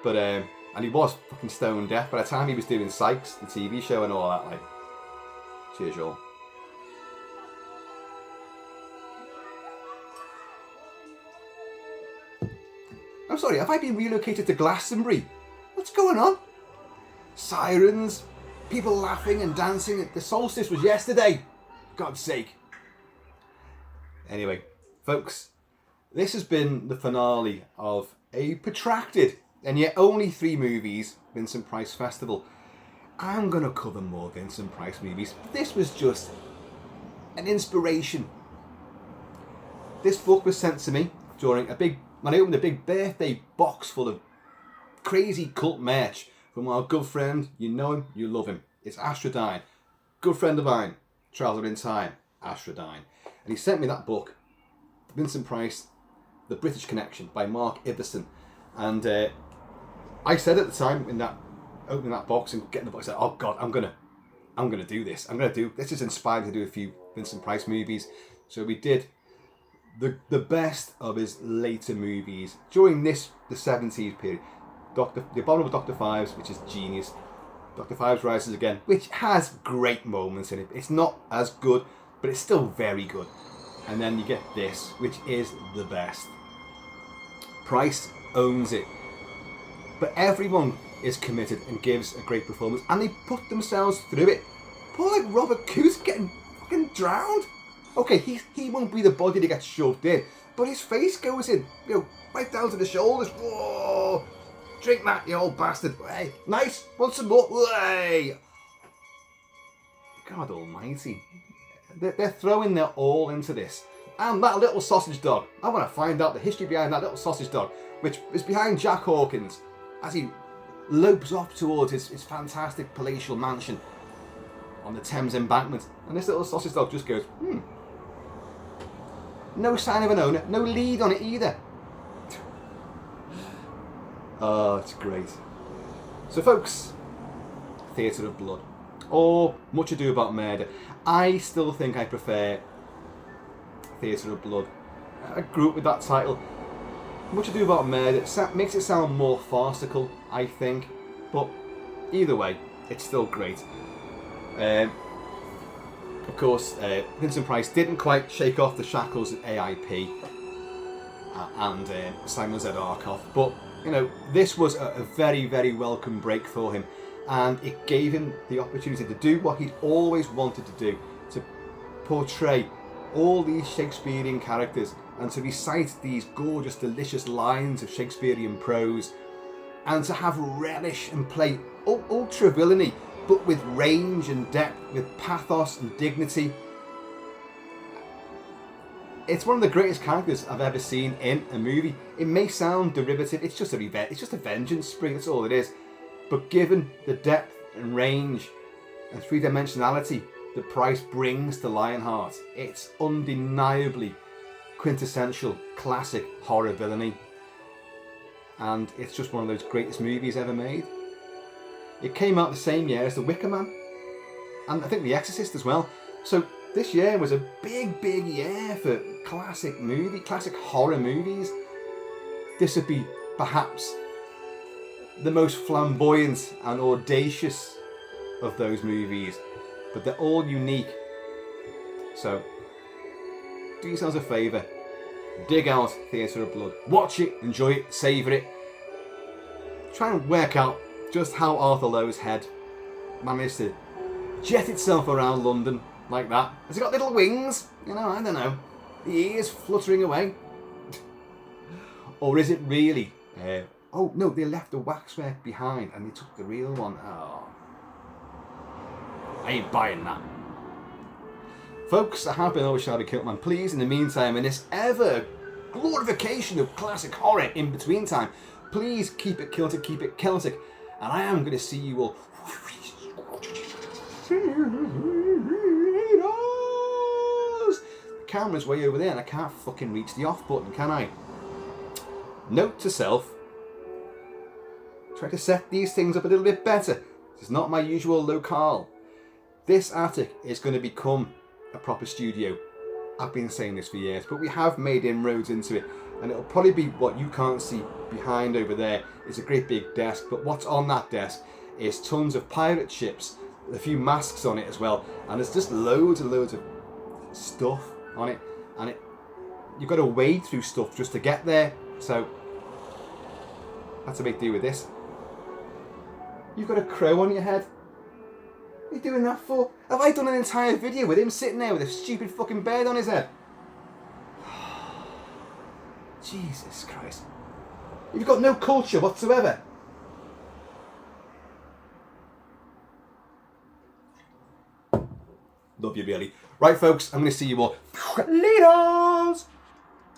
But and he was fucking stone deaf by the time he was doing Sykes, the TV show and all that. Like, cheers, y'all. I'm sorry, have I been relocated to Glastonbury? What's going on? Sirens, people laughing and dancing. The solstice was yesterday. God's sake. Anyway, folks, this has been the finale of a protracted and yet only 3 movies Vincent Price Festival. I'm going to cover more Vincent Price movies. This was just an inspiration. This book was sent to me during when I opened a big birthday box full of crazy cult merch from our good friend, you know him, you love him. It's Astrodyne. Good friend of mine, Traveller in Time, Astrodyne. And he sent me that book, Vincent Price, The British Connection by Mark Ibbison. And I said at the time in that opening that box and getting the box, I said, oh God, I'm gonna do this. This is inspired to do a few Vincent Price movies. So we did the best of his later movies during the 70s period. The Abominable Dr. Fives, which is genius. Dr. Fives Rises Again, which has great moments in it. It's not as good, but it's still very good. And then you get this, which is the best. Price owns it. But everyone is committed and gives a great performance, and they put themselves through it. Poor like Robert Coos getting fucking drowned. Okay, he won't be the body that gets shoved in, but his face goes in, right down to the shoulders. Whoa! Drink that, you old bastard. Hey, nice. Want some more? Hey! God almighty. They're throwing their all into this. And that little sausage dog. I want to find out the history behind that little sausage dog, which is behind Jack Hawkins as he lopes off towards his fantastic palatial mansion on the Thames embankment. And this little sausage dog just goes, No sign of an owner, no lead on it either. Oh, it's great. So folks, Theatre of Blood, or Much Ado About Murder. I still think I prefer Theatre of Blood. I grew up with that title. Much Ado About Murder makes it sound more farcical, I think, but either way, it's still great. Of course, Vincent Price didn't quite shake off the shackles of AIP and Simon Z. Arkoff, but this was a very, very welcome break for him, and it gave him the opportunity to do what he'd always wanted to do, to portray all these Shakespearean characters and to recite these gorgeous, delicious lines of Shakespearean prose, and to have relish and play ultra villainy, but with range and depth, with pathos and dignity. It's one of the greatest characters I've ever seen in a movie. It may sound derivative, it's just a vengeance spree, that's all it is. But given the depth and range and three-dimensionality that Price brings to Lionheart, it's undeniably quintessential classic horror villainy. And it's just one of those greatest movies ever made. It came out the same year as The Wicker Man, and I think The Exorcist as well. So this year was a big, big year for classic horror movies. This would be perhaps the most flamboyant and audacious of those movies, but they're all unique. So do yourselves a favour, dig out Theatre of Blood, watch it, enjoy it, savour it. Try and work out just how Arthur Lowe's head managed to jet itself around London like that. Has it got little wings? I don't know. The ears fluttering away. Or is it really... oh, no, they left the waxwork behind and they took the real one. Oh. I ain't buying that. Folks, I have been overshadowed Kilt-Man. Please, in the meantime, in this ever glorification of classic horror in between time. Please keep it Celtic, keep it Celtic. And I am going to see you all. The camera's way over there and I can't fucking reach the off button, can I? Note to self. Try to set these things up a little bit better. This is not my usual locale. This attic is going to become a proper studio. I've been saying this for years, but we have made inroads into it, and it'll probably be what you can't see behind over there is a great big desk, but what's on that desk is tons of pirate ships, a few masks on it as well, and there's just loads and loads of stuff on it, and you've got to wade through stuff just to get there, so that's a big deal with this. You've got a crow on your head. What are you doing that for? Have I done an entire video with him sitting there with a stupid fucking bird on his head? Jesus Christ. You've got no culture whatsoever. Love you, really. Right, folks, I'm going to see you all later.